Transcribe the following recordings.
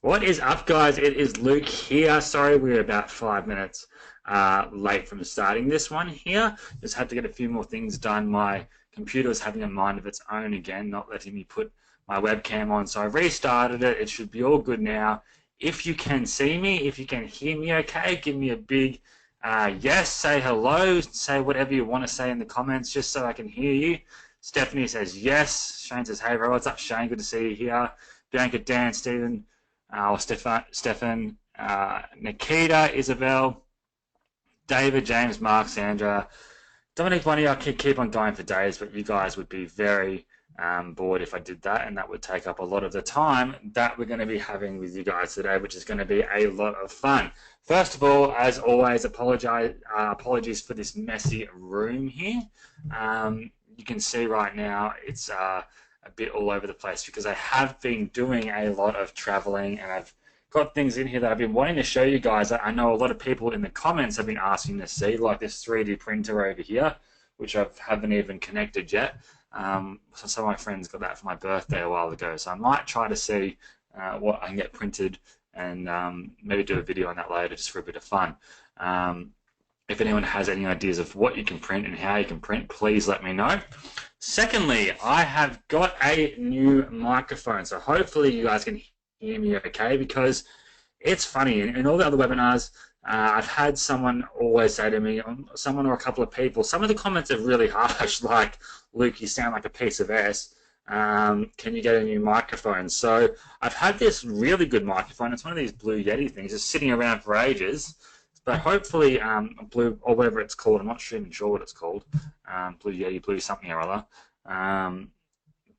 What is up, guys? It is Luke here. Sorry, we're about 5 minutes late from starting this one here. Just had to get a few more things done. My computer was having a mind of its own again, not letting me put my webcam on. So I restarted it. It should be all good now. If you can see me, if you can hear me okay, give me a big yes, say hello, say whatever you want to say in the comments just so I can hear you. Stephanie says yes. Shane says, hey, bro, what's up, Shane? Good to see you here. Bianca, Dan, Stephen, Stefan, Nikita, Isabel, David, James, Mark, Sandra, Dominic, Bonnie. I could keep on going for days, but you guys would be very bored if I did that, and that would take up a lot of the time that we're going to be having with you guys today, which is going to be a lot of fun. First of all, as always, apologies for this messy room here. You can see right now it's a bit all over the place because I have been doing a lot of traveling and I've got things in here that I've been wanting to show you guys. I know a lot of people in the comments have been asking to see, like this 3D printer over here, which I haven't even connected yet. So some of my friends got that for my birthday a while ago, so I might try to see what I can get printed and maybe do a video on that later just for a bit of fun. If anyone has any ideas of what you can print and how you can print, please let me know. Secondly, I have got a new microphone, so hopefully you guys can hear me okay, because it's funny. In all the other webinars, I've had someone always say to me, someone or a couple of people, some of the comments are really harsh, like, Luke, you sound like a piece of ass. Can you get a new microphone? So I've had this really good microphone. It's one of these Blue Yeti things, just sitting around for ages. But hopefully, Blue, or whatever it's called, I'm not even sure what it's called, Blue Yeti, Blue something or other.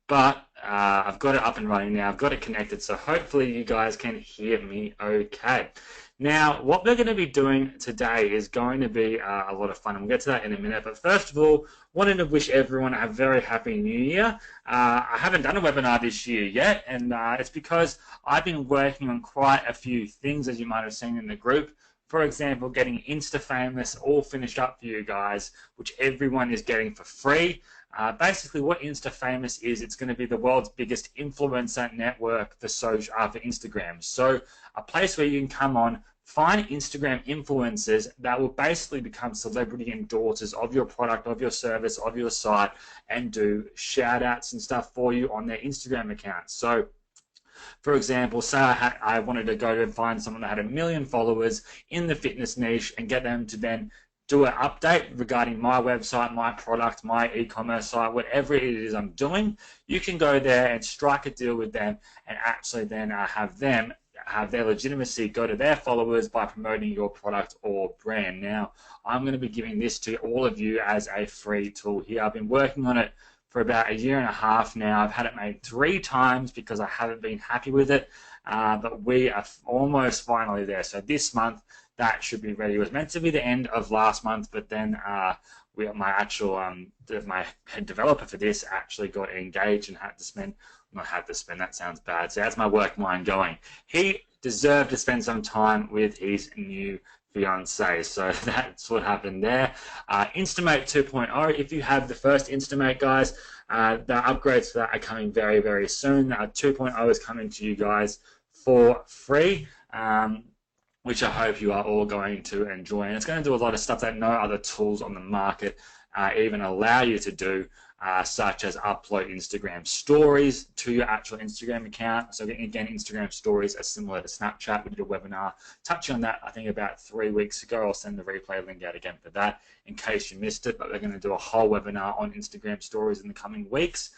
But I've got it up and running now. I've got it connected, so hopefully you guys can hear me okay. Now, what we're going to be doing today is going to be a lot of fun, and we'll get to that in a minute. But first of all, wanted to wish everyone a very happy New Year. I haven't done a webinar this year yet, and it's because I've been working on quite a few things, as you might have seen in the group. For example, getting InstaFamous all finished up for you guys, which everyone is getting for free. Basically, what InstaFamous is, it's going to be the world's biggest influencer network for Instagram. So a place where you can come on, find Instagram influencers that will basically become celebrity endorsers of your product, of your service, of your site, and do shout outs and stuff for you on their Instagram accounts. So for example, say I wanted to go and find someone that had 1 million followers in the fitness niche and get them to then do an update regarding my website, my product, my e-commerce site, whatever it is I'm doing. You can go there and strike a deal with them and actually then have them have their legitimacy go to their followers by promoting your product or brand. Now, I'm going to be giving this to all of you as a free tool here. I've been working on it for about 1.5 years now. I've had it made 3 times because I haven't been happy with it, but we are almost finally there. So this month, that should be ready. It was meant to be the end of last month, but then my actual my head developer for this actually got engaged and had to spend, not had to spend, that sounds bad. So that's my work mind going. He deserved to spend some time with his new fiance. So that's what happened there. Instamate 2.0, if you have the first Instamate, guys, the upgrades for that are coming very, very soon. 2.0 is coming to you guys for free, which I hope you are all going to enjoy. And it's going to do a lot of stuff that no other tools on the market even allow you to do, such as upload Instagram stories to your actual Instagram account. So again, Instagram stories are similar to Snapchat. We did a webinar touching on that, I think, about 3 weeks ago. I'll send the replay link out again for that in case you missed it, but we're going to do a whole webinar on Instagram stories in the coming weeks.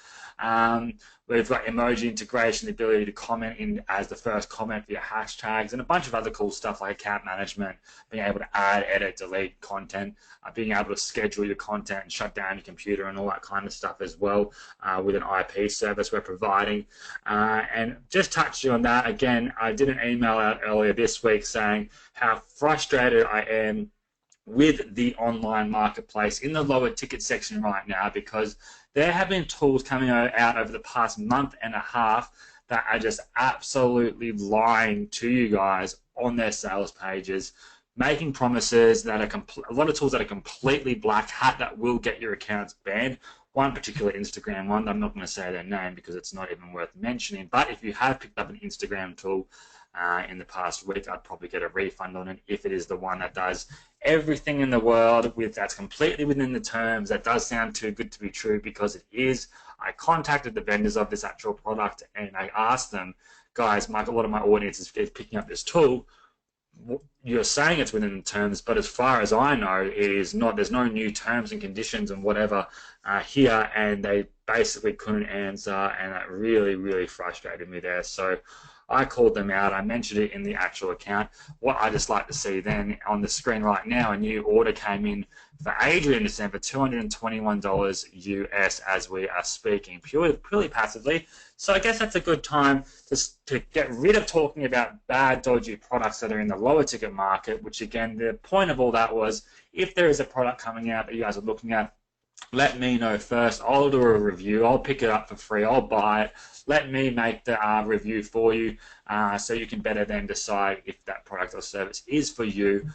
We've got emoji integration, the ability to comment in as the first comment via hashtags, and a bunch of other cool stuff like account management, being able to add, edit, delete content, being able to schedule your content and shut down your computer and all that kind of stuff as well, with an IP service we're providing. And just touching on that, again, I did an email out earlier this week saying how frustrated I am with the online marketplace in the lower ticket section right now, because there have been tools coming out over the past 1.5 months that are just absolutely lying to you guys on their sales pages, making promises that are a lot of tools that are completely black hat that will get your accounts banned one particular Instagram one. I'm not going to say their name because it's not even worth mentioning. But if you have picked up an Instagram tool in the past week, I'd probably get a refund on it if it is the one that does everything in the world that's completely within the terms. That does sound too good to be true, because it is. I contacted the vendors of this actual product and I asked them, guys, a lot of my audience is picking up this tool. You're saying it's within the terms, but as far as I know, it is not. There's no new terms and conditions and whatever here, and they basically couldn't answer, and that really, really frustrated me there. So I called them out. I mentioned it in the actual account. What I just like to see then on the screen right now, a new order came in for Adrian to send for $221 US as we are speaking, purely passively. So I guess that's a good time to get rid of talking about bad, dodgy products that are in the lower ticket market, which again, the point of all that was, if there is a product coming out that you guys are looking at, let me know first. I'll do a review. I'll pick it up for free. I'll buy it. Let me make the review for you, so you can better then decide if that product or service is for you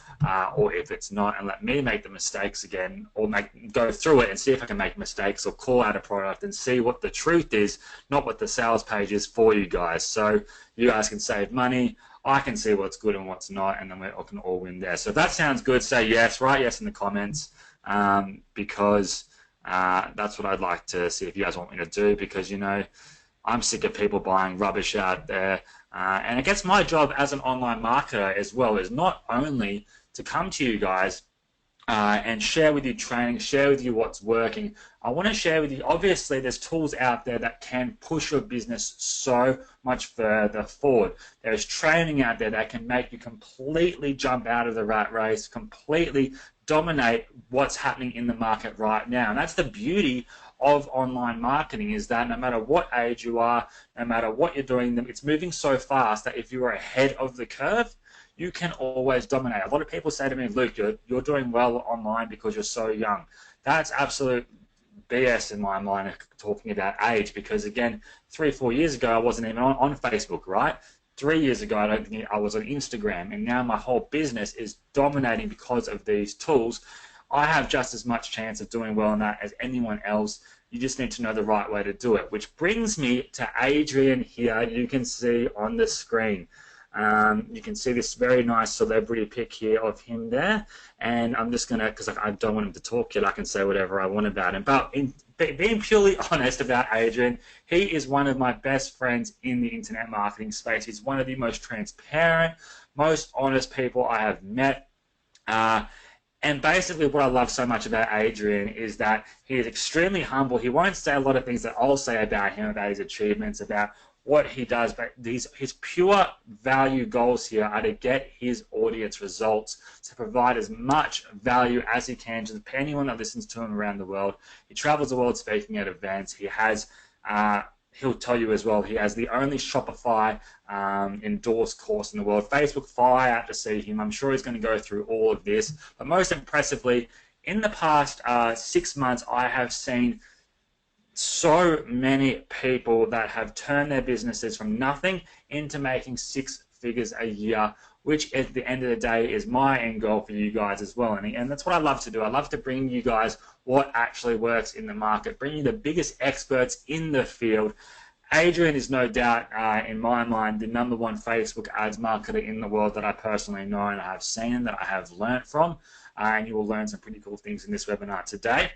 or if it's not, and let me make the mistakes again, or go through it and see if I can make mistakes or call out a product and see what the truth is, not what the sales page is for you guys. So you guys can save money. I can see what's good and what's not, and then we can all win there. So if that sounds good, say yes, write yes in the comments, because that's what I'd like to see if you guys want me to do, because, you know, I'm sick of people buying rubbish out there. And I guess my job as an online marketer as well is not only to come to you guys and share with you training, share with you what's working. I want to share with you, obviously, there's tools out there that can push your business so much further forward. There's training out there that can make you completely jump out of the rat race, completely dominate what's happening in the market right now. And that's the beauty of online marketing, is that no matter what age you are, no matter what you're doing, it's moving so fast that if you are ahead of the curve, you can always dominate. A lot of people say to me, Luke, you're doing well online because you're so young. That's absolute BS in my mind, talking about age, because again, 3-4 years ago, I wasn't even on Facebook, right? 3 years ago, I don't think I was on Instagram, and now my whole business is dominating because of these tools. I have just as much chance of doing well in that as anyone else. You just need to know the right way to do it, which brings me to Adrian here. You can see on the screen. You can see this very nice celebrity pic here of him there, and I'm just gonna, because I don't want him to talk yet, I can say whatever I want about him. But being purely honest about Adrian, he is one of my best friends in the internet marketing space. He's one of the most transparent, most honest people I have met. And basically what I love so much about Adrian is that he is extremely humble. He won't say a lot of things that I'll say about him, about his achievements, about what he does, but his pure value goals here are to get his audience results, to provide as much value as he can to anyone that listens to him around the world. He travels the world speaking at events. He has, he'll tell you as well, he has the only Shopify endorsed course in the world. Facebook fly out to see him. I'm sure he's going to go through all of this. But most impressively, in the past 6 months, I have seen so many people that have turned their businesses from nothing into making 6 figures a year, which at the end of the day is my end goal for you guys as well. And that's what I love to do. I love to bring you guys what actually works in the market, bring you the biggest experts in the field. Adrian is no doubt, in my mind, the #1 Facebook ads marketer in the world that I personally know and I have seen, that I have learnt from, and you will learn some pretty cool things in this webinar today.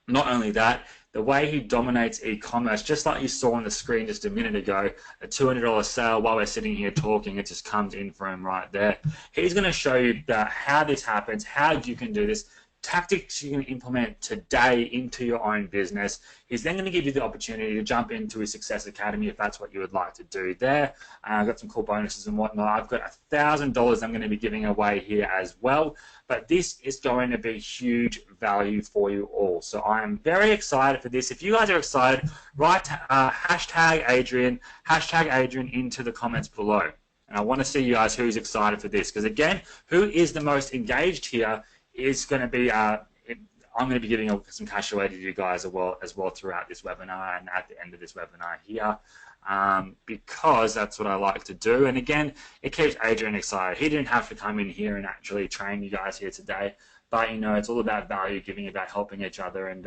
Not only that, the way he dominates e-commerce, just like you saw on the screen just a minute ago, a $200 sale while we're sitting here talking, it just comes in for him right there. He's going to show you how this happens, how you can do this, tactics you can implement today into your own business. He's then going to give you the opportunity to jump into his Success Academy if that's what you would like to do there. I've got some cool bonuses and whatnot. I've got $1,000 I'm going to be giving away here as well. But this is going to be huge value for you all. So I am very excited for this. If you guys are excited, write hashtag Adrian into the comments below. And I want to see you guys who's excited for this. Because again, who is the most engaged here is going to be, I'm going to be giving some cash away to you guys as well throughout this webinar and at the end of this webinar here, because that's what I like to do. And again, it keeps Adrian excited. He didn't have to come in here and actually train you guys here today, but you know, it's all about value, giving, about helping each other. And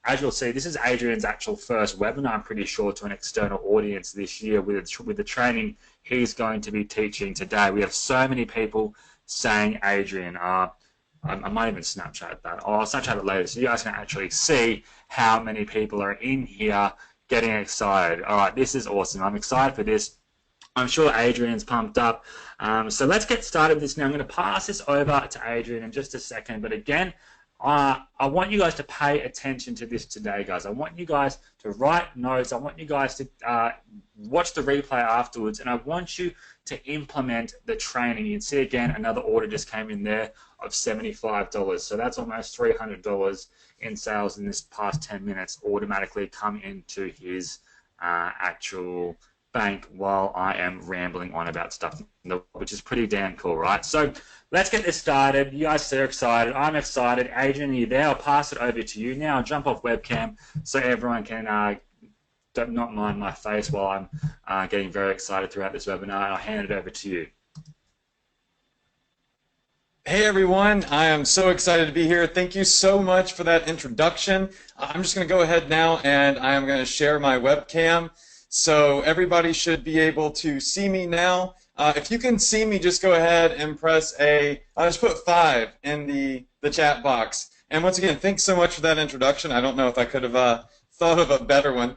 as you'll see, this is Adrian's actual first webinar, I'm pretty sure, to an external audience this year with the training he's going to be teaching today. We have so many people saying Adrian. I might even Snapchat that. I'll Snapchat it later so you guys can actually see how many people are in here getting excited. All right, this is awesome. I'm excited for this. I'm sure Adrian's pumped up. So let's get started with this now. I'm going to pass this over to Adrian in just a second. But again, I want you guys to pay attention to this today, guys. I want you guys to write notes. I want you guys to watch the replay afterwards. And I want you to implement the training. You can see, again, another order just came in there of $75. So that's almost $300 in sales in this past 10 minutes automatically come into his actual bank while I am rambling on about stuff, which is pretty damn cool, right? So let's get this started. You guys are excited. I'm excited. Adrian, are you there? I'll pass it over to you now. I'll jump off webcam so everyone can not mind my face while I'm getting very excited throughout this webinar. I'll hand it over to you. Hey everyone, I am so excited to be here. Thank you so much for that introduction. I'm just going to go ahead now and I am going to share my webcam. So everybody should be able to see me now. If you can see me, just go ahead and press I'll just put 5 in the chat box. And once again, thanks so much for that introduction. I don't know if I could have thought of a better one.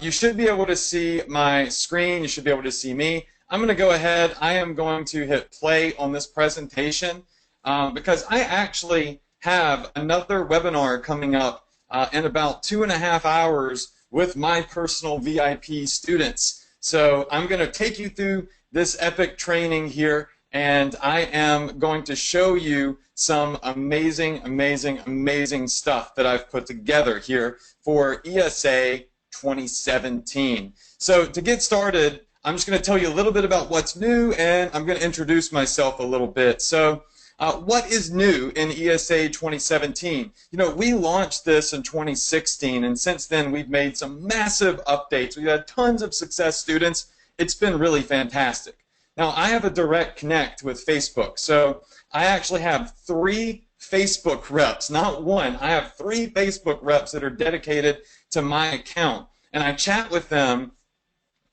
You should be able to see my screen. You should be able to see me. I'm going to go ahead. I am going to hit play on this presentation because I actually have another webinar coming up in about 2.5 hours with my personal VIP students. So I'm going to take you through this epic training here, and I am going to show you some amazing, amazing, amazing stuff that I've put together here for ESA 2017. So to get started, I'm just going to tell you a little bit about what's new, and I'm going to introduce myself a little bit. So what is new in ESA 2017? You know, we launched this in 2016, and since then we've made some massive updates. We've had tons of success students. It's been really fantastic. Now, I have a direct connect with Facebook, so I actually have 3 Facebook reps, not one. I have 3 Facebook reps that are dedicated to my account, and I chat with them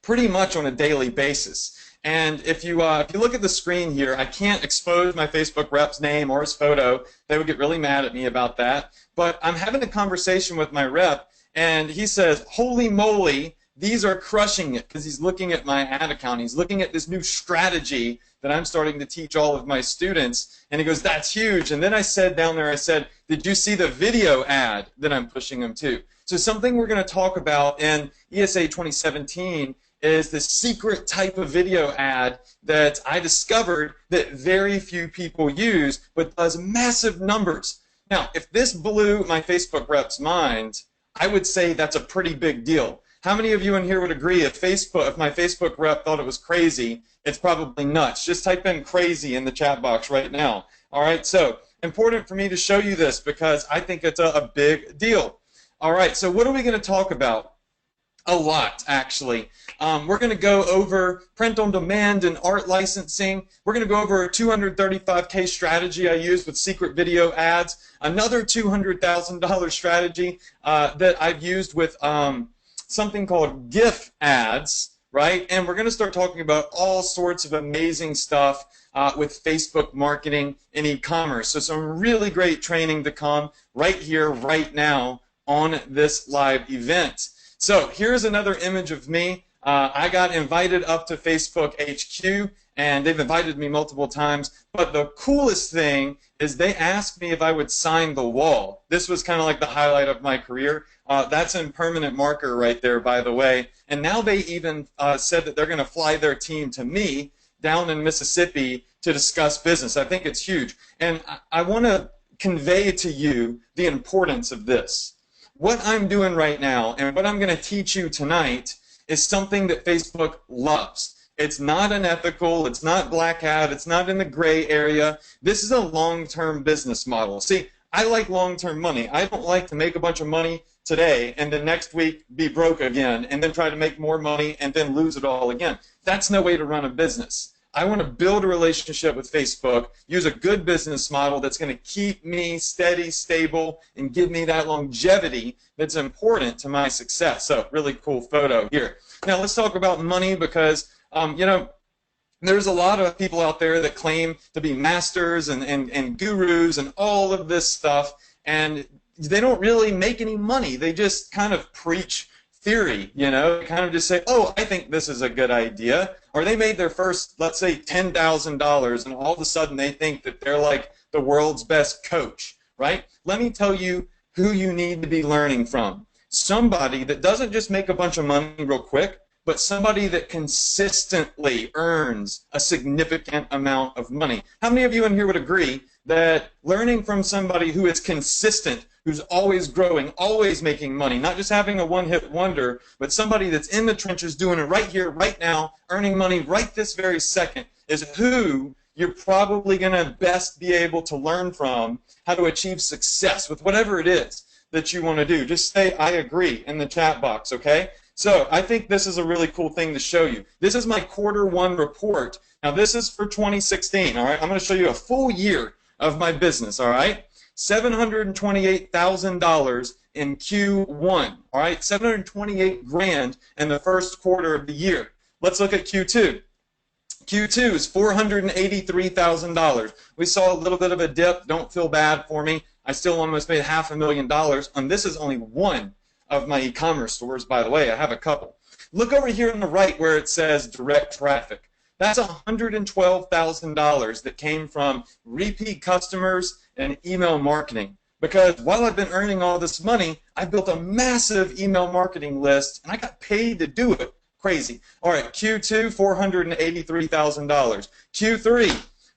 pretty much on a daily basis. And if you look at the screen here, I can't expose my Facebook rep's name or his photo. They would get really mad at me about that. But I'm having a conversation with my rep, and he says, holy moly, these are crushing it, because he's looking at my ad account. He's looking at this new strategy that I'm starting to teach all of my students. And he goes, that's huge. And then I said down there, I said, did you see the video ad that I'm pushing them to? So something we're going to talk about in ESA 2017 is the secret type of video ad that I discovered that very few people use, but does massive numbers. Now, if this blew my Facebook rep's mind, I would say that's a pretty big deal. How many of you in here would agree if my Facebook rep thought it was crazy, it's probably nuts? Just type in crazy in the chat box right now. All right, so important for me to show you this because I think it's a big deal. All right, so what are we going to talk about? A lot, actually. We're going to go over print on demand and art licensing. We're going to go over a $235K strategy I used with secret video ads. Another $200,000 strategy that I've used with something called GIF ads, right? And we're going to start talking about all sorts of amazing stuff with Facebook marketing and e-commerce. So some really great training to come right here, right now on this live event. So here's another image of me. I got invited up to Facebook HQ, and they've invited me multiple times. But the coolest thing is they asked me if I would sign the wall. This was kind of like the highlight of my career. That's in permanent marker right there, by the way. And now they even said that they're going to fly their team to me down in Mississippi to discuss business. I think it's huge. And I want to convey to you the importance of this. What I'm doing right now and what I'm going to teach you tonight is something that Facebook loves. It's not unethical, it's not black hat, it's not in the gray area. This is a long-term business model. See, I like long-term money. I don't like to make a bunch of money today and then next week be broke again and then try to make more money and then lose it all again. That's no way to run a business. I want to build a relationship with Facebook, use a good business model that's going to keep me steady, stable, and give me that longevity that's important to my success. So really cool photo here. Now let's talk about money because, you know, there's a lot of people out there that claim to be masters and gurus and all of this stuff, and they don't really make any money. They just kind of preach theory, you know, they kind of just say, oh, I think this is a good idea. Or they made their first, let's say, $10,000, and all of a sudden they think that they're like the world's best coach, right? Let me tell you who you need to be learning from. Somebody that doesn't just make a bunch of money real quick, but somebody that consistently earns a significant amount of money. How many of you in here would agree that learning from somebody who is consistent, who's always growing, always making money, not just having a one-hit wonder, but somebody that's in the trenches doing it right here, right now, earning money right this very second, is who you're probably going to best be able to learn from how to achieve success with whatever it is that you want to do. Just say, I agree, in the chat box, okay? So I think this is a really cool thing to show you. This is my Q1 report. Now this is for 2016, all right? I'm going to show you a full year of my business, all right? $728,000 in Q1, all right? 728 grand in the first quarter of the year. Let's look at Q2. Q2 is $483,000. We saw a little bit of a dip. Don't feel bad for me. I still almost made $500,000, and this is only one of my e-commerce stores, by the way. I have a couple. Look over here on the right where it says direct traffic. That's $112,000 that came from repeat customers and email marketing. Because while I've been earning all this money, I built a massive email marketing list, and I got paid to do it. Crazy. All right, Q2, $483,000. Q3,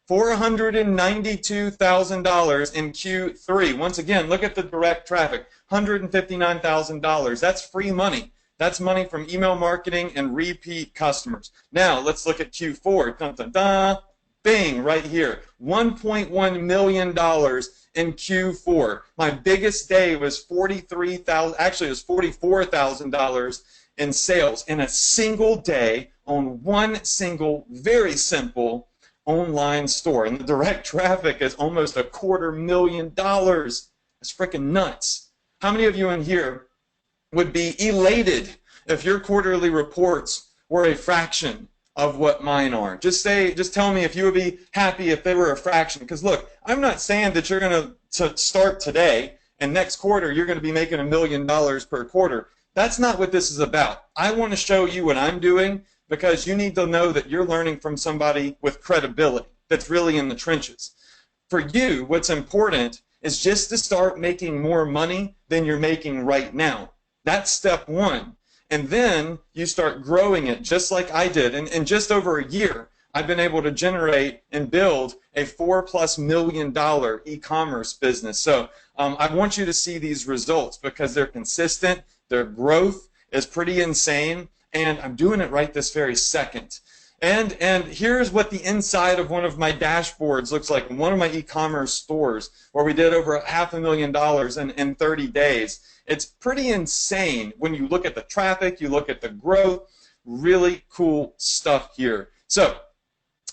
$492,000 in Q3. Once again, look at the direct traffic, $159,000. That's free money. That's money from email marketing and repeat customers. Now, let's look at Q4. Dun, dun, dun. Bing, right here. $1.1 million in Q4. My biggest day was $44,000 in sales in a single day on one single, very simple online store. And the direct traffic is almost $250,000. That's freaking nuts. How many of you in here would be elated if your quarterly reports were a fraction of what mine are? Just tell me if you would be happy if they were a fraction. Because look, I'm not saying that you're going to start today and next quarter you're going to be making $1 million per quarter. That's not what this is about. I want to show you what I'm doing because you need to know that you're learning from somebody with credibility that's really in the trenches. For you, what's important is just to start making more money than you're making right now. That's step one. And then you start growing it just like I did. And in just over a year, I've been able to generate and build a $4+ million e-commerce business. So I want you to see these results because they're consistent. Their growth is pretty insane, and I'm doing it right this very second. And here's what the inside of one of my dashboards looks like in one of my e-commerce stores where we did over $500,000 in 30 days. It's pretty insane when you look at the traffic, you look at the growth, really cool stuff here. So,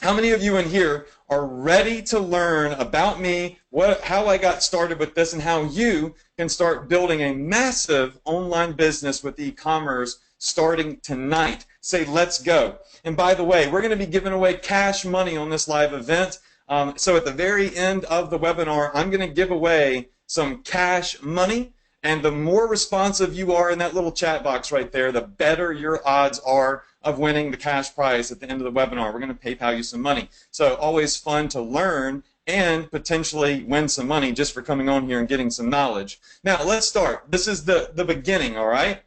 how many of you in here are ready to learn about me, how I got started with this, and how you can start building a massive online business with e-commerce starting tonight? Say, let's go. And by the way, we're going to be giving away cash money on this live event. So at the very end of the webinar, I'm going to give away some cash money. And the more responsive you are in that little chat box right there, the better your odds are of winning the cash prize at the end of the webinar. We're going to PayPal you some money. So always fun to learn and potentially win some money just for coming on here and getting some knowledge. Now, let's start. This is the beginning, all right?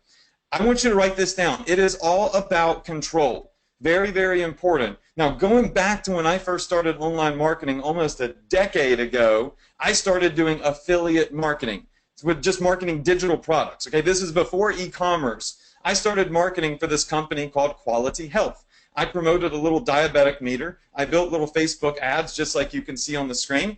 I want you to write this down. It is all about control. Very, very important. Now, going back to when I first started online marketing almost a decade ago, I started doing affiliate marketing with just marketing digital products. Okay, this is before e-commerce. I started marketing for this company called Quality Health. I promoted a little diabetic meter. I built little Facebook ads just like you can see on the screen.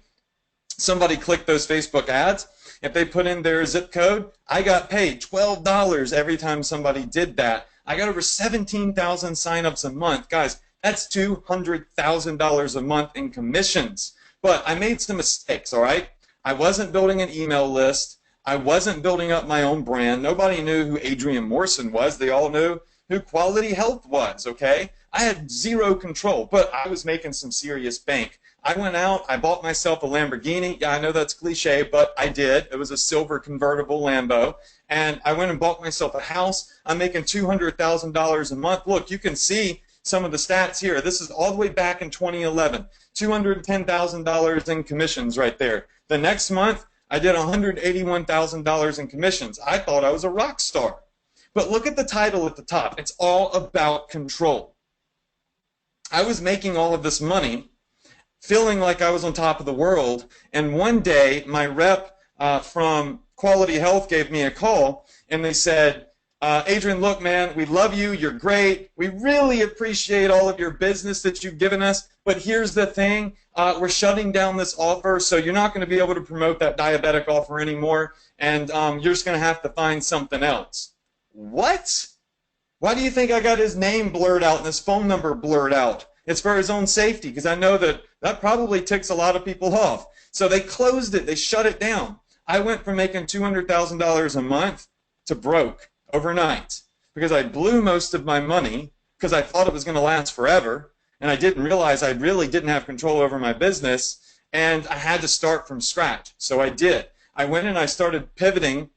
Somebody clicked those Facebook ads. If they put in their zip code, I got paid $12 every time somebody did that. I got over 17,000 signups a month. Guys, That's $200,000 a month in commissions. But I made some mistakes, all right? I wasn't building an email list. I wasn't building up my own brand. Nobody knew who Adrian Morrison was. They all knew who Quality Health was, okay? I had zero control, but I was making some serious bank. I went out, I bought myself a Lamborghini. Yeah, I know that's cliche, but I did. It was a silver convertible Lambo. And I went and bought myself a house. I'm making $200,000 a month. Look, you can see some of the stats here. This is all the way back in 2011. $210,000 in commissions right there. The next month, I did $181,000 in commissions. I thought I was a rock star. But look at the title at the top. It's all about control. I was making all of this money, feeling like I was on top of the world, and one day my rep from Quality Health gave me a call, and they said, Adrian, look, man, we love you. You're great. We really appreciate all of your business that you've given us, but here's the thing. We're shutting down this offer, so you're not going to be able to promote that diabetic offer anymore, and you're just going to have to find something else. What? Why do you think I got his name blurred out and his phone number blurred out? It's for his own safety, because I know that that probably ticks a lot of people off. So they closed it. They shut it down. I went from making $200,000 a month to broke overnight because I blew most of my money because I thought it was going to last forever, and I didn't realize I really didn't have control over my business, and I had to start from scratch. So I did. I went and I started pivoting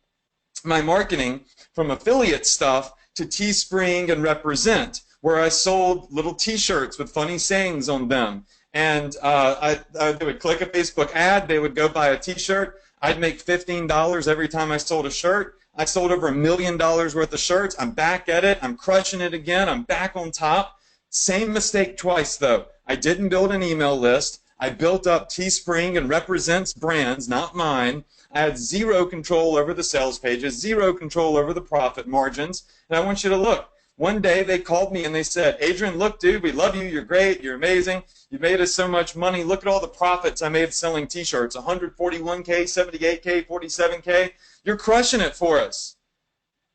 my marketing from affiliate stuff to Teespring and Represent, where I sold little T-shirts with funny sayings on them. And they would click a Facebook ad, they would go buy a T-shirt. I'd make $15 every time I sold a shirt. I sold over $1 million worth of shirts. I'm back at it. I'm crushing it again. I'm back on top. Same mistake twice, though. I didn't build an email list. I built up Teespring and Represent's brands, not mine. I had zero control over the sales pages, zero control over the profit margins. And I want you to look. One day they called me and they said, Adrian, look, dude, we love you. You're great. You're amazing. You made us so much money. Look at all the profits I made selling T-shirts, 141K, 78K, 47K. You're crushing it for us.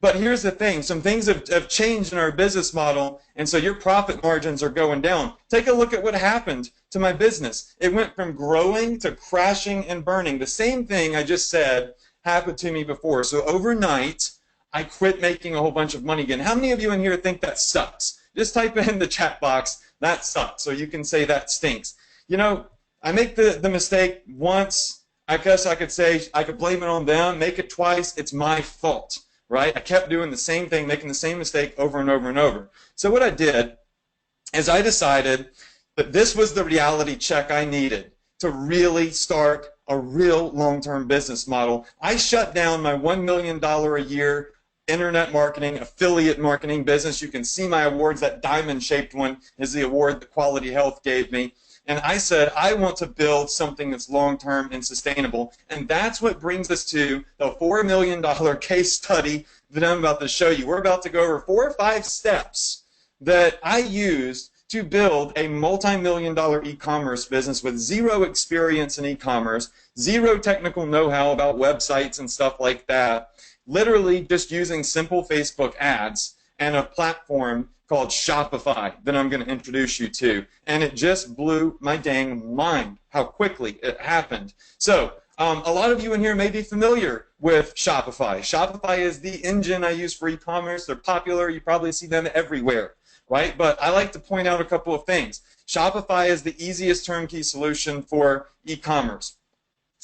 But here's the thing. Some things have changed in our business model, and so your profit margins are going down. Take a look at what happened to my business. It went from growing to crashing and burning. The same thing I just said happened to me before. So overnight, I quit making a whole bunch of money again. How many of you in here think that sucks? Just type in the chat box, that sucks, so you can say that stinks. You know, I make the mistake once. I guess I could say I could blame it on them. Make it twice, it's my fault, right? I kept doing the same thing, making the same mistake over and over and over. So what I did is I decided that this was the reality check I needed to really start a real long-term business model. I shut down my $1 million a year internet marketing, affiliate marketing business. You can see my awards. That diamond-shaped one is the award that Quality Health gave me. And I said, I want to build something that's long-term and sustainable. And that's what brings us to the $4 million case study that I'm about to show you. We're about to go over 4 or 5 steps that I used to build a multi-million-dollar e-commerce business with zero experience in e-commerce, zero technical know-how about websites and stuff like that, literally just using simple Facebook ads and a platform called Shopify that I'm going to introduce you to. And it just blew my dang mind how quickly it happened. So a lot of you in here may be familiar with Shopify. Shopify is the engine I use for e-commerce. They're popular. You probably see them everywhere, right? But I like to point out a couple of things. Shopify is the easiest turnkey solution for e-commerce.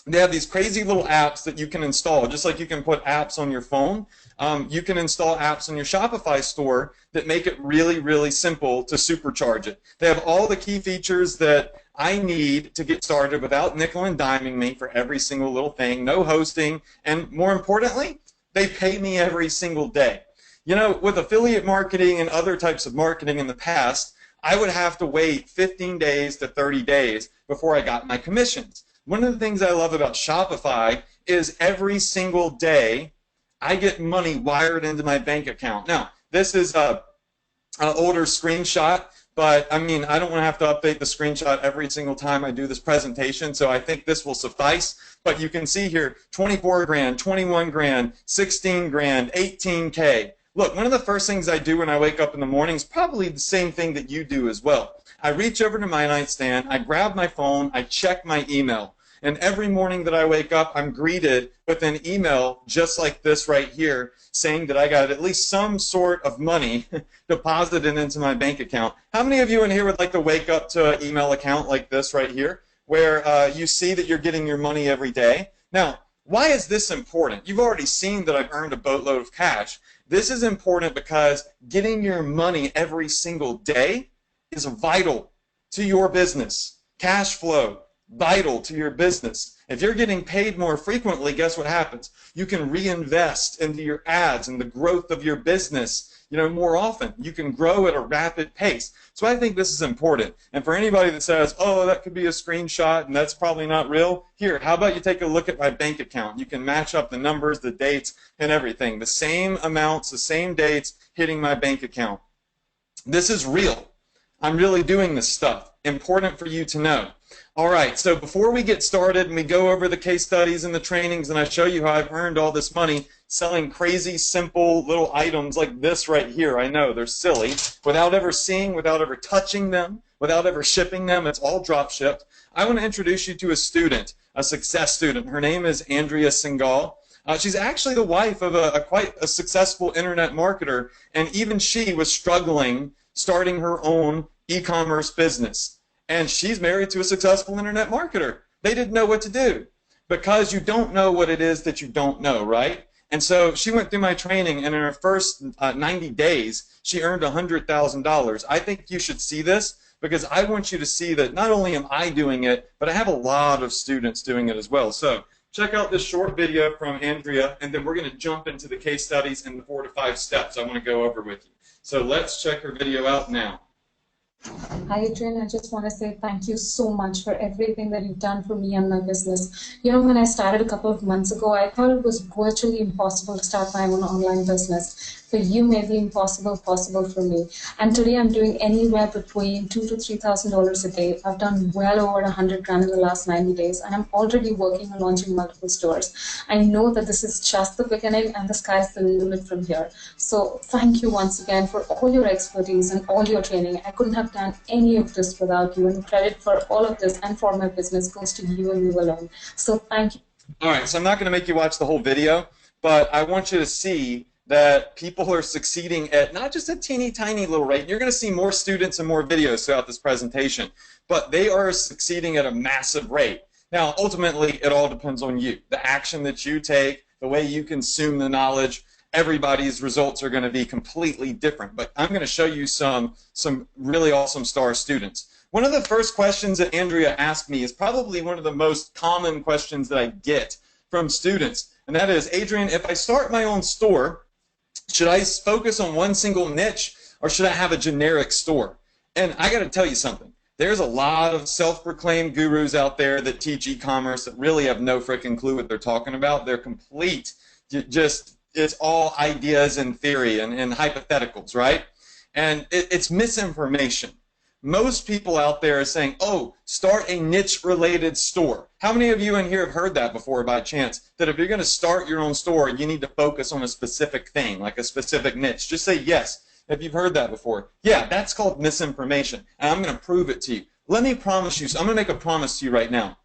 They have these crazy little apps that you can install, just like you can put apps on your phone. You can install apps on your Shopify store that make it really, really simple to supercharge it. They have all the key features that I need to get started without nickel and diming me for every single little thing, no hosting, and more importantly, they pay me every single day. You know, with affiliate marketing and other types of marketing in the past, I would have to wait 15 days to 30 days before I got my commissions. One of the things I love about Shopify is every single day I get money wired into my bank account. Now, this is an older screenshot, but I mean, I don't want to have to update the screenshot every single time I do this presentation, so I think this will suffice. But you can see here, 24 grand, 21 grand, 16 grand, 18K. Look, one of the first things I do when I wake up in the morning is probably the same thing that you do as well. I reach over to my nightstand, I grab my phone, I check my email. And every morning that I wake up, I'm greeted with an email just like this right here saying that I got at least some sort of money deposited into my bank account. How many of you in here would like to wake up to an email account like this right here where you see that you're getting your money every day? Now, why is this important? You've already seen that I've earned a boatload of cash. This is important because getting your money every single day is vital to your business. Cash flow, vital to your business. If you're getting paid more frequently, guess what happens? You can reinvest into your ads and the growth of your business, more often. You can grow at a rapid pace. So I think this is important. And for anybody that says, oh, that could be a screenshot and that's probably not real, here, how about you take a look at my bank account? You can match up the numbers, the dates, and everything. The same amounts, the same dates hitting my bank account. This is real. I'm really doing this stuff. Important for you to know. All right, so before we get started and we go over the case studies and the trainings and I show you how I've earned all this money selling crazy, simple little items like this right here. I know, they're silly. Without ever seeing, without ever touching them, without ever shipping them, it's all drop shipped. I want to introduce you to a student, a success student. Her name is Andrea Singal. She's actually the wife of quite a successful internet marketer, and even she was struggling starting her own e-commerce business. And she's married to a successful internet marketer. They didn't know what to do because you don't know what it is that you don't know, right? And so she went through my training, and in her first 90 days, she earned $100,000. I think you should see this because I want you to see that not only am I doing it, but I have a lot of students doing it as well. So check out this short video from Andrea, and then we're going to jump into the case studies and the 4 to 5 steps I want to go over with you. So let's check her video out now. Hi, Adrian. I just want to say thank you so much for everything that you've done for me and my business. When I started a couple of months ago, I thought it was virtually impossible to start my own online business. For you, maybe impossible, possible for me. And today I'm doing anywhere between $2,000 to $3,000 a day. I've done well over 100 grand in the last 90 days, and I'm already working on launching multiple stores. I know that this is just the beginning, and the sky's the limit from here. So thank you once again for all your expertise and all your training. I couldn't have done any of this without you, and the credit for all of this and for my business goes to you and you alone. So thank you. All right, so I'm not going to make you watch the whole video, but I want you to see that people are succeeding at not just a teeny tiny little rate. You're going to see more students and more videos throughout this presentation, but they are succeeding at a massive rate. Now, ultimately, it all depends on you. The action that you take, the way you consume the knowledge, everybody's results are going to be completely different. But I'm going to show you some really awesome star students. One of the first questions that Andrea asked me is probably one of the most common questions that I get from students, and that is, Adrian, if I start my own store, should I focus on one single niche or should I have a generic store? And I got to tell you something. There's a lot of self-proclaimed gurus out there that teach e-commerce that really have no freaking clue what they're talking about. They're complete, it's all ideas and theory and hypotheticals, right? And it's misinformation. Most people out there are saying, oh, start a niche-related store. How many of you in here have heard that before by chance? That if you're going to start your own store, you need to focus on a specific thing, like a specific niche. Just say yes if you've heard that before. Yeah, that's called misinformation, and I'm going to prove it to you. Let me promise you, so I'm going to make a promise to you right now.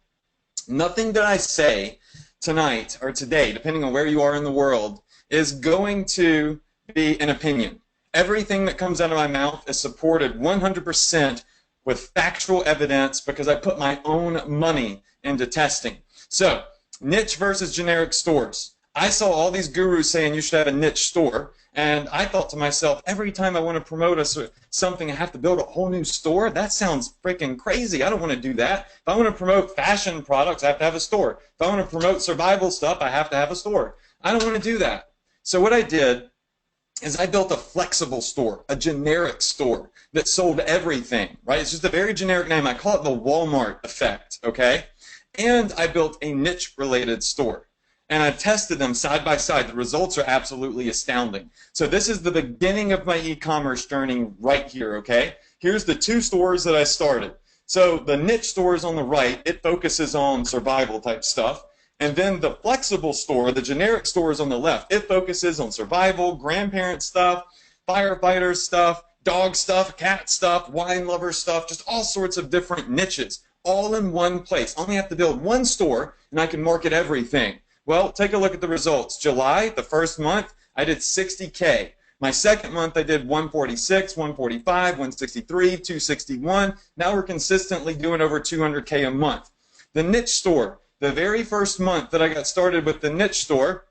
Nothing that I say tonight or today, depending on where you are in the world, is going to be an opinion. Everything that comes out of my mouth is supported 100% with factual evidence because I put my own money into testing. So, niche versus generic stores. I saw all these gurus saying you should have a niche store, and I thought to myself, every time I want to promote something, I have to build a whole new store? That sounds freaking crazy. I don't want to do that. If I want to promote fashion products, I have to have a store. If I want to promote survival stuff, I have to have a store. I don't want to do that. So what I did is I built a flexible store, a generic store that sold everything, right? It's just a very generic name. I call it the Walmart effect, okay? And I built a niche-related store. And I tested them side by side. The results are absolutely astounding. So this is the beginning of my e-commerce journey right here, okay? Here's the 2 stores that I started. So the niche store is on the right. It focuses on survival type stuff. And then the flexible store, the generic store, is on the left. It focuses on survival, grandparent stuff, firefighter stuff, dog stuff, cat stuff, wine lover stuff, just all sorts of different niches, all in one place. Only have to build one store, and I can market everything. Well, take a look at the results. July, the first month, I did 60K. My second month, I did 146, 145, 163, 261. Now we're consistently doing over 200K a month. The niche store, the very first month that I got started with the niche store,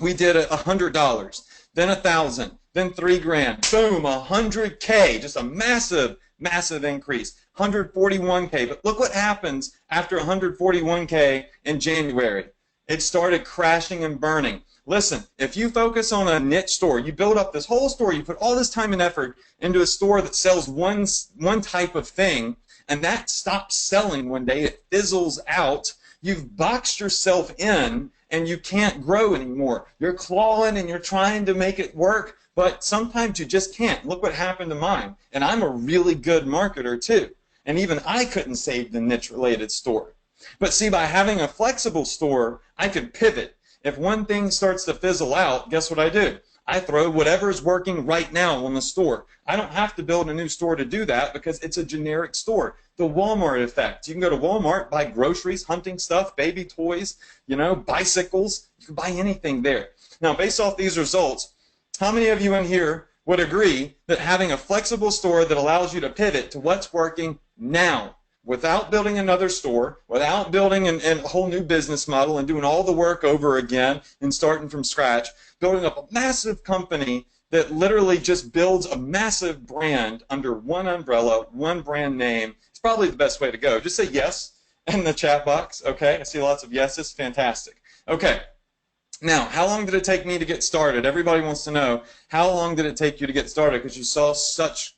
we did $100, then $1,000, then $3,000. Boom, 100K, just a massive, massive increase. 141K, but look what happens after 141K in January. It started crashing and burning. Listen, if you focus on a niche store, you build up this whole store, you put all this time and effort into a store that sells one type of thing, and that stops selling one day, it fizzles out, you've boxed yourself in, and you can't grow anymore. You're clawing and you're trying to make it work, but sometimes you just can't. Look what happened to mine. And I'm a really good marketer too. And even I couldn't save the niche-related store. But see, by having a flexible store, I could pivot. If one thing starts to fizzle out, guess what I do? I throw whatever's working right now on the store. I don't have to build a new store to do that because it's a generic store. The Walmart effect. You can go to Walmart, buy groceries, hunting stuff, baby toys, bicycles. You can buy anything there. Now, based off these results, how many of you in here would agree that having a flexible store that allows you to pivot to what's working now, without building another store, without building a whole new business model and doing all the work over again and starting from scratch, building up a massive company that literally just builds a massive brand under one umbrella, one brand name, it's probably the best way to go. Just say yes in the chat box, okay? I see lots of yeses, fantastic. Okay, now, how long did it take me to get started? Everybody wants to know, how long did it take you to get started? Because you saw such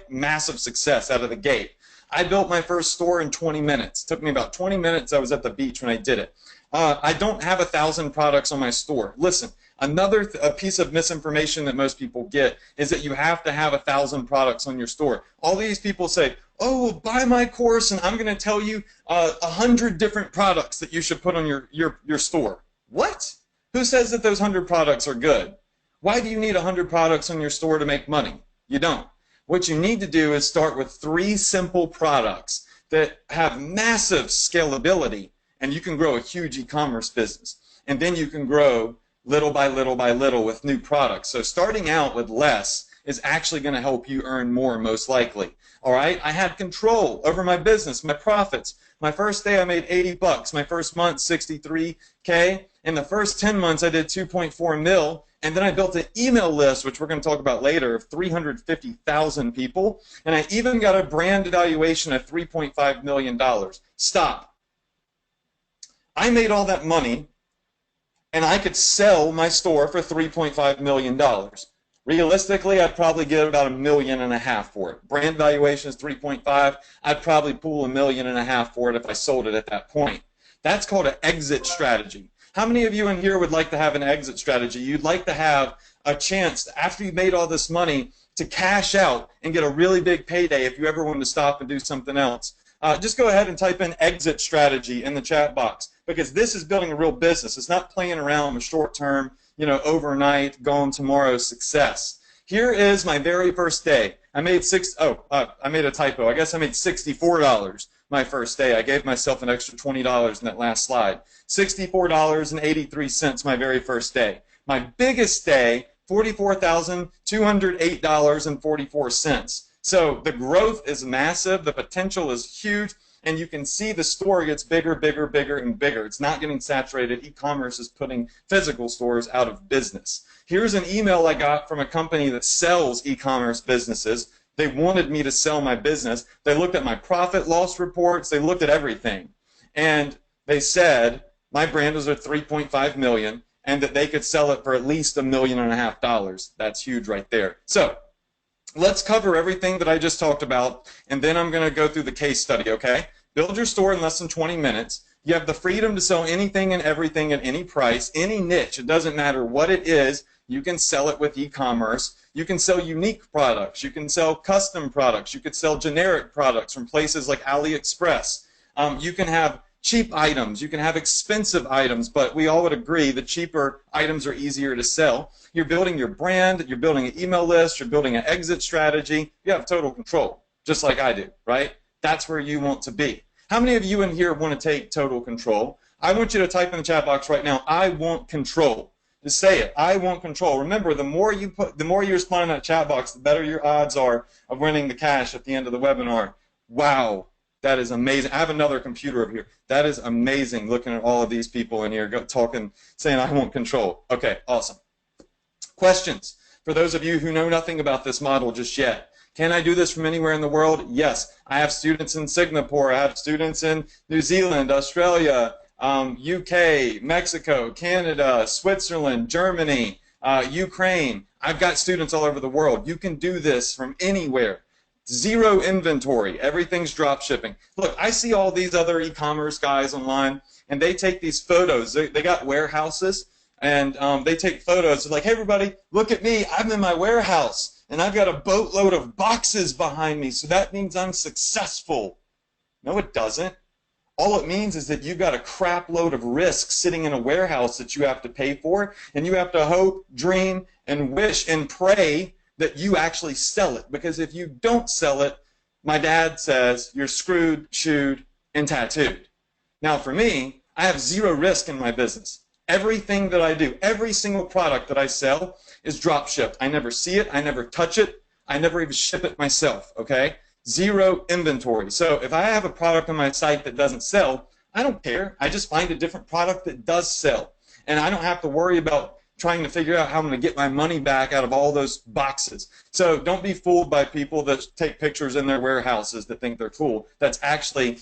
massive success out of the gate. I built my first store in 20 minutes. It took me about 20 minutes. I was at the beach when I did it. I don't have 1,000 products on my store. Listen, another piece of misinformation that most people get is that you have to have 1,000 products on your store. All these people say, oh, well, buy my course and I'm going to tell you 100 different products that you should put on your store. What? Who says that those 100 products are good? Why do you need 100 products on your store to make money? You don't. What you need to do is start with 3 simple products that have massive scalability, and you can grow a huge e-commerce business. And then you can grow little by little by little with new products. So starting out with less is actually going to help you earn more, most likely. All right? I had control over my business, my profits. My first day I made 80 bucks. My first month, 63K. In the first 10 months, I did 2.4 mil. And then I built an email list, which we're going to talk about later, of 350,000 people. And I even got a brand evaluation of $3.5 million. Stop. I made all that money, and I could sell my store for $3.5 million. Realistically, I'd probably get about $1.5 million for it. Brand valuation is 3.5. I'd probably pull $1.5 million for it if I sold it at that point. That's called an exit strategy. How many of you in here would like to have an exit strategy? You'd like to have a chance, after you've made all this money, to cash out and get a really big payday if you ever wanted to stop and do something else. Just go ahead and type in exit strategy in the chat box, because this is building a real business. It's not playing around with short-term, overnight, gone tomorrow success. Here is my very first day. I made I made a typo. I guess I made $64 my first day. I gave myself an extra $20 in that last slide. $64.83 my very first day. My biggest day, $44,208.44. So the growth is massive, the potential is huge, and you can see the store gets bigger, bigger, bigger, and bigger. It's not getting saturated. E-commerce is putting physical stores out of business. Here's an email I got from a company that sells e-commerce businesses. They wanted me to sell my business. They looked at my profit loss reports. They looked at everything. And they said my brand was worth $3.5 million and that they could sell it for at least $1.5 million. That's huge right there. So let's cover everything that I just talked about, and then I'm going to go through the case study, okay? Build your store in less than 20 minutes. You have the freedom to sell anything and everything at any price, any niche. It doesn't matter what it is. You can sell it with e-commerce. You can sell unique products. You can sell custom products. You could sell generic products from places like AliExpress. You can have cheap items. You can have expensive items, but we all would agree the cheaper items are easier to sell. You're building your brand, you're building an email list, you're building an exit strategy. You have total control, just like I do, right? That's where you want to be. How many of you in here want to take total control? I want you to type in the chat box right now, I want control. Just say it. I want control. Remember, the more you respond in that chat box, the better your odds are of winning the cash at the end of the webinar. Wow, that is amazing. I have another computer over here. That is amazing. Looking at all of these people in here talking, saying I want control. Okay, awesome. Questions for those of you who know nothing about this model just yet. Can I do this from anywhere in the world? Yes. I have students in Singapore. I have students in New Zealand, Australia, UK, Mexico, Canada, Switzerland, Germany, Ukraine. I've got students all over the world. You can do this from anywhere. Zero inventory. Everything's drop shipping. Look, I see all these other e-commerce guys online, and they take these photos. They got warehouses, and they take photos. It's like, hey, everybody, look at me. I'm in my warehouse, and I've got a boatload of boxes behind me, so that means I'm successful. No, it doesn't. All it means is that you've got a crap load of risk sitting in a warehouse that you have to pay for, and you have to hope, dream, and wish and pray that you actually sell it. Because if you don't sell it, my dad says you're screwed, chewed, and tattooed. Now for me, I have zero risk in my business. Everything that I do, every single product that I sell is drop shipped. I never see it, I never touch it, I never even ship it myself, okay? Zero inventory. So if I have a product on my site that doesn't sell, I don't care. I just find a different product that does sell. And I don't have to worry about trying to figure out how I'm going to get my money back out of all those boxes. So don't be fooled by people that take pictures in their warehouses that think they're cool. That's actually,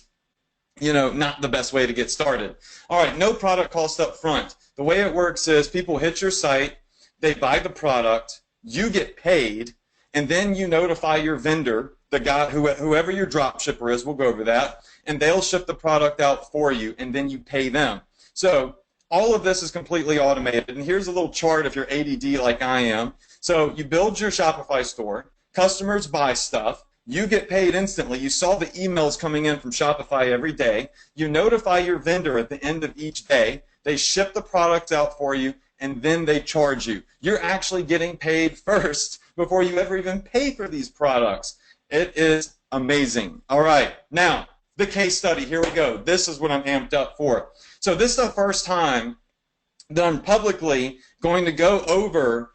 you know, not the best way to get started. All right, no product cost up front. The way it works is people hit your site, they buy the product, you get paid, and then you notify your vendor, the guy, whoever your drop shipper is, we'll go over that, and they'll ship the product out for you, and then you pay them. So all of this is completely automated, and here's a little chart if you're ADD like I am. So you build your Shopify store, customers buy stuff, you get paid instantly. You saw the emails coming in from Shopify every day. You notify your vendor at the end of each day. They ship the product out for you, and then they charge you. You're actually getting paid first before you ever even pay for these products. It is amazing. All right, now, the case study. Here we go. This is what I'm amped up for. So this is the first time that I'm publicly going to go over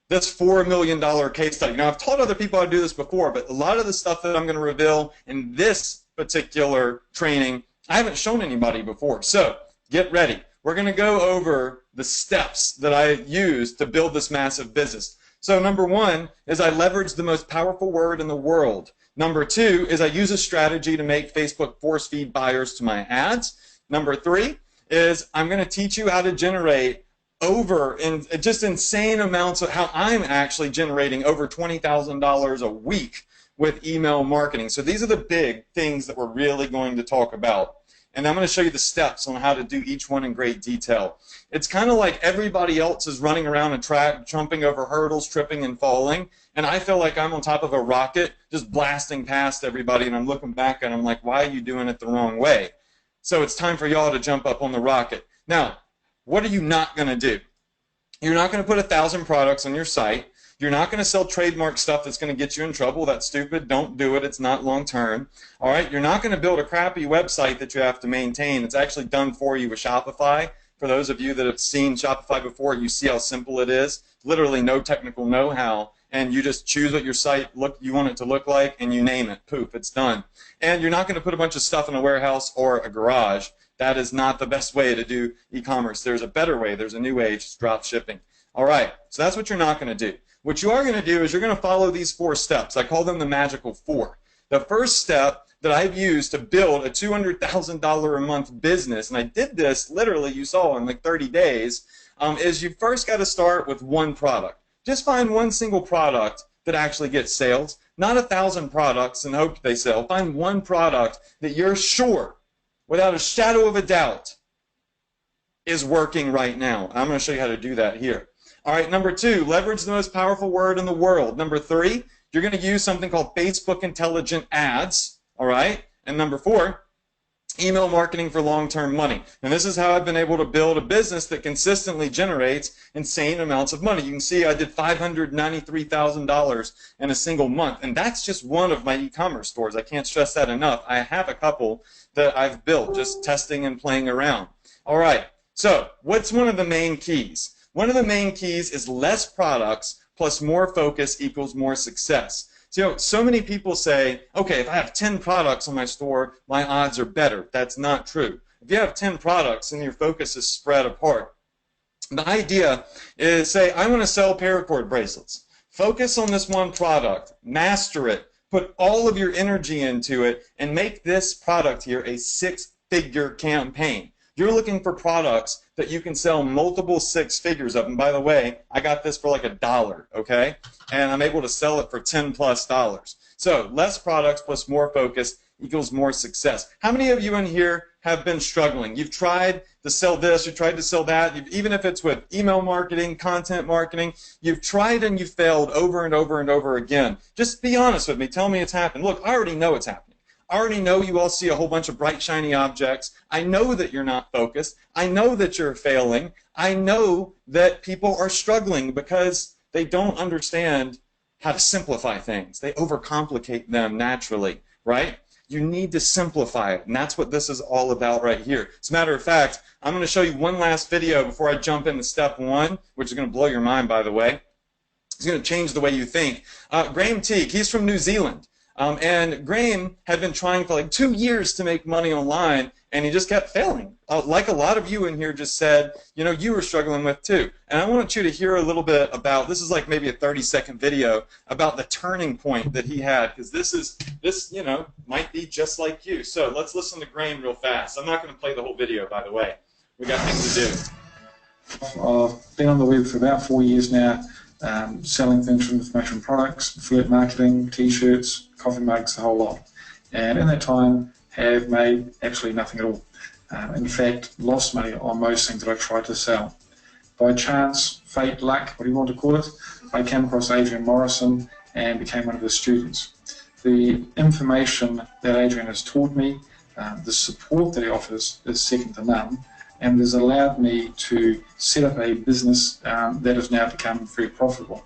this $4 million case study. Now, I've taught other people how to do this before, but a lot of the stuff that I'm going to reveal in this particular training, I haven't shown anybody before. So get ready. We're going to go over the steps that I used to build this massive business. So number one is I leverage the most powerful word in the world. Number two is I use a strategy to make Facebook force feed buyers to my ads. Number three is I'm going to teach you how to generate just insane amounts of how I'm actually generating over $20,000 a week with email marketing. So these are the big things that we're really going to talk about. And I'm going to show you the steps on how to do each one in great detail. It's kind of like everybody else is running around a track, jumping over hurdles, tripping and falling, and I feel like I'm on top of a rocket just blasting past everybody, and I'm looking back and I'm like, why are you doing it the wrong way? So it's time for y'all to jump up on the rocket. Now, what are you not going to do? You're not going to put 1,000 products on your site. You're not going to sell trademark stuff that's going to get you in trouble. That's stupid. Don't do it. It's not long term. All right? You're not going to build a crappy website that you have to maintain. It's actually done for you with Shopify. For those of you that have seen Shopify before, you see how simple it is. Literally no technical know-how, and you just choose what your site you want it to look like, and you name it. Poof, it's done. And you're not going to put a bunch of stuff in a warehouse or a garage. That is not the best way to do e-commerce. There's a better way. There's a new age. It's drop shipping. All right, so that's what you're not going to do. What you are going to do is you're going to follow these 4 steps. I call them the magical 4. The first step that I've used to build a $200,000 a month business, and I did this literally, you saw, in like 30 days, is you first got to start with one product. Just find one single product that actually gets sales, not 1,000 products and hope they sell. Find one product that you're sure, without a shadow of a doubt, is working right now. I'm going to show you how to do that here. All right, number 2, leverage the most powerful word in the world. Number 3, you're going to use something called Facebook Intelligent Ads. All right, and number 4 email marketing for long-term money. And this is how I've been able to build a business that consistently generates insane amounts of money. You can see I did $593,000 in a single month, and that's just one of my e-commerce stores. I can't stress that enough. I have a couple that I've built just testing and playing around. All right, so what's one of the main keys? One of the main keys is less products plus more focus equals more success. So, so many people say, okay, if I have 10 products on my store, my odds are better. That's not true. If you have 10 products and your focus is spread apart, the idea is, say, I want to sell paracord bracelets. Focus on this one product, master it, put all of your energy into it, and make this product here a six-figure campaign. You're looking for products that you can sell multiple six figures of. And by the way, I got this for like $1, okay? And I'm able to sell it for $10+. So less products plus more focus equals more success. How many of you in here have been struggling? You've tried to sell this, you've tried to sell that, even if it's with email marketing, content marketing, you've tried and you've failed over and over and over again. Just be honest with me. Tell me it's happened. Look, I already know it's happening. I already know you all see a whole bunch of bright, shiny objects. I know that you're not focused. I know that you're failing. I know that people are struggling because they don't understand how to simplify things. They overcomplicate them naturally, right? You need to simplify it, and that's what this is all about right here. As a matter of fact, I'm going to show you one last video before I jump into step one, which is going to blow your mind, by the way. It's going to change the way you think. Graeme Teague, he's from New Zealand. And Graeme had been trying for like 2 years to make money online, and he just kept failing. Like a lot of you in here just said, you know, you were struggling with too. And I want you to hear a little bit about, this is like maybe a 30-second video about the turning point that he had, because this, you know, might be just like you. So let's listen to Graeme real fast. I'm not going to play the whole video, by the way. We got things to do. I've been on the web for about 4 years now. Selling things from information products, affiliate marketing, t-shirts, coffee mugs, the whole lot. And in that time, have made absolutely nothing at all. In fact, lost money on most things that I tried to sell. By chance, fate, luck, what do you want to call it, I came across Adrian Morrison and became one of his students. The information that Adrian has taught me, the support that he offers is second to none, and has allowed me to set up a business that has now become very profitable.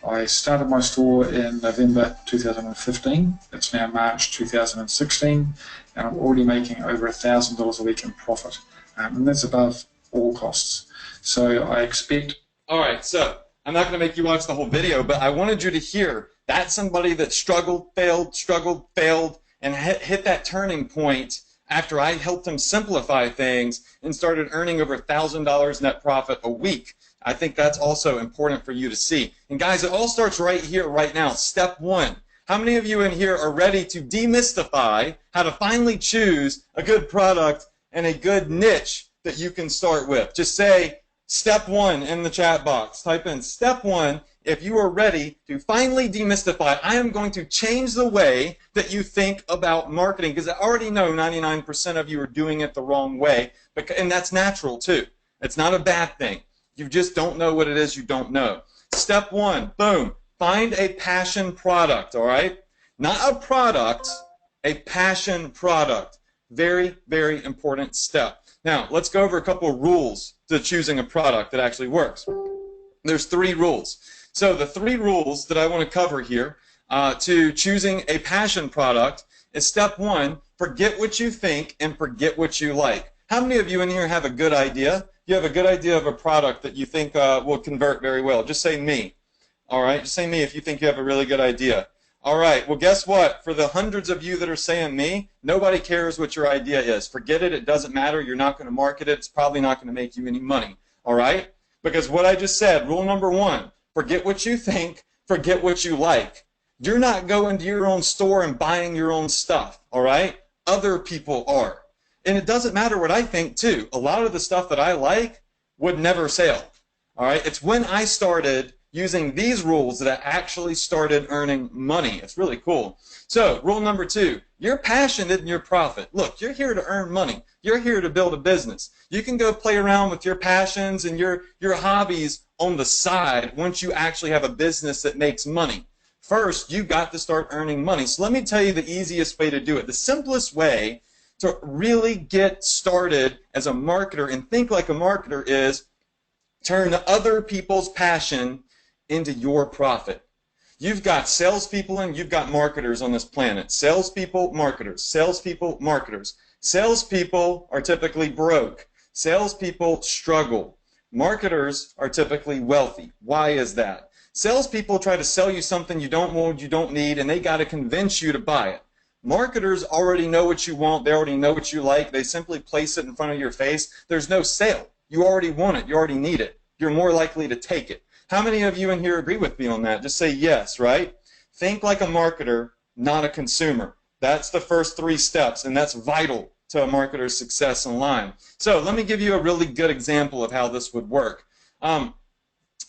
I started my store in November 2015. It's now March 2016, and I'm already making over $1,000 a week in profit, and that's above all costs. So I expect... All right, so I'm not going to make you watch the whole video, but I wanted you to hear that's somebody that struggled, failed, and hit that turning point after I helped him simplify things and started earning over $1,000 net profit a week. I think that's also important for you to see. And guys, it all starts right here, right now. Step one. How many of you in here are ready to demystify how to finally choose a good product and a good niche that you can start with? Just say step one in the chat box. Type in step one if you are ready to finally demystify. I am going to change the way that you think about marketing, because I already know 99% of you are doing it the wrong way, and that's natural too. It's not a bad thing. You just don't know what it is you don't know. Step one, boom, find a passion product, all right? Not a product, a passion product. Very, very important step. Now, let's go over a couple of rules to choosing a product that actually works. There's 3 rules. So the 3 rules that I want to cover here to choosing a passion product is step one, forget what you think and forget what you like. How many of you in here have a good idea? You have a good idea of a product that you think will convert very well. Just say me. All right, just say me if you think you have a really good idea. All right, well, guess what? For the hundreds of you that are saying me, nobody cares what your idea is. Forget it. It doesn't matter. You're not going to market it. It's probably not going to make you any money. All right? Because what I just said, rule number 1, forget what you think, forget what you like. You're not going to your own store and buying your own stuff. All right? Other people are. And it doesn't matter what I think, too. A lot of the stuff that I like would never sell. All right? It's when I started using these rules that I actually started earning money. It's really cool. So, rule number 2, your passion isn't your profit. Look, you're here to earn money. You're here to build a business. You can go play around with your passions and your hobbies on the side once you actually have a business that makes money. First, you got to start earning money. So let me tell you the easiest way to do it. The simplest way to really get started as a marketer and think like a marketer is turn other people's passion into your profit. You've got salespeople and you've got marketers on this planet. Salespeople, marketers. Salespeople, marketers. Salespeople are typically broke. Salespeople struggle. Marketers are typically wealthy. Why is that? Salespeople try to sell you something you don't want, you don't need, and they got to convince you to buy it. Marketers already know what you want. They already know what you like. They simply place it in front of your face. There's no sale. You already want it. You already need it. You're more likely to take it. How many of you in here agree with me on that? Just say yes, right? Think like a marketer, not a consumer. That's the first 3 steps, and that's vital to a marketer's success online. So let me give you a really good example of how this would work.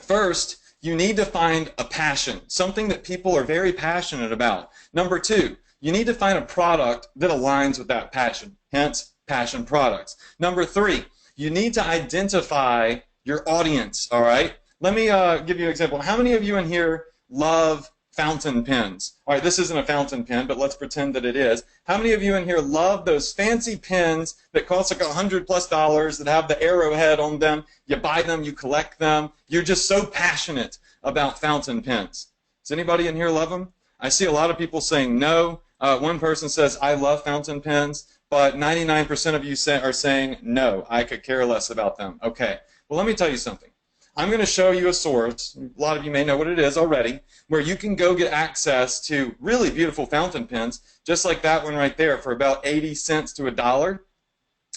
First, you need to find a passion, something that people are very passionate about. Number 2, you need to find a product that aligns with that passion, hence passion products. Number 3, you need to identify your audience, all right? Let me give you an example. How many of you in here love fountain pens? All right, this isn't a fountain pen, but let's pretend that it is. How many of you in here love those fancy pens that cost like $100+ that have the arrowhead on them? You buy them, you collect them. You're just so passionate about fountain pens. Does anybody in here love them? I see a lot of people saying no. One person says, I love fountain pens, but 99% of you are saying no, I could care less about them. Okay, well, let me tell you something. I'm going to show you a source, a lot of you may know what it is already, where you can go get access to really beautiful fountain pens, just like that one right there, for about 80 cents to $1.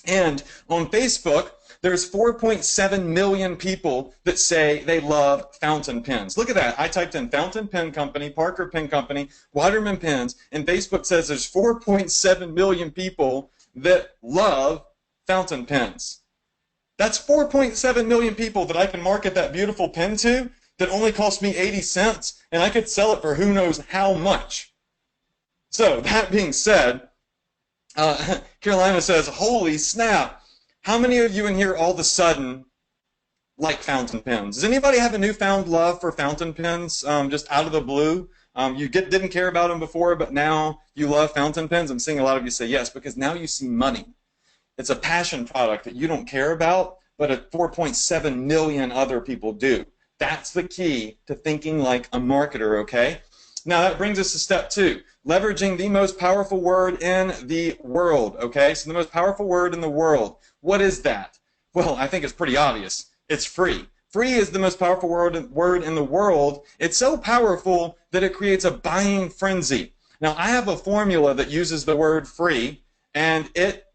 And on Facebook, there's 4.7 million people that say they love fountain pens. Look at that. I typed in Fountain Pen Company, Parker Pen Company, Waterman Pens, and Facebook says there's 4.7 million people that love fountain pens. That's 4.7 million people that I can market that beautiful pen to that only cost me 80 cents, and I could sell it for who knows how much. So, that being said, Carolina says, holy snap, how many of you in here all of a sudden like fountain pens? Does anybody have a newfound love for fountain pens just out of the blue? You didn't care about them before, but now you love fountain pens? I'm seeing a lot of you say yes, because now you see money. It's a passion product that you don't care about, but 4.7 million other people do. That's the key to thinking like a marketer, okay? Now that brings us to step 2, leveraging the most powerful word in the world, okay? So the most powerful word in the world. What is that? Well, I think it's pretty obvious. It's free. Free is the most powerful word in the world. It's so powerful that it creates a buying frenzy. Now I have a formula that uses the word free, and it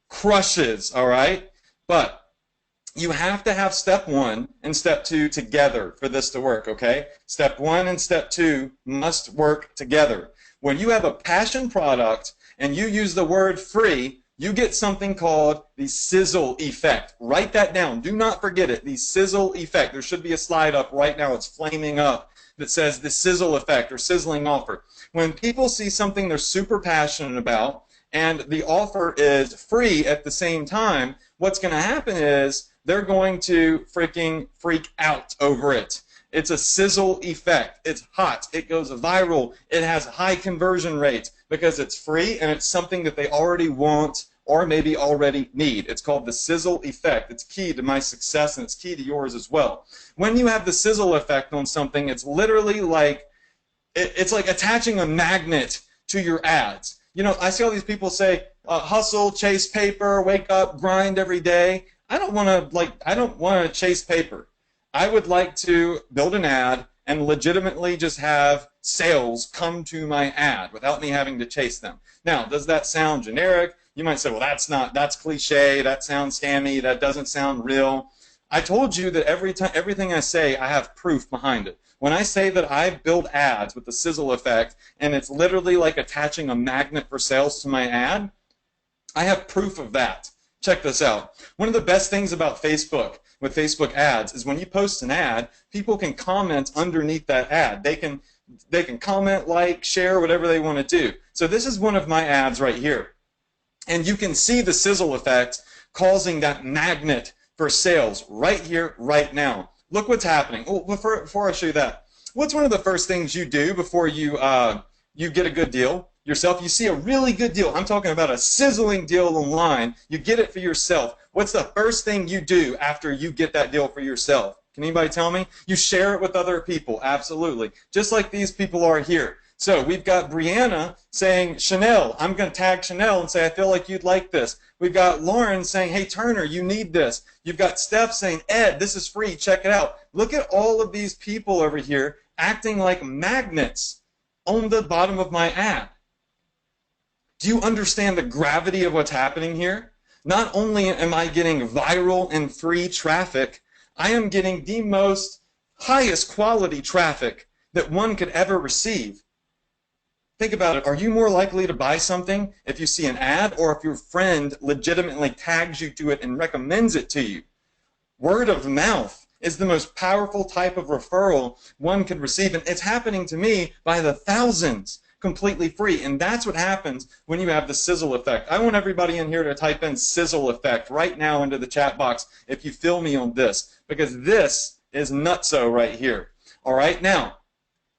crushes, all right? But you have to have step 1 and step 2 together for this to work, okay? Step 1 and step 2 must work together. When you have a passion product and you use the word free, you get something called the sizzle effect. Write that down. Do not forget it. The sizzle effect. There should be a slide up right now. It's flaming up that says the sizzle effect or sizzling offer. When people see something they're super passionate about, and the offer is free at the same time, what's going to happen is they're going to freaking freak out over it. It's a sizzle effect. It's hot. It goes viral. It has high conversion rates because it's free and it's something that they already want or maybe already need. It's called the sizzle effect. It's key to my success and it's key to yours as well. When you have the sizzle effect on something, it's literally like, it's like attaching a magnet to your ads. You know, I see all these people say, hustle, chase paper, wake up, grind every day. I don't want to chase paper. I would like to build an ad and legitimately just have sales come to my ad without me having to chase them. Now, does that sound generic? You might say, well, that's cliche, that sounds scammy, that doesn't sound real. I told you that everything I say, I have proof behind it. When I say that I build ads with the sizzle effect and it's literally like attaching a magnet for sales to my ad, I have proof of that. Check this out. One of the best things about Facebook with Facebook ads is when you post an ad, people can comment underneath that ad. They can comment, like, share, whatever they want to do. So this is one of my ads right here. And you can see the sizzle effect causing that magnet for sales right here, right now. Look what's happening. Oh, before I show you that, what's one of the first things you do before you get a good deal? yourself. You see a really good deal. I'm talking about a sizzling deal online. You get it for yourself. What's the first thing you do after you get that deal for yourself? Can anybody tell me? You share it with other people. Absolutely. Just like these people are here. So we've got Brianna saying, Chanel, I'm going to tag Chanel and say, I feel like you'd like this. We've got Lauren saying, hey, Turner, you need this. You've got Steph saying, Ed, this is free. Check it out. Look at all of these people over here acting like magnets on the bottom of my ad. Do you understand the gravity of what's happening here? Not only am I getting viral and free traffic, I am getting the most highest quality traffic that one could ever receive. Think about it. Are you more likely to buy something if you see an ad or if your friend legitimately tags you to it and recommends it to you? Word of mouth is the most powerful type of referral one could receive, and it's happening to me by the thousands, completely free. And that's what happens when you have the sizzle effect. I want everybody in here to type in sizzle effect right now into the chat box if you feel me on this, because this is nutso right here. All right, now,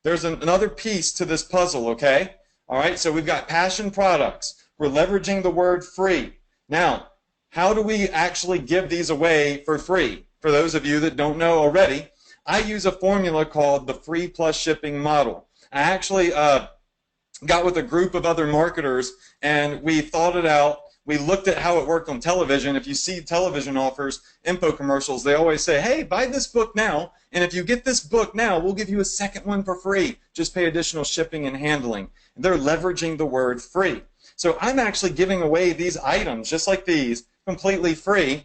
there's another piece to this puzzle, okay? All right, so we've got passion products. We're leveraging the word free. Now, how do we actually give these away for free? For those of you that don't know already, I use a formula called the free plus shipping model. I actually got with a group of other marketers and we thought it out. We looked at how it worked on television. If you see television offers, info commercials, they always say, hey, buy this book now, and if you get this book now, we'll give you a second one for free. Just pay additional shipping and handling. And they're leveraging the word free. So I'm actually giving away these items, just like these, completely free,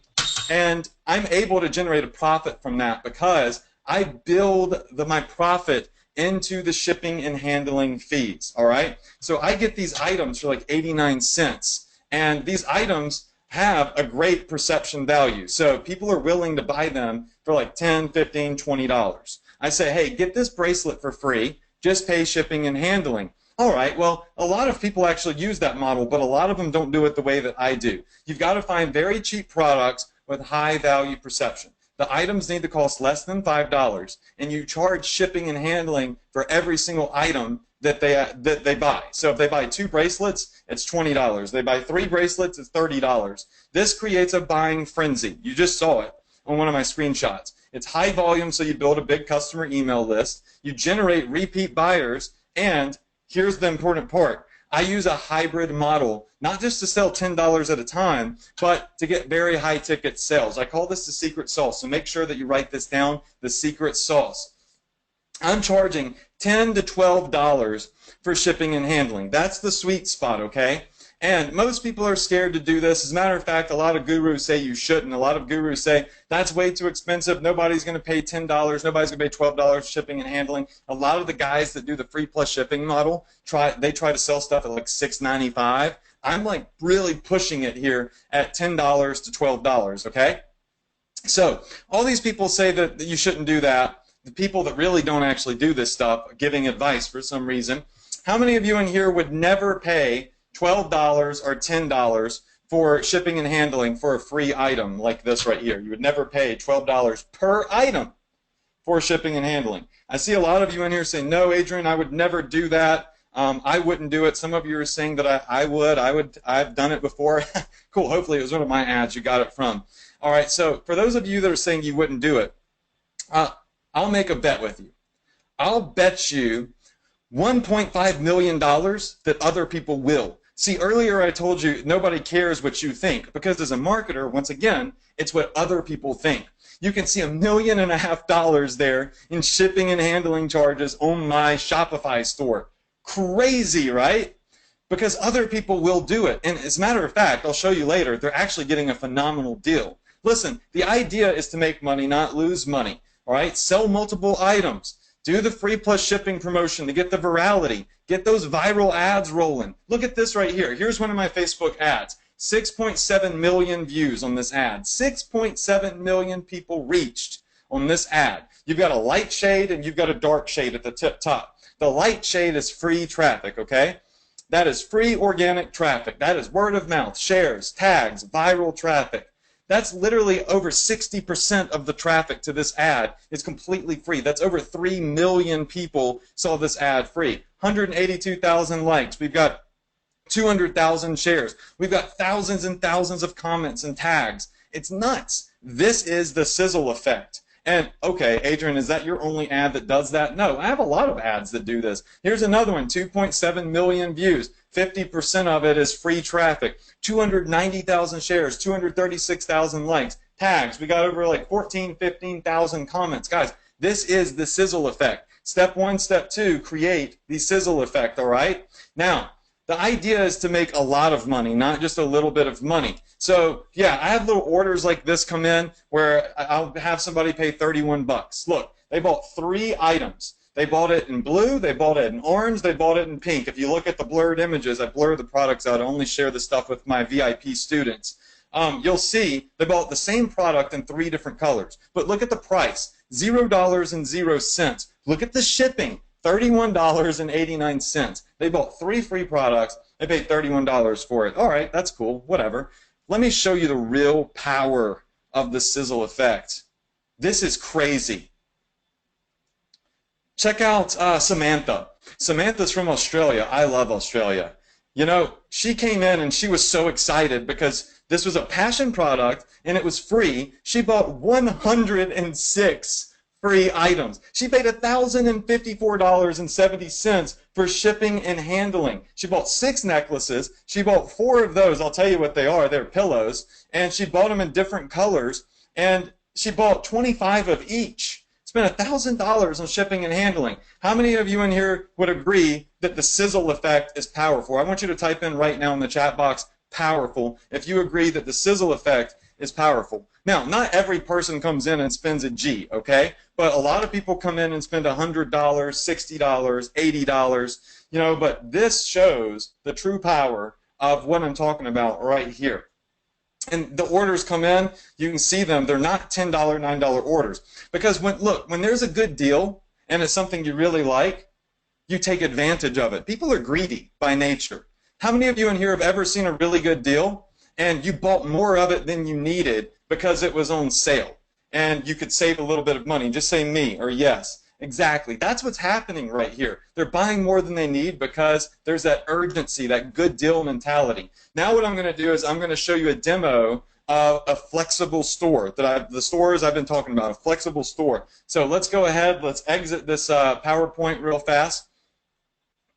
and I'm able to generate a profit from that because I build my profit into the shipping and handling fees, all right? So I get these items for like 89 cents. And these items have a great perception value. So people are willing to buy them for like $10, $15, $20. I say, hey, get this bracelet for free. Just pay shipping and handling. All right, well, a lot of people actually use that model, but a lot of them don't do it the way that I do. You've got to find very cheap products with high value perception. The items need to cost less than $5, and you charge shipping and handling for every single item that they buy. So if they buy 2 bracelets, it's $20. They buy 3 bracelets, it's $30. This creates a buying frenzy. You just saw it on one of my screenshots. It's high volume, so you build a big customer email list. You generate repeat buyers, and here's the important part. I use a hybrid model, not just to sell $10 at a time, but to get very high ticket sales. I call this the secret sauce, so make sure that you write this down, the secret sauce. I'm charging $10 to $12 for shipping and handling. That's the sweet spot, okay? And most people are scared to do this. As a matter of fact, a lot of gurus say you shouldn't. A lot of gurus say that's way too expensive. Nobody's going to pay $10. Nobody's going to pay $12 for shipping and handling. A lot of the guys that do the free plus shipping model, they try to sell stuff at like $6.95. I'm like really pushing it here at $10 to $12, okay? So all these people say that you shouldn't do that. The people that really don't actually do this stuff are giving advice for some reason. How many of you in here would never pay $12 or $10 for shipping and handling for a free item like this right here? You would never pay $12 per item for shipping and handling. I see a lot of you in here saying, no, Adrian, I would never do that. I wouldn't do it. Some of you are saying that I would. I've done it before. Cool. Hopefully it was one of my ads you got it from. All right. So for those of you that are saying you wouldn't do it, I'll make a bet with you. I'll bet you $1.5 million that other people will. See, earlier I told you nobody cares what you think, because as a marketer, once again, it's what other people think. You can see $1.5 million there in shipping and handling charges on my Shopify store. Crazy, right? Because other people will do it. And as a matter of fact, I'll show you later, they're actually getting a phenomenal deal. Listen, the idea is to make money, not lose money. All right, sell multiple items. Do the free plus shipping promotion to get the virality. Get those viral ads rolling. Look at this right here. Here's one of my Facebook ads. 6.7 million views on this ad. 6.7 million people reached on this ad. You've got a light shade and you've got a dark shade at the top. The light shade is free traffic, okay? That is free organic traffic. That is word of mouth, shares, tags, viral traffic. That's literally over 60% of the traffic to this ad is completely free. That's over 3 million people saw this ad free. 182,000 likes. We've got 200,000 shares. We've got thousands and thousands of comments and tags. It's nuts. This is the sizzle effect. And okay, Adrian, is that your only ad that does that? No, I have a lot of ads that do this. Here's another one, 2.7 million views. 50% of it is free traffic. 290,000 shares, 236,000 likes. Tags, we got over like 14, 15,000 comments. Guys, this is the sizzle effect. Step one, step two, create the sizzle effect, all right? Now, the idea is to make a lot of money, not just a little bit of money. So, yeah, I have little orders like this come in where I'll have somebody pay 31 bucks. Look, they bought 3 items. They bought it in blue, they bought it in orange, they bought it in pink. If you look at the blurred images, I blur the products out. I only share the stuff with my VIP students. You'll see they bought the same product in 3 different colors. But look at the price, $0.00. Look at the shipping, $31.89. They bought 3 free products. They paid $31 for it. All right, that's cool, whatever. Let me show you the real power of the sizzle effect. This is crazy. Check out Samantha. Samantha's from Australia. I love Australia. You know, she came in and she was so excited because this was a passion product and it was free. She bought 106 free items. She paid $1,054.70 for shipping and handling. She bought 6 necklaces. She bought 4 of those. I'll tell you what they are. They're pillows. And she bought them in different colors. And she bought 25 of each. Spent $1,000 on shipping and handling. How many of you in here would agree that the sizzle effect is powerful? I want you to type in right now in the chat box, powerful, if you agree that the sizzle effect is powerful. Now, not every person comes in and spends a G, okay? But a lot of people come in and spend $100, $60, $80, you know, but this shows the true power of what I'm talking about right here. And the orders come in, you can see them, they're not $10, $9 orders. Because when there's a good deal and it's something you really like, you take advantage of it. People are greedy by nature. How many of you in here have ever seen a really good deal and you bought more of it than you needed because it was on sale and you could save a little bit of money? Just say me or yes. Exactly. That's what's happening right here. They're buying more than they need because there's that urgency, that good deal mentality. Now what I'm going to do is I'm going to show you a demo of a flexible store the stores I've been talking about, a flexible store. So let's go ahead, let's exit this PowerPoint real fast.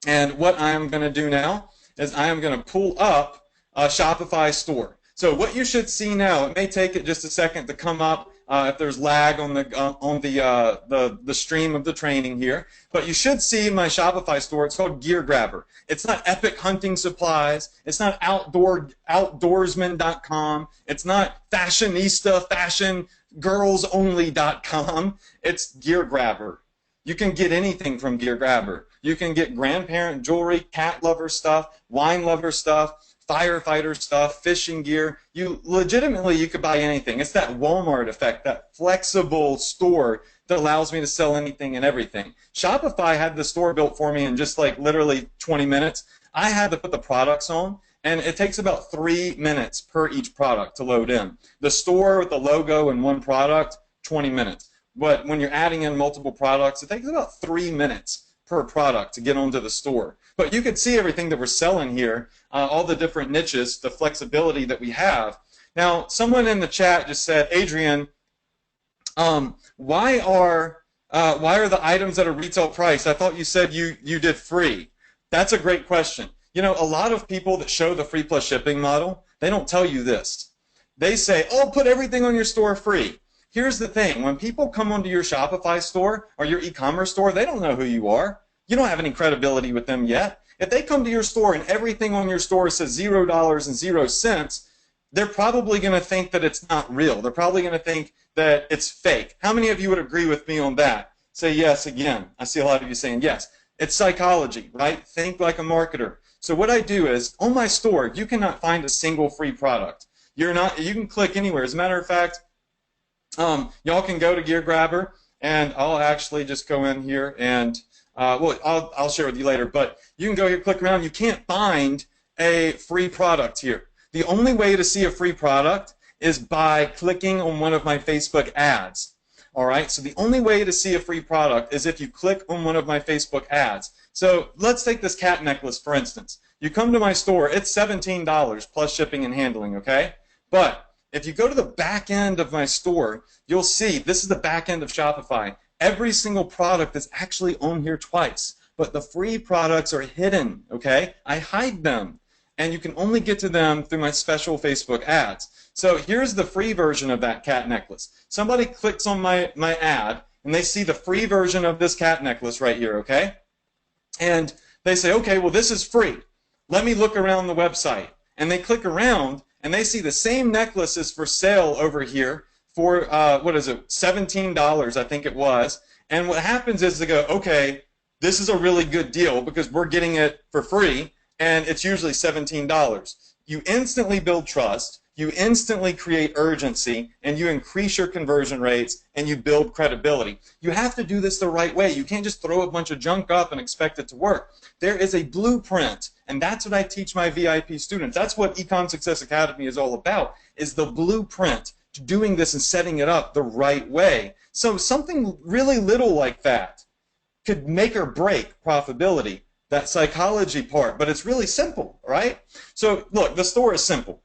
And what I'm going to do now is I am going to pull up a Shopify store. So what you should see now, it may take it just a second to come up if there's lag on the stream of the training here, but you should see my Shopify store. It's called Gear Grabber. It's not Epic Hunting Supplies. It's not outdoorsman.com. It's not fashionista, fashiongirlsonly.com. It's Gear Grabber. You can get anything from Gear Grabber. You can get grandparent jewelry, cat lover stuff, wine lover stuff, firefighter stuff, fishing gear. You could buy anything. It's that Walmart effect, that flexible store that allows me to sell anything and everything. Shopify had the store built for me in just like literally 20 minutes. I had to put the products on, and it takes about 3 minutes per each product to load in. The store with the logo and one product, 20 minutes. But when you're adding in multiple products, it takes about 3 minutes per product to get onto the store. But you can see everything that we're selling here, all the different niches, the flexibility that we have. Now, someone in the chat just said, Adrian, why are the items at a retail price? I thought you said you did free. That's a great question. You know, a lot of people that show the free plus shipping model, they don't tell you this. They say, oh, put everything on your store free. Here's the thing. When people come onto your Shopify store or your e-commerce store, they don't know who you are. You don't have any credibility with them yet. If they come to your store and everything on your store says $0.00, they're probably going to think that it's not real. They're probably going to think that it's fake. How many of you would agree with me on that? Say yes again. I see a lot of you saying yes. It's psychology, right? Think like a marketer. So what I do is, on my store, you cannot find a single free product. You can click anywhere. As a matter of fact, y'all can go to Gear Grabber, and I'll actually just go in here and well, I'll share with you later, but you can go here, click around. You can't find a free product here. The only way to see a free product is by clicking on one of my Facebook ads. All right, so the only way to see a free product is if you click on one of my Facebook ads. So let's take this cat necklace, for instance. You come to my store, it's $17 plus shipping and handling, okay? But if you go to the back end of my store, you'll see this is the back end of Shopify. Every single product is actually on here twice, but the free products are hidden, okay? I hide them, and you can only get to them through my special Facebook ads. So here's the free version of that cat necklace. Somebody clicks on my ad, and they see the free version of this cat necklace right here, okay? And they say, okay, well, this is free. Let me look around the website. And they click around, and they see the same necklace is for sale over here for, what is it, $17, I think it was. And what happens is they go, okay, this is a really good deal because we're getting it for free, and it's usually $17. You instantly build trust, you instantly create urgency, and you increase your conversion rates, and you build credibility. You have to do this the right way. You can't just throw a bunch of junk up and expect it to work. There is a blueprint, and that's what I teach my VIP students. That's what Ecom Success Academy is all about, is the blueprint to doing this and setting it up the right way. So something really little like that could make or break profitability, that psychology part, but it's really simple, right? So look, the store is simple.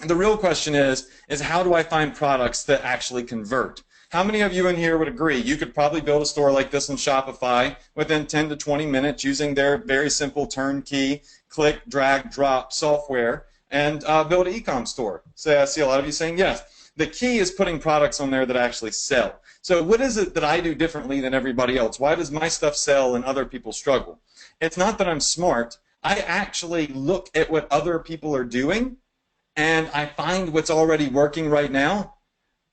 The real question is how do I find products that actually convert? How many of you in here would agree you could probably build a store like this on Shopify within 10 to 20 minutes using their very simple turnkey click, drag, drop software and build an e-com store? So I see a lot of you saying yes. The key is putting products on there that actually sell. So what is it that I do differently than everybody else? Why does my stuff sell and other people struggle? It's not that I'm smart. I actually look at what other people are doing, and I find what's already working right now,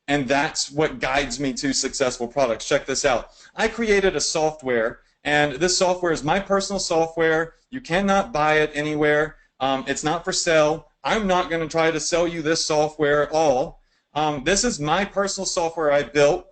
and that's what guides me to successful products. Check this out. I created a software, and this software is my personal software. You cannot buy it anywhere. It's not for sale. I'm not going to try to sell you this software at all. This is my personal software I built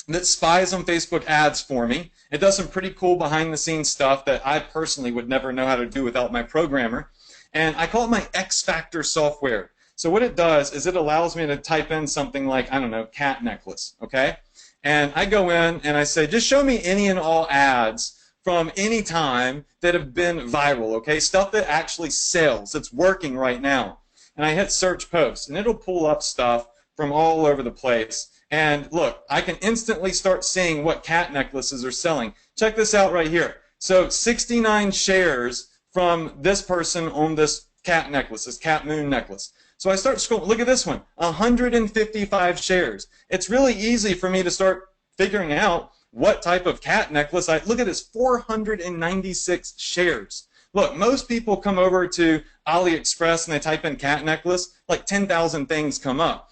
that spies on Facebook ads for me. It does some pretty cool behind-the-scenes stuff that I personally would never know how to do without my programmer. And I call it my X Factor software. So what it does is it allows me to type in something like, I don't know, cat necklace, okay? And I go in and I say, just show me any and all ads from any time that have been viral, okay? Stuff that actually sells, that's working right now. And I hit search posts, and it'll pull up stuff from all over the place. And look, I can instantly start seeing what cat necklaces are selling. Check this out right here. So 69 shares from this person on this cat necklace, this cat moon necklace. So I start scrolling. Look at this one, 155 shares. It's really easy for me to start figuring out what type of cat necklace. Look at this, 496 shares. Look, most people come over to AliExpress and they type in cat necklace, like 10,000 things come up.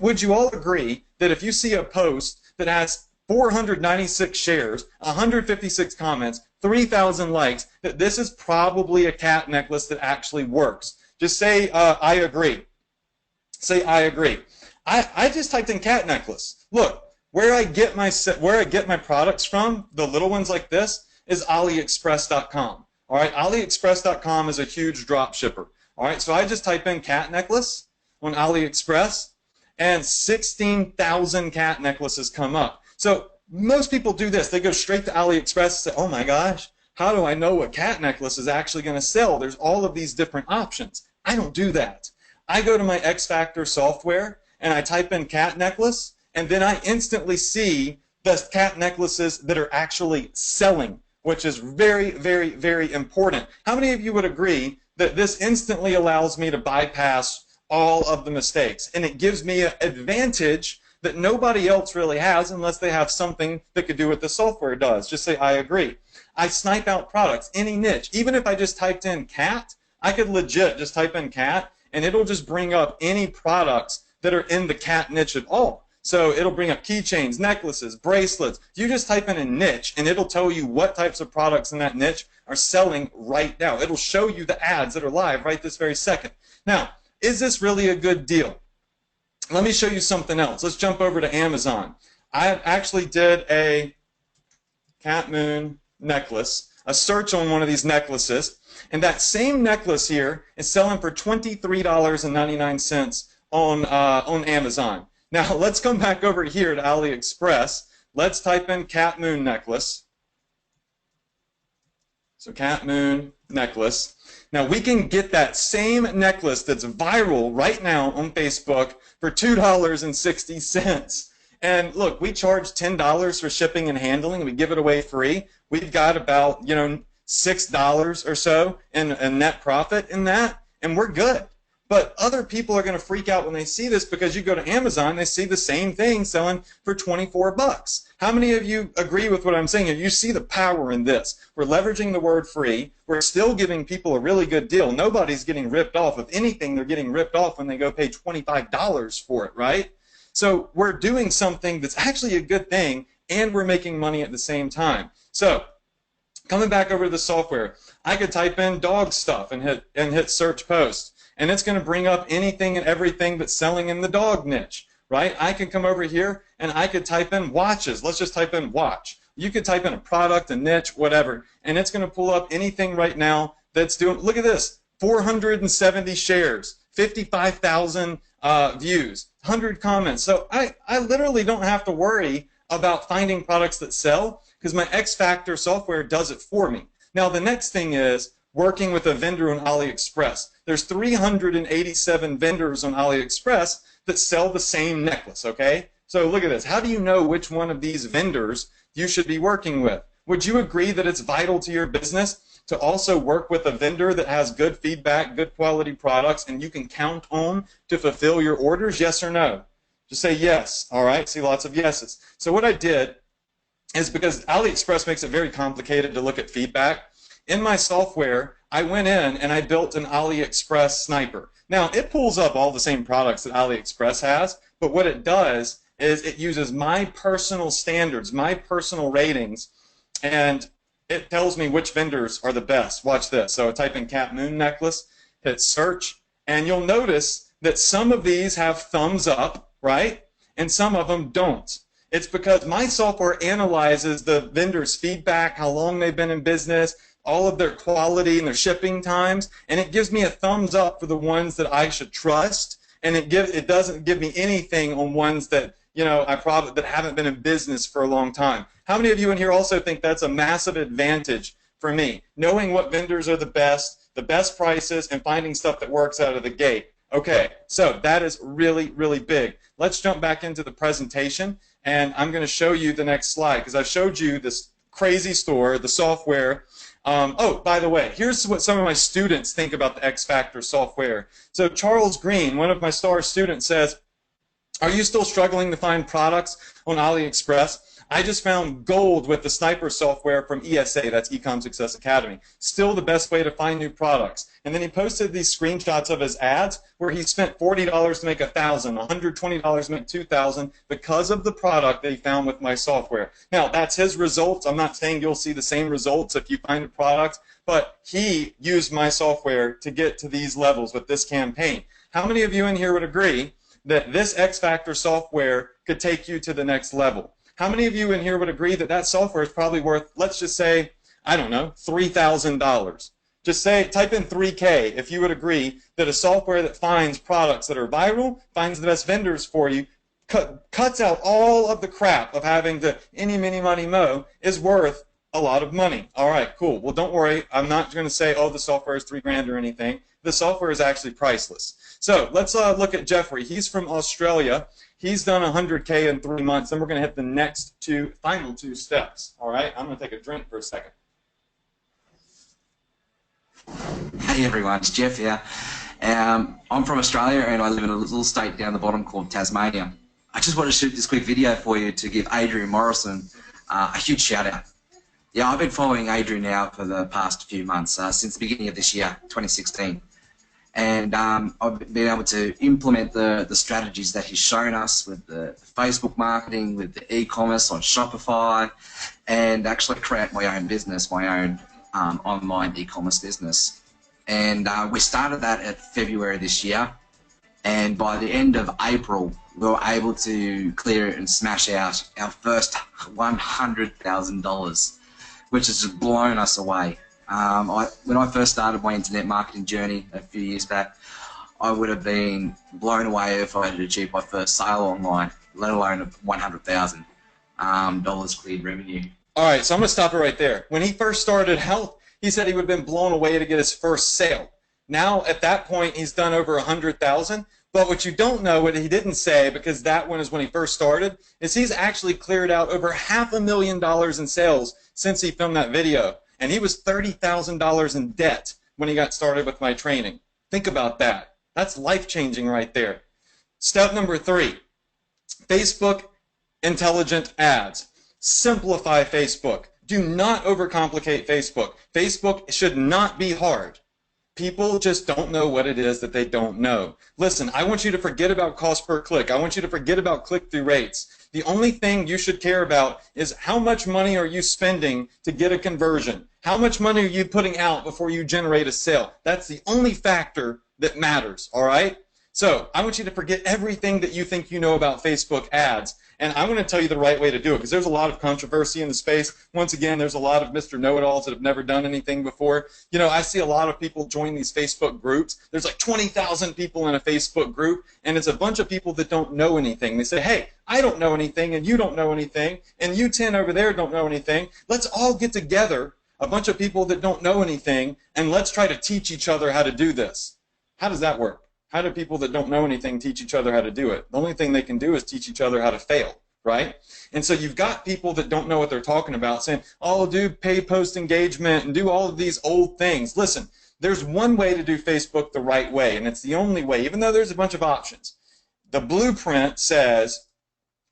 Would you all agree that if you see a post that has 496 shares, 156 comments, 3,000 likes, that this is probably a cat necklace that actually works? Just say, I agree. Say, I agree. I just typed in cat necklace. Look, where I get my products from, the little ones like this, is AliExpress.com. All right, AliExpress.com is a huge drop shipper. All right, so I just type in cat necklace on AliExpress, and 16,000 cat necklaces come up. So most people do this. They go straight to AliExpress and say, oh my gosh, how do I know what cat necklace is actually going to sell? There's all of these different options. I don't do that. I go to my X Factor software, and I type in cat necklace, and then I instantly see the cat necklaces that are actually selling, which is very, very, very important. How many of you would agree that this instantly allows me to bypass all of the mistakes, and it gives me an advantage that nobody else really has unless they have something that could do what the software does? Just say, I agree. I snipe out products, any niche. Even if I just typed in cat, I could legit just type in cat, and it'll just bring up any products that are in the cat niche at all. So it'll bring up keychains, necklaces, bracelets. You just type in a niche, and it'll tell you what types of products in that niche are selling right now. It'll show you the ads that are live right this very second. Now, is this really a good deal? Let me show you something else. Let's jump over to Amazon. I actually did a cat moon necklace, a search on one of these necklaces, and that same necklace here is selling for $23.99 on Amazon. Now, let's come back over here to AliExpress. Let's type in cat moon necklace. So cat moon necklace. Now, we can get that same necklace that's viral right now on Facebook for $2.60. And look, we charge $10 for shipping and handling. We give it away free. We've got about, $6 or so in net profit in that, and we're good. But other people are going to freak out when they see this, because you go to Amazon, they see the same thing selling for 24 bucks. How many of you agree with what I'm saying here? You see the power in this. We're leveraging the word free. We're still giving people a really good deal. Nobody's getting ripped off. If anything, they're getting ripped off when they go pay $25 for it, right? So we're doing something that's actually a good thing, and we're making money at the same time. So coming back over to the software, I could type in dog stuff and hit search post, and it's going to bring up anything and everything that's selling in the dog niche, right? I can come over here and I could type in watches. Let's just type in watch. You could type in a product, a niche, whatever, and it's going to pull up anything right now that's doing, look at this, 470 shares, 55,000 views, 100 comments. So I literally don't have to worry about finding products that sell, because my X Factor software does it for me. Now, the next thing is working with a vendor on AliExpress. There's 387 vendors on AliExpress that sell the same necklace, okay? So look at this. How do you know which one of these vendors you should be working with? Would you agree that it's vital to your business to also work with a vendor that has good feedback, good quality products, and you can count on to fulfill your orders? Yes or no? Just say yes. All right, see lots of yeses. So what I did is, because AliExpress makes it very complicated to look at feedback, in my software, I went in and I built an AliExpress sniper. Now, it pulls up all the same products that AliExpress has, but what it does is it uses my personal standards, my personal ratings, and it tells me which vendors are the best. Watch this. So I type in Cat Moon necklace, hit search, and you'll notice that some of these have thumbs up, right? And some of them don't. It's because my software analyzes the vendor's feedback, how long they've been in business, all of their quality and their shipping times, and it gives me a thumbs up for the ones that I should trust, and it doesn't give me anything on ones that that haven't been in business for a long time. How many of you in here also think that's a massive advantage for me, knowing what vendors are the best prices, and finding stuff that works out of the gate? Okay, so that is really, really big. Let's jump back into the presentation, and I'm going to show you the next slide, because I've showed you this crazy store, the software. Oh, by the way, here's what some of my students think about the X Factor software. So Charles Green, one of my star students, says, "Are you still struggling to find products on AliExpress? I just found gold with the sniper software from ESA, that's Ecom Success Academy. Still the best way to find new products." And then he posted these screenshots of his ads where he spent $40 to make 1,000, $120 to make 2,000 because of the product that he found with my software. Now, that's his results. I'm not saying you'll see the same results if you find a product, but he used my software to get to these levels with this campaign. How many of you in here would agree that this X Factor software could take you to the next level? How many of you in here would agree that that software is probably worth, let's just say, I don't know, $3,000? Just say, type in 3K if you would agree that a software that finds products that are viral, finds the best vendors for you, cuts out all of the crap of having to any, mini, money, mo, is worth a lot of money. All right, cool. Well, don't worry. I'm not going to say, oh, the software is $3,000 or anything. The software is actually priceless. So let's look at Jeffrey. He's from Australia. He's done 100K in 3 months, and we're going to hit the next final two steps. All right, I'm going to take a drink for a second. Hey everyone, it's Jeff here. I'm from Australia and I live in a little state down the bottom called Tasmania. I just want to shoot this quick video for you to give Adrian Morrison a huge shout out. Yeah, I've been following Adrian now for the past few months, since the beginning of this year, 2016. And I've been able to implement the strategies that he's shown us with the Facebook marketing, with the e-commerce on Shopify, and actually create my own business, my own online e-commerce business. And we started that at February this year, and by the end of April we were able to clear and smash out our first $100,000, which has just blown us away. When I first started my internet marketing journey a few years back, I would have been blown away if I had achieved my first sale online, let alone $100,000 cleared revenue. All right, so I'm going to stop it right there. When he first started out, he said he would have been blown away to get his first sale. Now, at that point, he's done over 100,000. But what you don't know, what he didn't say, because that one is when he first started, is he's actually cleared out over $500,000 in sales since he filmed that video. And he was $30,000 in debt when he got started with my training. Think about that. That's life-changing right there. Step number 3, Facebook intelligent ads. Simplify Facebook. Do not overcomplicate Facebook. Facebook should not be hard. People just don't know what it is that they don't know. Listen, I want you to forget about cost per click. I want you to forget about click-through rates. The only thing you should care about is how much money are you spending to get a conversion? How much money are you putting out before you generate a sale? That's the only factor that matters, all right? So I want you to forget everything that you think you know about Facebook ads, and I'm going to tell you the right way to do it, because there's a lot of controversy in the space. Once again, there's a lot of Mr. Know-it-alls that have never done anything before. You know, I see a lot of people join these Facebook groups. There's like 20,000 people in a Facebook group, and it's a bunch of people that don't know anything. They say, hey, I don't know anything, and you don't know anything, and you 10 over there don't know anything. Let's all get together, a bunch of people that don't know anything, and let's try to teach each other how to do this. How does that work? How do people that don't know anything teach each other how to do it? The only thing they can do is teach each other how to fail, right? And so you've got people that don't know what they're talking about saying, oh, do pay post engagement and do all of these old things. Listen, there's one way to do Facebook the right way, and it's the only way, even though there's a bunch of options. The blueprint says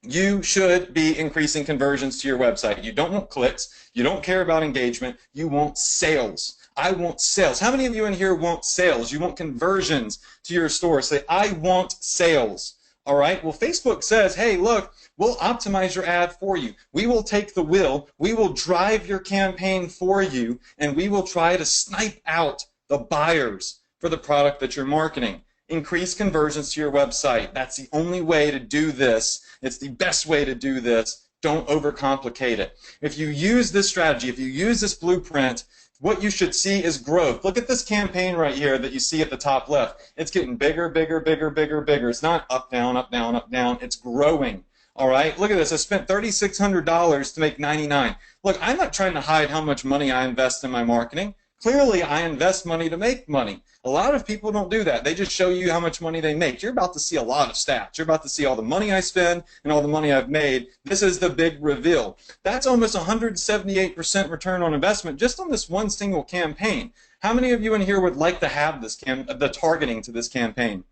you should be increasing conversions to your website. You don't want clicks. You don't care about engagement. You want sales. I want sales. How many of you in here want sales? You want conversions to your store. Say, I want sales. All right? Well, Facebook says, hey, look, we'll optimize your ad for you. We will take the wheel. We will drive your campaign for you, and we will try to snipe out the buyers for the product that you're marketing. Increase conversions to your website. That's the only way to do this. It's the best way to do this. Don't overcomplicate it. If you use this strategy, if you use this blueprint, what you should see is growth. Look at this campaign right here that you see at the top left. It's getting bigger, bigger, bigger, bigger, bigger. It's not up, down, up, down, up, down. It's growing. All right? Look at this. I spent $3,600 to make $99. Look, I'm not trying to hide how much money I invest in my marketing. Clearly, I invest money to make money. A lot of people don't do that. They just show you how much money they make. You're about to see a lot of stats. You're about to see all the money I spend and all the money I've made. This is the big reveal. That's almost 178% return on investment just on this one single campaign. How many of you in here would like to have this the targeting to this campaign?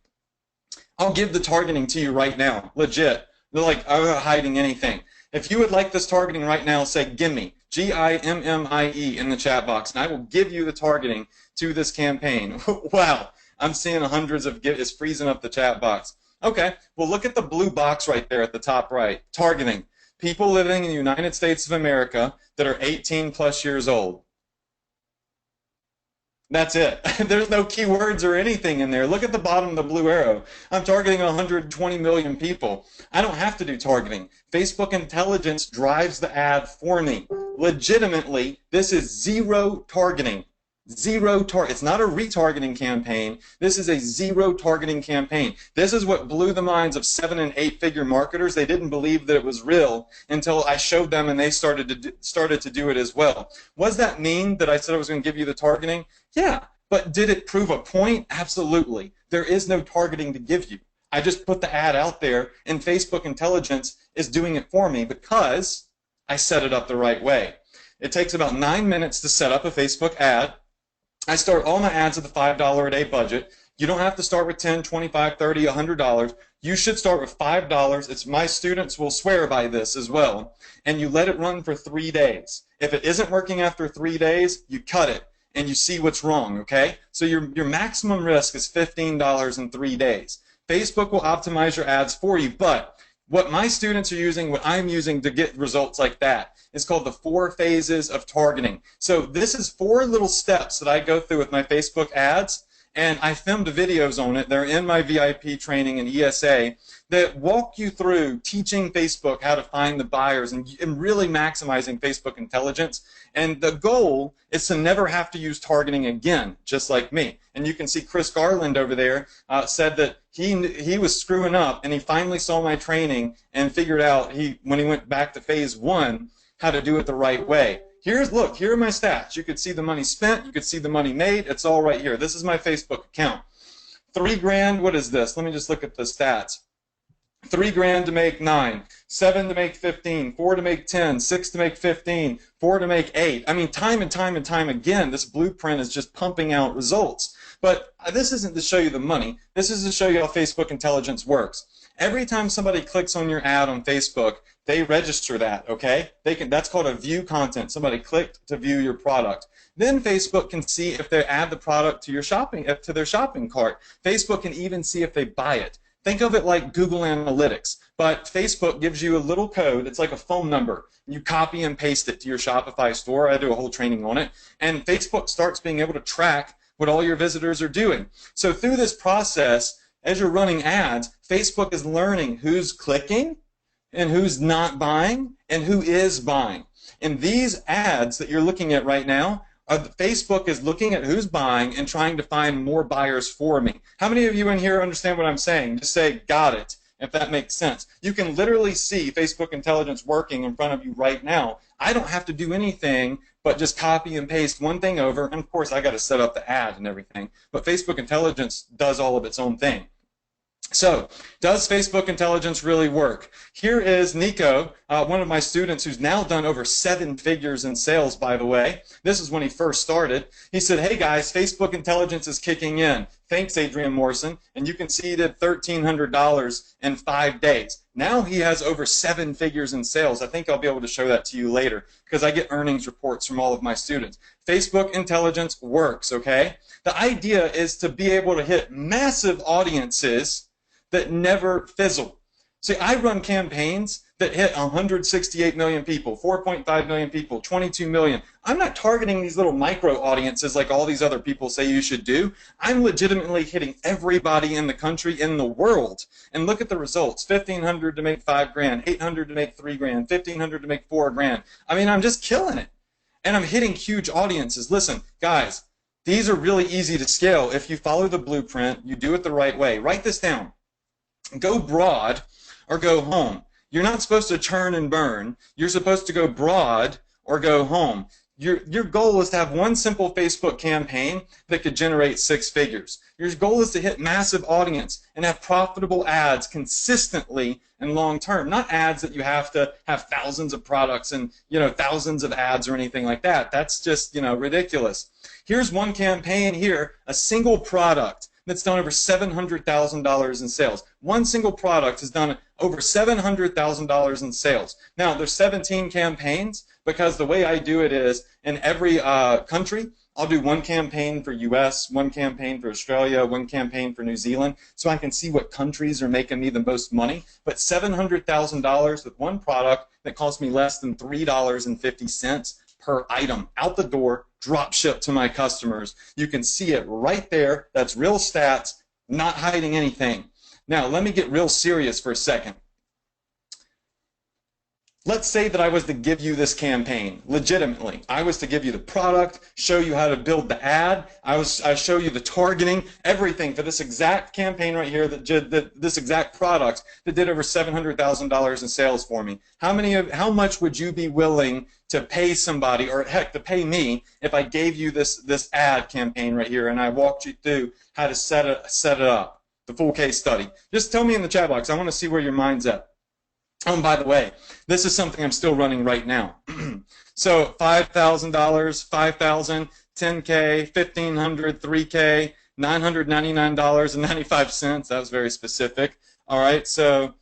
I'll give the targeting to you right now. Legit. They're like, I'm not hiding anything. If you would like this targeting right now, say gimme, Gimmie in the chat box, and I will give you the targeting to this campaign. Wow, I'm seeing hundreds of it's freezing up the chat box. Okay, well look at the blue box right there at the top right. Targeting. People living in the United States of America that are 18 plus years old. That's it. There's no keywords or anything in there. Look at the bottom of the blue arrow. I'm targeting 120 million people. I don't have to do targeting. Facebook intelligence drives the ad for me. Legitimately, this is zero targeting. Zero target. It's not a retargeting campaign. This is a zero targeting campaign. This is what blew the minds of 7- and 8-figure marketers. They didn't believe that it was real until I showed them, and they started to do it as well. Was that mean that I said I was going to give you the targeting? Yeah, but did it prove a point? Absolutely. There is no targeting to give you. I just put the ad out there, and Facebook intelligence is doing it for me because I set it up the right way. It takes about 9 minutes to set up a Facebook ad. I start all my ads at the $5 a day budget. You don't have to start with $10, $25, $30, $100. You should start with $5. It's my students will swear by this as well. And you let it run for 3 days. If it isn't working after 3 days, you cut it and you see what's wrong, okay? So your maximum risk is $15 in 3 days. Facebook will optimize your ads for you, but what my students are using, what I'm using to get results like that, is called the 4 phases of targeting. So this is 4 little steps that I go through with my Facebook ads, and I filmed videos on it. They're in my VIP training in ESA that walk you through teaching Facebook how to find the buyers and really maximizing Facebook intelligence. And the goal is to never have to use targeting again, just like me. And you can see Chris Garland over there said that he was screwing up, and he finally saw my training and figured out when he went back to phase 1 how to do it the right way. Look, here are my stats. You could see the money spent, you could see the money made. It's all right here. This is my Facebook account. $3,000, what is this? Let me just look at the stats. $3,000 to make 9, 7 to make 15, 4 to make 10, 6 to make 15, 4 to make 8. I mean, time and time and time again, this blueprint is just pumping out results. But this isn't to show you the money. This is to show you how Facebook intelligence works. Every time somebody clicks on your ad on Facebook, they register that, okay? That's called a view content. Somebody clicked to view your product. Then Facebook can see if they add the product to their shopping cart. Facebook can even see if they buy it. Think of it like Google Analytics, but Facebook gives you a little code. It's like a phone number. You copy and paste it to your Shopify store. I do a whole training on it. And Facebook starts being able to track what all your visitors are doing. So through this process, as you're running ads, Facebook is learning who's clicking and who's not buying and who is buying. And these ads that you're looking at right now, Facebook is looking at who's buying and trying to find more buyers for me. How many of you in here understand what I'm saying? Just say, got it, if that makes sense. You can literally see Facebook intelligence working in front of you right now. I don't have to do anything but just copy and paste one thing over. And of course, I got to set up the ad and everything. But Facebook intelligence does all of its own thing. So, does Facebook intelligence really work? Here is Nico, one of my students who's now done over 7 figures in sales, by the way. This is when he first started. He said, hey guys, Facebook intelligence is kicking in. Thanks, Adrian Morrison. And you can see he did $1,300 in 5 days. Now he has over 7 figures in sales. I think I'll be able to show that to you later because I get earnings reports from all of my students. Facebook intelligence works, okay? The idea is to be able to hit massive audiences that never fizzle. See, I run campaigns that hit 168 million people, 4.5 million people, 22 million. I'm not targeting these little micro audiences like all these other people say you should do. I'm legitimately hitting everybody in the country, in the world. And look at the results. 1,500 to make $5,000, 800 to make $3,000, 1,500 to make $4,000. I mean, I'm just killing it. And I'm hitting huge audiences. Listen, guys, these are really easy to scale. If you follow the blueprint, you do it the right way. Write this down. Go broad or go home. You're not supposed to churn and burn. You're supposed to go broad or go home. Your goal is to have one simple Facebook campaign that could generate 6 figures. Your goal is to hit massive audience and have profitable ads consistently and long term. Not ads that you have to have thousands of products and thousands of ads or anything like that. That's just ridiculous. Here's one campaign here, a single product that's done over $700,000 in sales. One single product has done over $700,000 in sales. Now, there's 17 campaigns because the way I do it is in every country, I'll do one campaign for US, one campaign for Australia, one campaign for New Zealand, so I can see what countries are making me the most money. But $700,000 with one product that cost me less than $3.50 per item out the door, drop ship to my customers. You can see it right there. That's real stats, not hiding anything. Now, let me get real serious for a second. Let's say that I was to give you this campaign, legitimately. I was to give you the product, show you how to build the ad, I show you the targeting, everything for this exact campaign right here, this exact product that did over $700,000 in sales for me. How much would you be willing to pay somebody, or heck, to pay me, if I gave you this ad campaign right here and I walked you through how to set it up, the full case study? Just tell me in the chat box. I want to see where your mind's at. Oh, and by the way, this is something I'm still running right now. So $5,000, $5,000, $10K, $1,500, $3K, $999.95. That was very specific. All right, so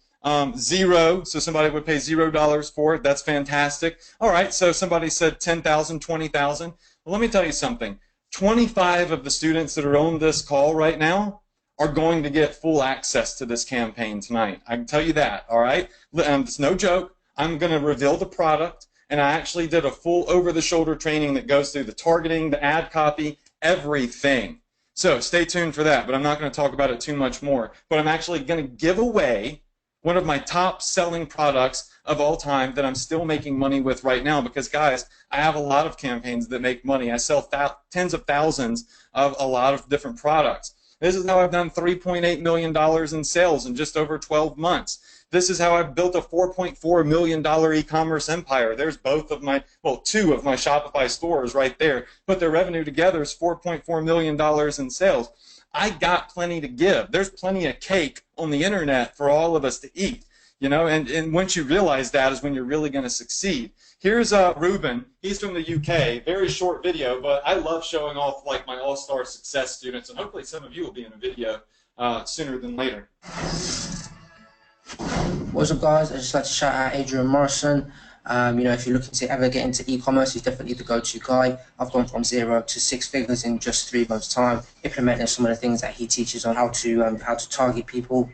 zero. So somebody would pay $0 for it. That's fantastic. All right, so somebody said $10,000, $20,000. Well, let me tell you something. 25 of the students that are on this call right now are going to get full access to this campaign tonight. I can tell you that, all right? It's no joke. I'm going to reveal the product, and I actually did a full over-the-shoulder training that goes through the targeting, the ad copy, everything. So stay tuned for that, but I'm not going to talk about it too much more. But I'm actually going to give away one of my top-selling products of all time that I'm still making money with right now because, guys, I have a lot of campaigns that make money. I sell tens of thousands of a lot of different products. This is how I've done $3.8 million in sales in just over 12 months. This is how I've built a $4.4 million e-commerce empire. There's both of my, well, two of my Shopify stores right there. But their revenue together is $4.4 million in sales. I got plenty to give. There's plenty of cake on the internet for all of us to eat. You know, and once you realize that is when you're really going to succeed. Here's Ruben. He's from the UK. Very short video, but I love showing off like my all-star success students, and hopefully some of you will be in a video sooner than later. What's up, guys? I'd just like to shout out Adrian Morrison. You know, if you're looking to ever get into e-commerce, he's definitely the go-to guy. I've gone from 0 to 6 figures in just 3 months' time, implementing some of the things that he teaches on how to target people,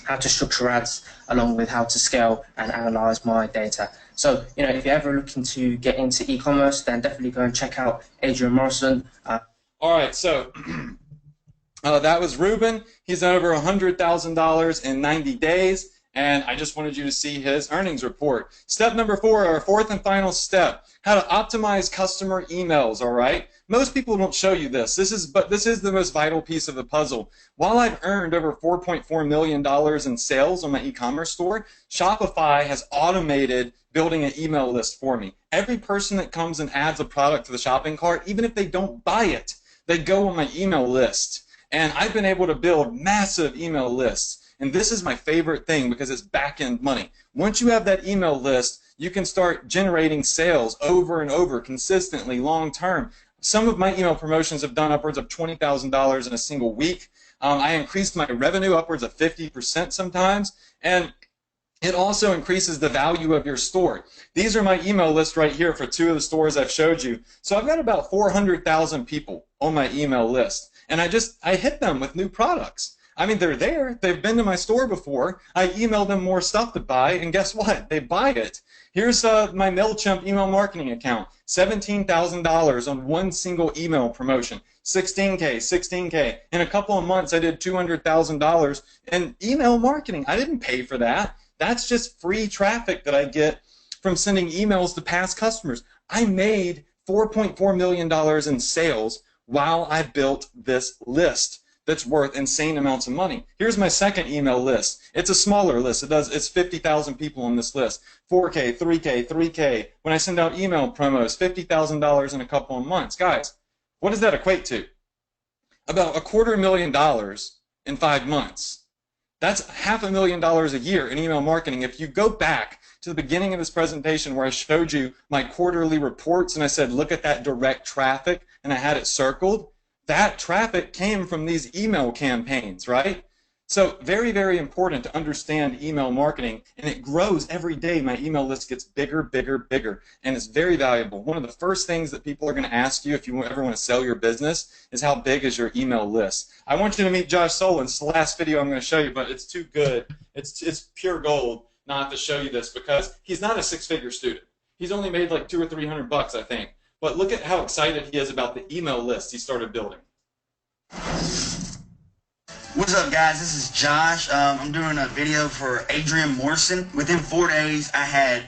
how to structure ads, along with how to scale and analyze my data. So, you know, if you're ever looking to get into e-commerce, then definitely go and check out Adrian Morrison. All right, so that was Ruben. He's done over $100,000 in 90 days. And I just wanted you to see his earnings report. Step number 4, our fourth and final step, how to optimize customer emails, all right? Most people don't show you this. This is the most vital piece of the puzzle. While I've earned over $4.4 million in sales on my e-commerce store, Shopify has automated building an email list for me. Every person that comes and adds a product to the shopping cart, even if they don't buy it, they go on my email list. And I've been able to build massive email lists. And this is my favorite thing because it's back-end money. Once you have that email list, you can start generating sales over and over consistently, long-term. Some of my email promotions have done upwards of $20,000 in a single week. I increased my revenue upwards of 50% sometimes. And it also increases the value of your store. These are my email lists right here for 2 of the stores I've showed you. So I've got about 400,000 people on my email list. And I hit them with new products. I mean, they're there. They've been to my store before. I email them more stuff to buy, and guess what? They buy it. Here's my MailChimp email marketing account. $17,000 on one single email promotion. 16K, 16K. In a couple of months, I did $200,000 in email marketing. I didn't pay for that. That's just free traffic that I get from sending emails to past customers. I made $4.4 million in sales while I built this list that's worth insane amounts of money. Here's my second email list. It's a smaller list. It's 50,000 people on this list. 4K, 3K, 3K. When I send out email promos, $50,000 in a couple of months. Guys, what does that equate to? About $250,000 in 5 months. That's $500,000 a year in email marketing. If you go back to the beginning of this presentation where I showed you my quarterly reports and I said, look at that direct traffic, and I had it circled, that traffic came from these email campaigns, right? So very, very important to understand email marketing, and it grows every day. My email list gets bigger, bigger, bigger, and it's very valuable. One of the first things that people are going to ask you if you ever want to sell your business is how big is your email list. I want you to meet Josh Solon. It's the last video I'm going to show you, but it's too good. It's pure gold not to show you this because he's not a 6-figure student. He's only made like $200 or $300, I think. But look at how excited he is about the email list he started building. What's up, guys? This is Josh. I'm doing a video for Adrian Morrison. Within 4 days, I had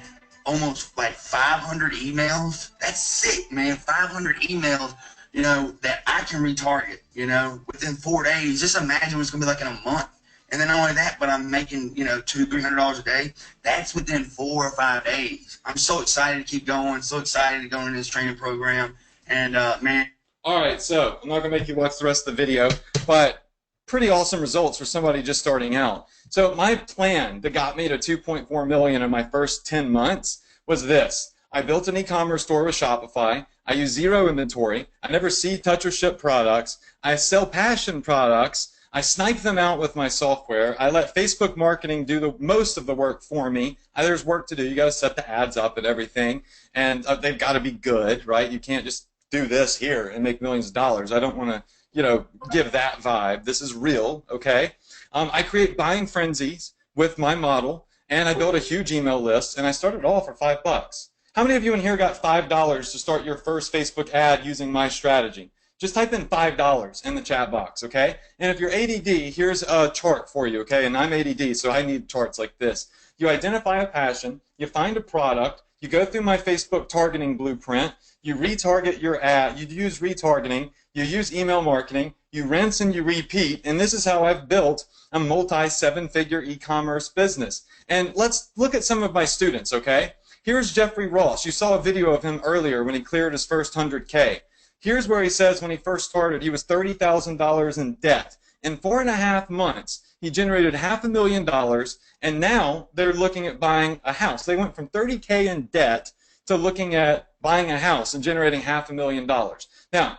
almost like 500 emails. That's sick, man. 500 emails, you know, that I can retarget, you know, within 4 days. Just imagine what it's going to be like in a month. And then not only that, but I'm making, you know, $200, $300 a day. That's within 4 or 5 days. I'm so excited to keep going, so excited to go into this training program. And, man. All right, so I'm not going to make you watch the rest of the video, but pretty awesome results for somebody just starting out. So my plan that got me to $2.4 million in my first 10 months was this. I built an e-commerce store with Shopify. I use zero inventory. I never see, touch, or ship products. I sell passion products. I snipe them out with my software. I let Facebook marketing do most of the work for me. There's work to do. You got to set the ads up and everything, and they've got to be good, right? You can't just do this here and make millions of dollars. I don't want to, you know, give that vibe. This is real, okay? I create buying frenzies with my model, and I built a huge email list, and I started it all for $5. How many of you in here got $5 to start your first Facebook ad using my strategy? Just type in $5 in the chat box, okay? And if you're ADD, here's a chart for you, okay? And I'm ADD, so I need charts like this. You identify a passion, you find a product, you go through my Facebook targeting blueprint, you retarget your ad, you use retargeting, you use email marketing, you rinse and you repeat, and this is how I've built a multi-seven-figure e-commerce business. And let's look at some of my students, okay? Here's Jeffrey Ross. You saw a video of him earlier when he cleared his first 100K. Here's where he says when he first started, he was $30,000 in debt. In 4.5 months, he generated $500,000, and now they're looking at buying a house. They went from 30K in debt to looking at buying a house and generating $500,000. Now,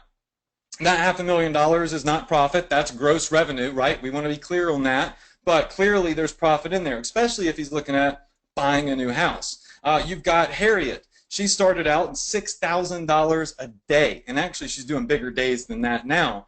that $500,000 is not profit. That's gross revenue, right? We want to be clear on that. But clearly there's profit in there, especially if he's looking at buying a new house. You've got Harriet. She started out at $6,000 a day, and actually she's doing bigger days than that now.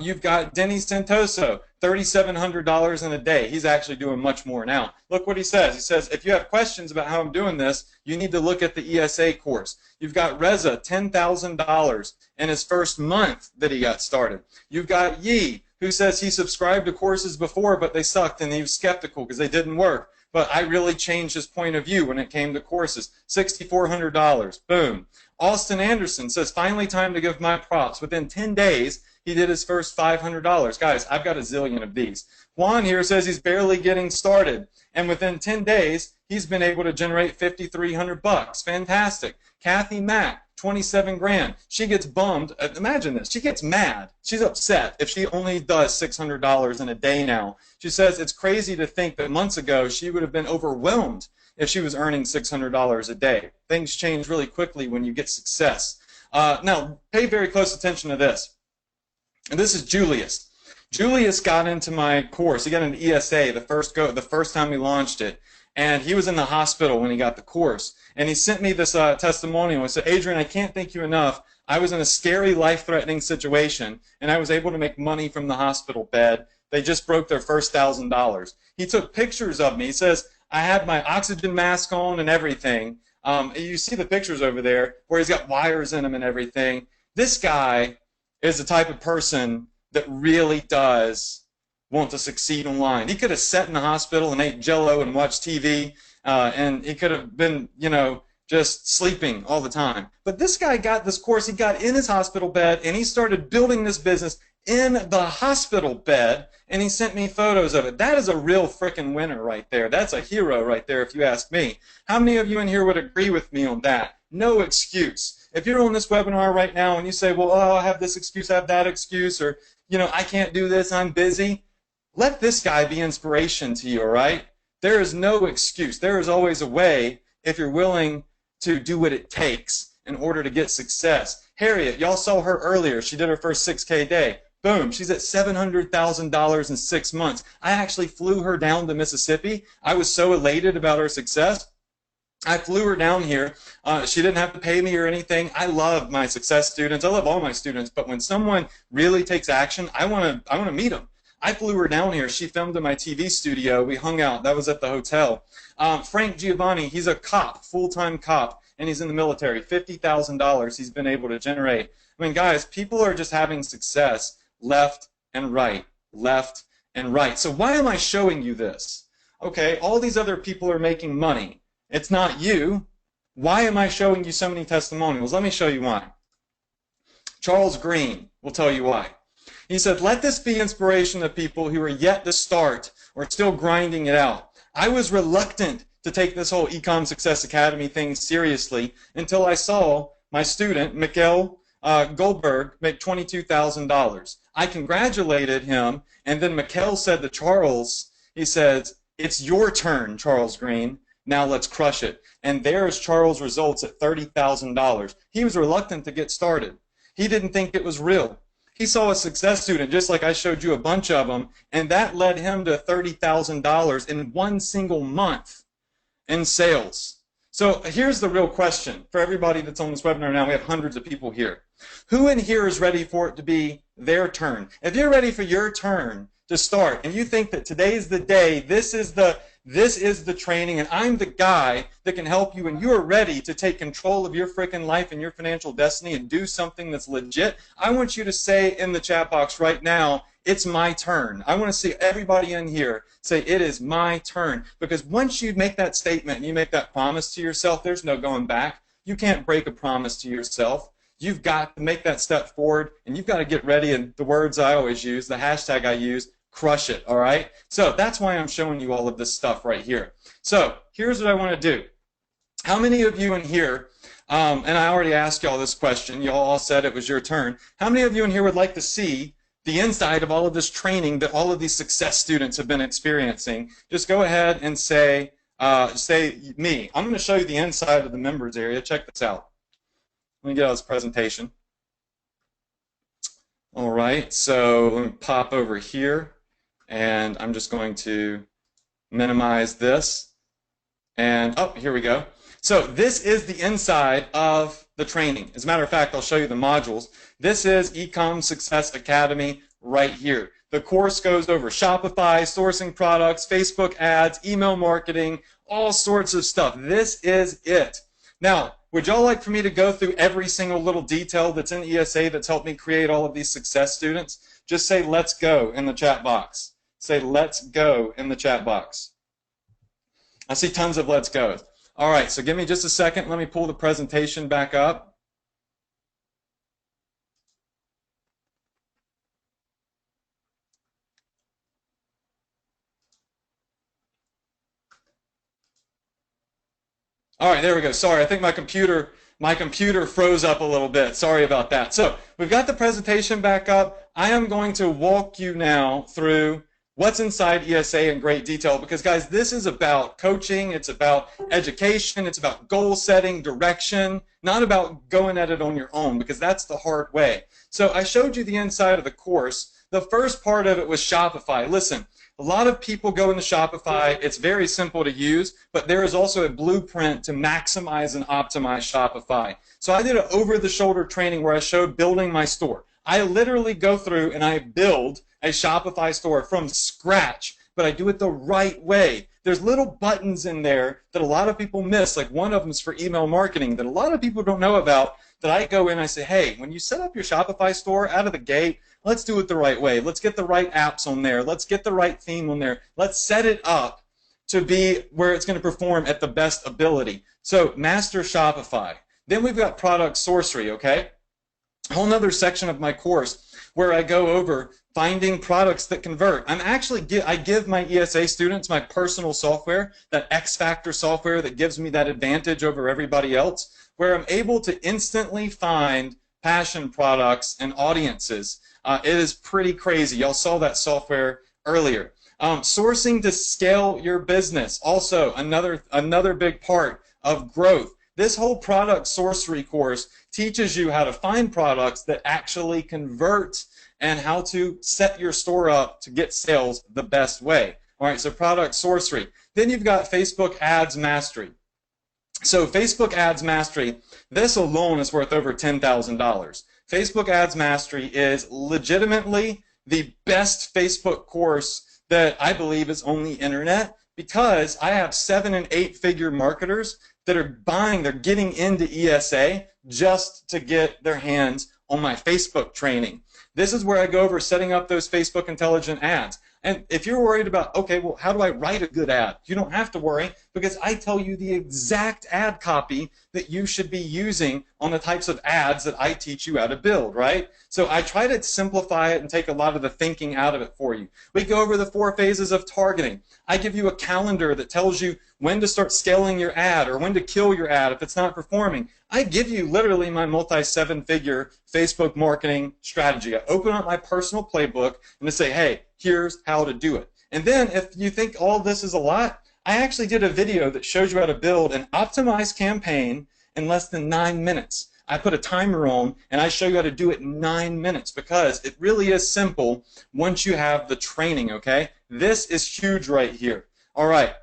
You've got Denny Santoso, $3,700 in a day. He's actually doing much more now. Look what he says. He says, if you have questions about how I'm doing this, you need to look at the ESA course. You've got Reza, $10,000 in his first month that he got started. You've got Yi, who says he subscribed to courses before, but they sucked, and he was skeptical because they didn't work. But I really changed his point of view when it came to courses. $6,400. Boom. Austin Anderson says, finally time to give my props. Within 10 days, he did his first $500. Guys, I've got a zillion of these. Juan here says he's barely getting started. And within 10 days, he's been able to generate $5,300. Fantastic. Kathy Mack, 27 grand. She gets bummed. Imagine this. She gets mad. She's upset if she only does $600 in a day now. She says it's crazy to think that months ago she would have been overwhelmed if she was earning $600 a day. Things change really quickly when you get success. Now, pay very close attention to this. And this is Julius. Julius got into my course. He got into ESA the first time we launched it. And he was in the hospital when he got the course. And he sent me this testimonial. He said, Adrian, I can't thank you enough. I was in a scary, life-threatening situation, and I was able to make money from the hospital bed. They just broke their first $1,000. He took pictures of me. He says, I had my oxygen mask on and everything. You see the pictures over there where he's got wires in him and everything. This guy is the type of person that really does want to succeed online. He could have sat in the hospital and ate Jell-O and watched TV, and he could have been, just sleeping all the time. But this guy got this course. He got in his hospital bed, and he started building this business in the hospital bed, and he sent me photos of it. That is a real frickin' winner right there. That's a hero right there, if you ask me. How many of you in here would agree with me on that? No excuse. If you're on this webinar right now and you say, well, oh, I have this excuse, I have that excuse, or, I can't do this, I'm busy, let this guy be inspiration to you, all right? There is no excuse. There is always a way if you're willing to do what it takes in order to get success. Harriet, y'all saw her earlier. She did her first 6K day. Boom, she's at $700,000 in 6 months. I actually flew her down to Mississippi. I was so elated about her success. I flew her down here. She didn't have to pay me or anything. I love my success students. I love all my students. But when someone really takes action, I want to meet them. I flew her down here. She filmed in my TV studio. We hung out. That was at the hotel. Frank Giovanni, he's a cop, full-time cop, and he's in the military. $50,000 he's been able to generate. I mean, guys, people are just having success left and right, left and right. So why am I showing you this? Okay, all these other people are making money. It's not you. Why am I showing you so many testimonials? Let me show you why. Charles Green will tell you why. He said, let this be inspiration to people who are yet to start or still grinding it out. I was reluctant to take this whole Ecom Success Academy thing seriously until I saw my student, Mikhail Goldberg, make $22,000. I congratulated him, and then Mikhail said to Charles, he says, it's your turn, Charles Green. Now let's crush it. And there's Charles' results at $30,000. He was reluctant to get started. He didn't think it was real. He saw a success student, just like I showed you a bunch of them, and that led him to $30,000 in one single month in sales. So here's the real question for everybody that's on this webinar now. We have hundreds of people here. Who in here is ready for it to be their turn? If you're ready for your turn to start, and you think that today's the day, this is the training, and I'm the guy that can help you, and you are ready to take control of your freaking life and your financial destiny and do something that's legit, I want you to say in the chat box right now, it's my turn. I want to see everybody in here say, it is my turn. Because once you make that statement and you make that promise to yourself, there's no going back. You can't break a promise to yourself. you've got to make that step forward, and you've got to get ready, and the words I always use, the hashtag I use, crush it, all right? So that's why I'm showing you all of this stuff right here. So here's what I want to do. How many of you in here, and I already asked y'all this question, y'all all said it was your turn, how many of you in here would like to see the inside of all of this training that all of these success students have been experiencing? Just go ahead and say me. I'm going to show you the inside of the members area. Check this out. Let me get out this presentation. All right, so let me pop over here, and I'm just going to minimize this. And, oh, here we go. So this is the inside of the training. As a matter of fact, I'll show you the modules. This is Ecom Success Academy right here. The course goes over Shopify, sourcing products, Facebook ads, email marketing, all sorts of stuff. This is it. Now, would y'all like for me to go through every single little detail that's in ESA that's helped me create all of these success students? Just say let's go in the chat box. Say let's go in the chat box. I see tons of let's go's. All right, so give me just a second. Let me pull the presentation back up. All right, there we go. Sorry, I think my computer froze up a little bit. Sorry about that. So we've got the presentation back up. I am going to walk you now through what's inside ESA in great detail, because guys, this is about coaching, it's about education, it's about goal setting, direction, not about going at it on your own, because that's the hard way. So I showed you the inside of the course. The first part of it was Shopify. Listen, a lot of people go into Shopify. It's very simple to use, but there is also a blueprint to maximize and optimize Shopify. So I did an over-the-shoulder training where I showed building my store. I literally go through and I build a Shopify store from scratch, but I do it the right way. There's little buttons in there that a lot of people miss, like one of them is for email marketing that a lot of people don't know about, that I go in and I say, hey, when you set up your Shopify store out of the gate, let's do it the right way. Let's get the right apps on there. Let's get the right theme on there. Let's set it up to be where it's going to perform at the best ability. So master Shopify. Then we've got product sourcery, okay? A whole nother section of my course where I go over finding products that convert. I give my ESA students my personal software, that X Factor software that gives me that advantage over everybody else, where I'm able to instantly find passion products and audiences. It is pretty crazy. Y'all saw that software earlier. Sourcing to scale your business, also another big part of growth. This whole product sourcery course teaches you how to find products that actually convert and how to set your store up to get sales the best way. All right, so product sourcery. Then you've got Facebook Ads Mastery. So Facebook Ads Mastery, this alone is worth over $10,000. Facebook Ads Mastery is legitimately the best Facebook course that I believe is on the internet, because I have 7- and 8-figure marketers that are they're getting into ESA just to get their hands on my Facebook training. This is where I go over setting up those Facebook intelligent ads. And if you're worried about, okay, well, how do I write a good ad? You don't have to worry, because I tell you the exact ad copy that you should be using on the types of ads that I teach you how to build, right? So I try to simplify it and take a lot of the thinking out of it for you. We go over the 4 phases of targeting. I give you a calendar that tells you when to start scaling your ad or when to kill your ad if it's not performing. I give you literally my multi-7-figure Facebook marketing strategy. I open up my personal playbook and I say, hey, here's how to do it. And then if you think all this is a lot, I actually did a video that shows you how to build an optimized campaign in less than 9 minutes. I put a timer on and I show you how to do it in 9 minutes, because it really is simple once you have the training, okay? This is huge right here. All right.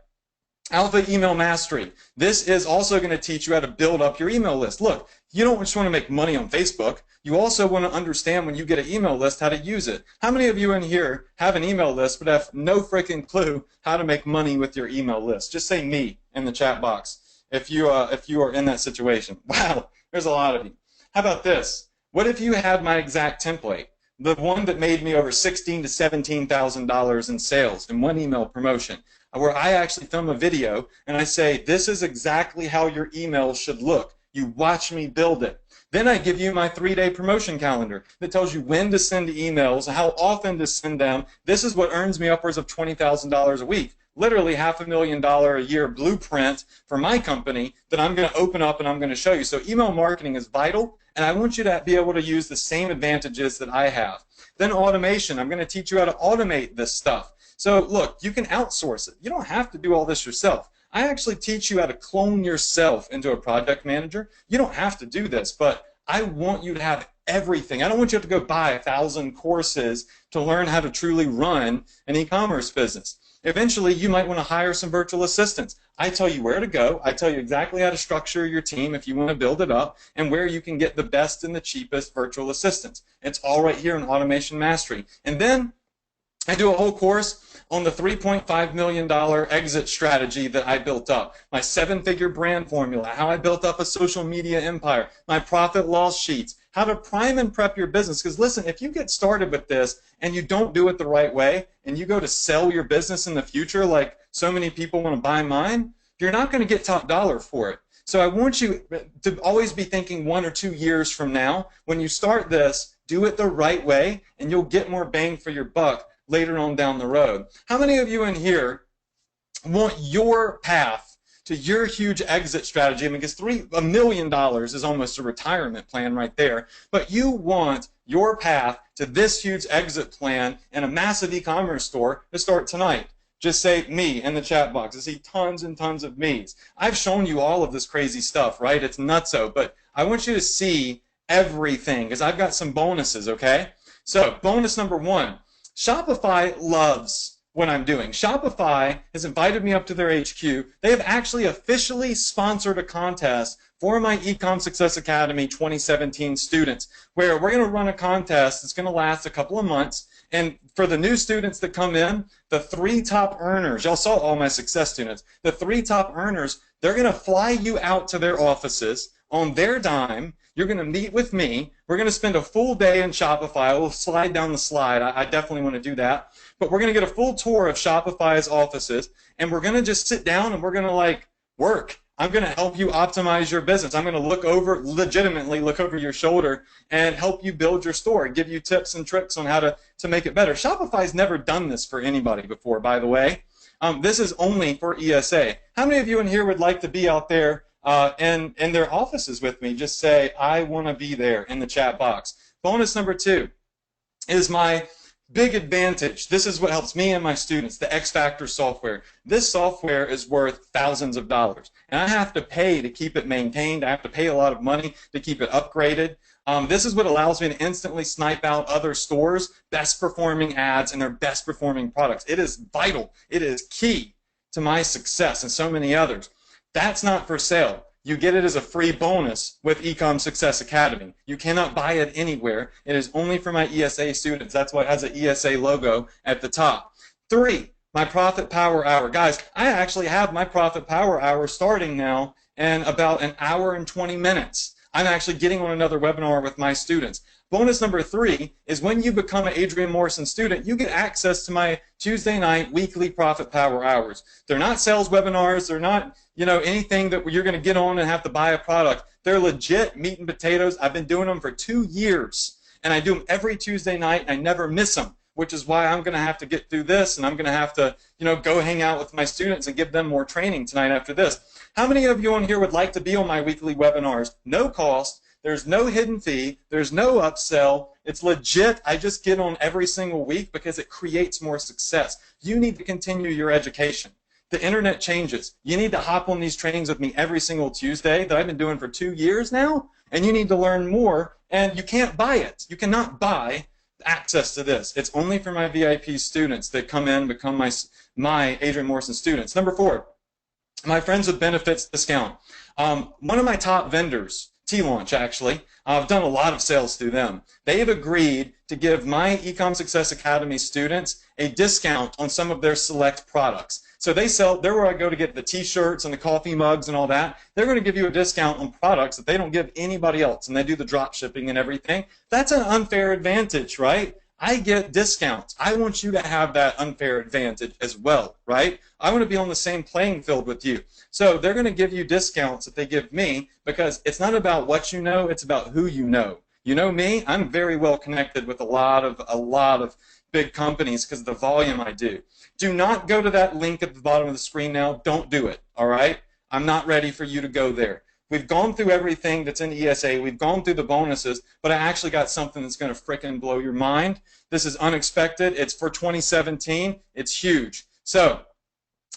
Alpha Email Mastery. This is also going to teach you how to build up your email list. Look, you don't just want to make money on Facebook. You also want to understand when you get an email list how to use it. How many of you in here have an email list but have no freaking clue how to make money with your email list? Just say me in the chat box if you are in that situation. Wow, there's a lot of you. How about this? What if you had my exact template? The one that made me over $16,000 to $17,000 in sales in one email promotion, where I actually film a video and I say, this is exactly how your email should look. You watch me build it. Then I give you my 3-day promotion calendar that tells you when to send emails, how often to send them. This is what earns me upwards of $20,000 a week. Literally $500,000 a year blueprint for my company that I'm going to open up and I'm going to show you. So email marketing is vital, and I want you to be able to use the same advantages that I have. Then automation. I'm going to teach you how to automate this stuff. So look, you can outsource it. You don't have to do all this yourself. I actually teach you how to clone yourself into a project manager. You don't have to do this, but I want you to have everything. I don't want you to have to go buy 1,000 courses to learn how to truly run an e-commerce business. Eventually, you might want to hire some virtual assistants. I tell you where to go. I tell you exactly how to structure your team if you want to build it up, and where you can get the best and the cheapest virtual assistants. It's all right here in Automation Mastery. And then I do a whole course on the $3.5 million exit strategy that I built up, my 7-figure brand formula, how I built up a social media empire, my profit loss sheets, how to prime and prep your business. Because listen, if you get started with this and you don't do it the right way, and you go to sell your business in the future like so many people want to buy mine, you're not going to get top dollar for it. So I want you to always be thinking 1 or 2 years from now. When you start this, do it the right way, and you'll get more bang for your buck later on down the road. How many of you in here want your path to your huge exit strategy? I mean, because $1 million is almost a retirement plan right there. But you want your path to this huge exit plan and a massive e-commerce store to start tonight. Just say me in the chat box. I see tons and tons of me's. I've shown you all of this crazy stuff, right? It's nutso, but I want you to see everything because I've got some bonuses, okay? So bonus number 1. Shopify loves what I'm doing. Shopify has invited me up to their HQ. They have actually officially sponsored a contest for my Ecom Success Academy 2017 students, where we're going to run a contest that's going to last a couple of months. And for the new students that come in, the 3 top earners, y'all saw all my success students, the 3 top earners, they're going to fly you out to their offices on their dime. You're going to meet with me. We're going to spend a full day in Shopify. We'll slide down the slide. I definitely want to do that. But we're going to get a full tour of Shopify's offices, and we're going to just sit down and we're going to work. I'm going to help you optimize your business. I'm going to legitimately look over your shoulder and help you build your store, give you tips and tricks on how to make it better. Shopify's never done this for anybody before, by the way. This is only for ESA. How many of you in here would like to be out there in their offices with me? Just say, I want to be there in the chat box. Bonus number 2 is my big advantage. This is what helps me and my students, the X Factor software. This software is worth thousands of dollars, and I have to pay to keep it maintained. I have to pay a lot of money to keep it upgraded. This is what allows me to instantly snipe out other stores' best performing ads and their best performing products. It is vital. It is key to my success and so many others. That's not for sale. You get it as a free bonus with Ecom Success Academy. You cannot buy it anywhere. It is only for my ESA students. That's why it has an ESA logo at the top. 3, my Profit Power Hour. Guys, I actually have my Profit Power Hour starting now in about an hour and 20 minutes. I'm actually getting on another webinar with my students. Bonus number 3 is when you become an Adrian Morrison student, you get access to my Tuesday night weekly Profit Power Hours. They're not sales webinars. They're not, anything that you're going to get on and have to buy a product. They're legit meat and potatoes. I've been doing them for 2 years, and I do them every Tuesday night. I never miss them, which is why I'm going to have to get through this, and I'm going to have to, go hang out with my students and give them more training tonight after this. How many of you on here would like to be on my weekly webinars? No cost. There's no hidden fee. There's no upsell. It's legit. I just get on every single week because it creates more success. You need to continue your education. The internet changes. You need to hop on these trainings with me every single Tuesday that I've been doing for 2 years now, and you need to learn more, and you can't buy it. You cannot buy access to this. It's only for my VIP students that come in, become my Adrian Morrison students. Number 4, my Friends with Benefits discount. One of my top vendors, T-Launch actually, I've done a lot of sales through them. They have agreed to give my Ecom Success Academy students a discount on some of their select products. So they're where I go to get the t-shirts and the coffee mugs and all that. They're going to give you a discount on products that they don't give anybody else, and they do the drop shipping and everything. That's an unfair advantage, right? I get discounts. I want you to have that unfair advantage as well, right? I want to be on the same playing field with you. So they're going to give you discounts that they give me because it's not about what you know, it's about who you know. You know me, I'm very well connected with a lot of big companies because of the volume I do. Do not go to that link at the bottom of the screen now. Don't do it, all right? I'm not ready for you to go there. We've gone through everything that's in ESA. We've gone through the bonuses, but I actually got something that's going to frickin' blow your mind. This is unexpected. It's for 2017. It's huge. So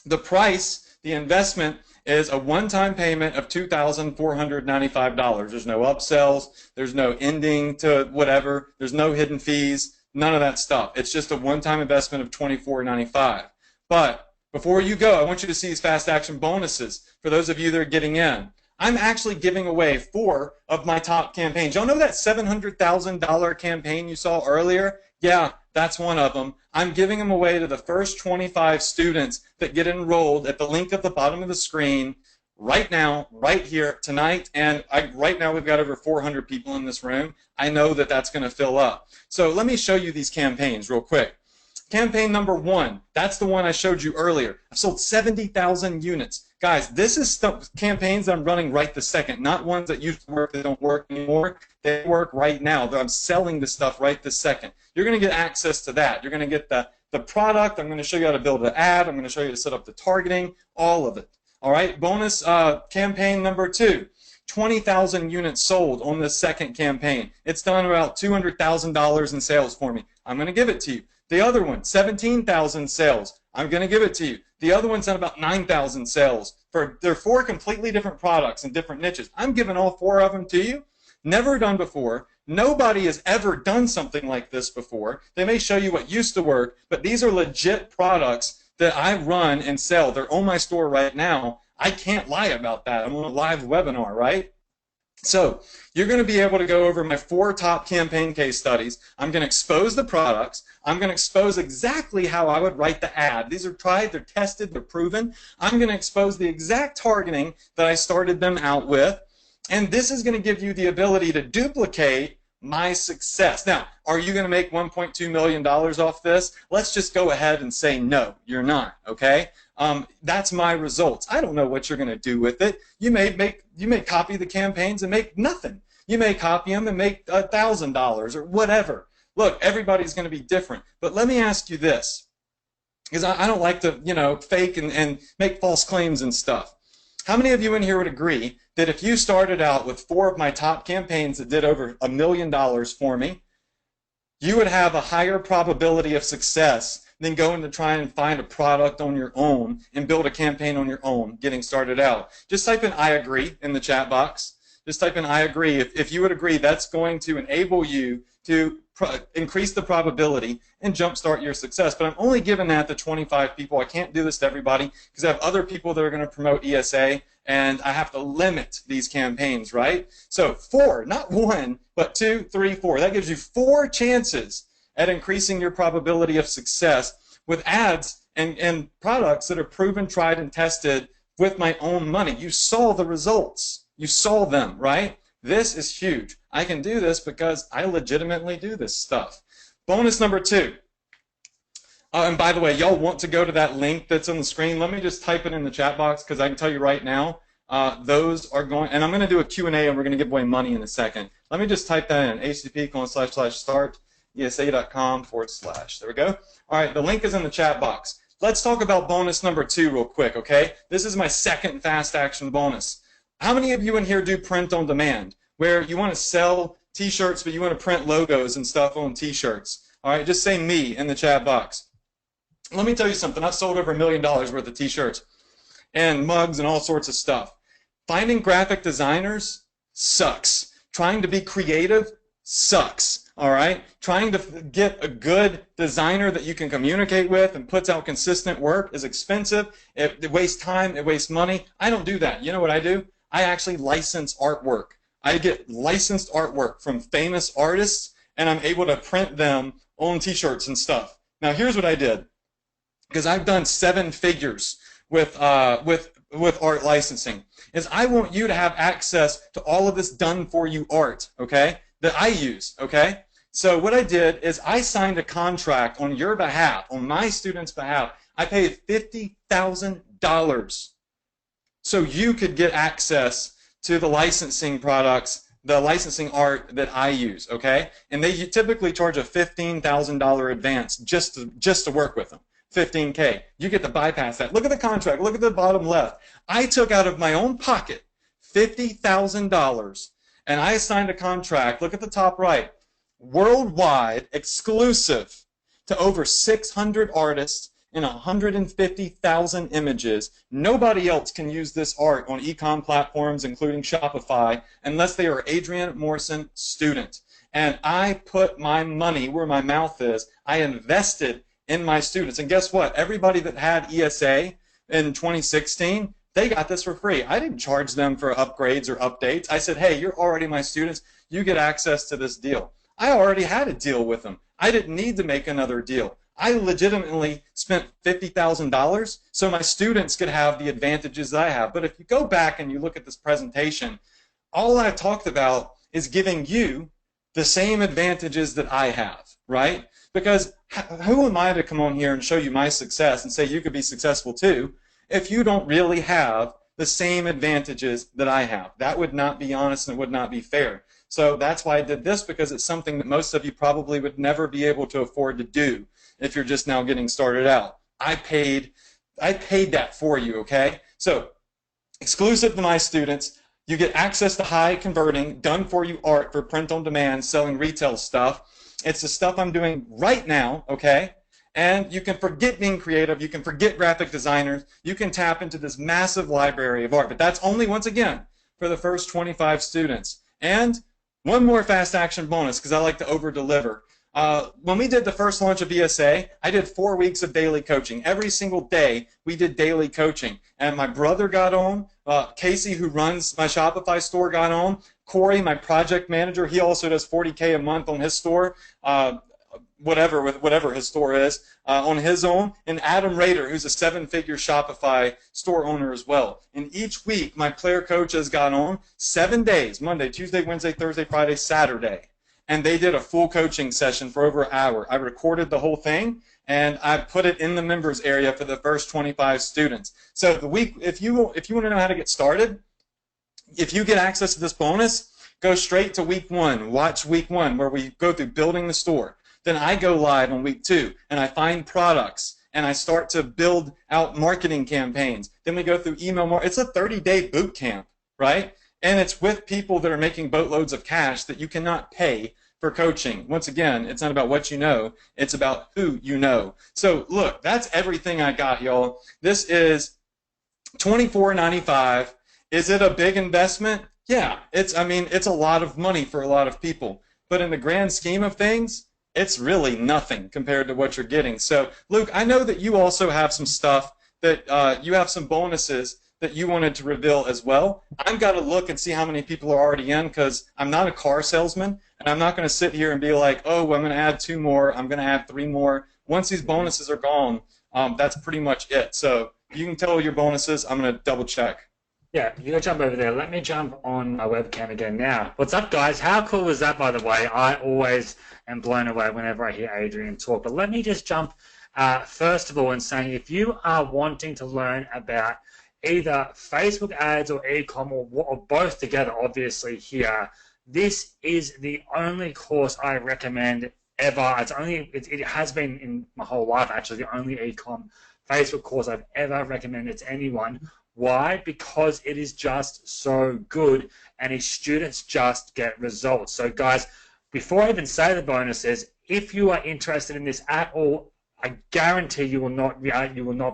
the price, the investment, is a one-time payment of $2,495. There's no upsells. There's no ending to whatever. There's no hidden fees. None of that stuff. It's just a one-time investment of $24.95. But before you go, I want you to see these fast action bonuses for those of you that are getting in. I'm actually giving away 4 of my top campaigns. Y'all know that $700,000 campaign you saw earlier? Yeah, that's one of them. I'm giving them away to the first 25 students that get enrolled at the link at the bottom of the screen right now, right here, tonight. And right now we've got over 400 people in this room. I know that that's going to fill up. So let me show you these campaigns real quick. Campaign number 1, that's the one I showed you earlier. I've sold 70,000 units. Guys, this is campaigns I'm running right this second, not ones that used to work that don't work anymore. They work right now. I'm selling this stuff right this second. You're going to get access to that. You're going to get the product. I'm going to show you how to build an ad. I'm going to show you how to set up the targeting, all of it. All right, bonus campaign number 2. 20,000 units sold on this second campaign. It's done about $200,000 in sales for me. I'm going to give it to you. The other one, 17,000 sales. I'm going to give it to you. The other one's done about 9,000 sales. They're 4 completely different products and different niches. I'm giving all 4 of them to you. Never done before. Nobody has ever done something like this before. They may show you what used to work, but these are legit products that I run and sell. They're on my store right now. I can't lie about that. I'm on a live webinar, right? So you're going to be able to go over my 4 top campaign case studies. I'm going to expose the products. I'm going to expose exactly how I would write the ad. These are tried, they're tested, they're proven. I'm going to expose the exact targeting that I started them out with. And this is going to give you the ability to duplicate my success. Now, are you going to make $1.2 million off this? Let's just go ahead and say no, you're not, okay? That's my results. I don't know what you're going to do with it. You may copy the campaigns and make nothing. You may copy them and make $1,000 or whatever. Look, everybody's going to be different. But let me ask you this, because I don't like to, fake and make false claims and stuff. How many of you in here would agree that if you started out with 4 of my top campaigns that did over $1 million for me, you would have a higher probability of success than going to try and find a product on your own and build a campaign on your own getting started out? Just type in I agree in the chat box. Just type in I agree. If you would agree, that's going to enable you to increase the probability and jumpstart your success. But I'm only giving that to 25 people. I can't do this to everybody because I have other people that are going to promote ESA, and I have to limit these campaigns, right? So 4, not 1, but 2, 3, 4. That gives you 4 chances at increasing your probability of success with ads and products that are proven, tried, and tested with my own money. You saw the results. You saw them, right? This is huge. I can do this because I legitimately do this stuff. Bonus number 2. And by the way, y'all want to go to that link that's on the screen. Let me just type it in the chat box because I can tell you right now, those are going, and I'm going to do a Q&A and we're going to give away money in a second. Let me just type that in, http://start esa.com/. There we go. All right, the link is in the chat box. Let's talk about bonus number 2 real quick, okay? This is my second fast action bonus. How many of you in here do print on demand, where you want to sell t-shirts, but you want to print logos and stuff on t-shirts? All right, just say me in the chat box. Let me tell you something. I've sold over $1 million worth of t-shirts and mugs and all sorts of stuff. Finding graphic designers sucks. Trying to be creative sucks. All right? Trying to get a good designer that you can communicate with and puts out consistent work is expensive. It wastes time. It wastes money. I don't do that. You know what I do? I actually license artwork. I get licensed artwork from famous artists, and I'm able to print them on t-shirts and stuff. Now, here's what I did, because I've done 7 figures with art licensing, is I want you to have access to all of this done-for-you art, okay, that I use, okay? So what I did is I signed a contract on your behalf, on my students' behalf. I paid $50,000 so you could get access to the licensing products, the licensing art that I use, okay? And they typically charge a $15,000 advance just to work with them. 15K. You get to bypass that. Look at the contract. Look at the bottom left. I took out of my own pocket $50,000 and I signed a contract. Look at the top right. Worldwide, exclusive to over 600 artists in 150,000 images. Nobody else can use this art on Ecom platforms, including Shopify, unless they are Adrian Morrison student. And I put my money where my mouth is. I invested in my students. And guess what? Everybody that had ESA in 2016, they got this for free. I didn't charge them for upgrades or updates. I said, hey, you're already my students. You get access to this deal. I already had a deal with them. I didn't need to make another deal. I legitimately spent $50,000 so my students could have the advantages that I have. But if you go back and you look at this presentation, all I've talked about is giving you the same advantages that I have, right? Because who am I to come on here and show you my success and say you could be successful too if you don't really have the same advantages that I have? That would not be honest and it would not be fair. So that's why I did this, because it's something that most of you probably would never be able to afford to do if you're just now getting started out. I paid that for you, okay? So exclusive to my students, you get access to high converting, done for you art for print on demand, selling retail stuff. It's the stuff I'm doing right now, okay? And you can forget being creative, you can forget graphic designers, you can tap into this massive library of art, but that's only, once again, for the first 25 students. And one more fast action bonus, because I like to over deliver. When we did the first launch of ESA, I did 4 weeks of daily coaching. Every single day, we did daily coaching. And my brother got on. Casey, who runs my Shopify store, got on. Corey, my project manager, he also does $40K a month on his store, whatever his store is, on his own. And Adam Rader, who's a 7-figure Shopify store owner as well. And each week, my player coach has got on 7 days, Monday, Tuesday, Wednesday, Thursday, Friday, Saturday. And they did a full coaching session for over an hour. I recorded the whole thing, and I put it in the members area for the first 25 students. So the week, if you want to know how to get started, if you get access to this bonus, go straight to week 1. Watch week 1, where we go through building the store. Then I go live on week 2, and I find products, and I start to build out marketing campaigns. Then we go through email marketing. It's a 30-day boot camp, right? And it's with people that are making boatloads of cash that you cannot pay for coaching. Once again, it's not about what you know, it's about who you know. So look, that's everything I got, y'all. This is $24.95. Is it a big investment? Yeah, it's a lot of money for a lot of people. But in the grand scheme of things, it's really nothing compared to what you're getting. So Luke, I know that you also have some stuff that you have some bonuses that you wanted to reveal as well. I've got to look and see how many people are already in, because I'm not a car salesman, and I'm not going to sit here and be like, oh, I'm going to add 2 more, I'm going to add 3 more. Once these bonuses are gone, that's pretty much it. So you can tell your bonuses. I'm going to double check. Yeah, you go jump over there. Let me jump on my webcam again now. What's up, guys? How cool was that, by the way? I always am blown away whenever I hear Adrian talk. But let me just jump, first of all, and saying if you are wanting to learn about either Facebook ads or Ecom or both together, obviously here, this is the only course I recommend ever. It has been in my whole life, actually, the only Ecom Facebook course I've ever recommended to anyone. Why? Because it is just so good and his students just get results. So guys, before I even say the bonuses, if you are interested in this at all, I guarantee you will not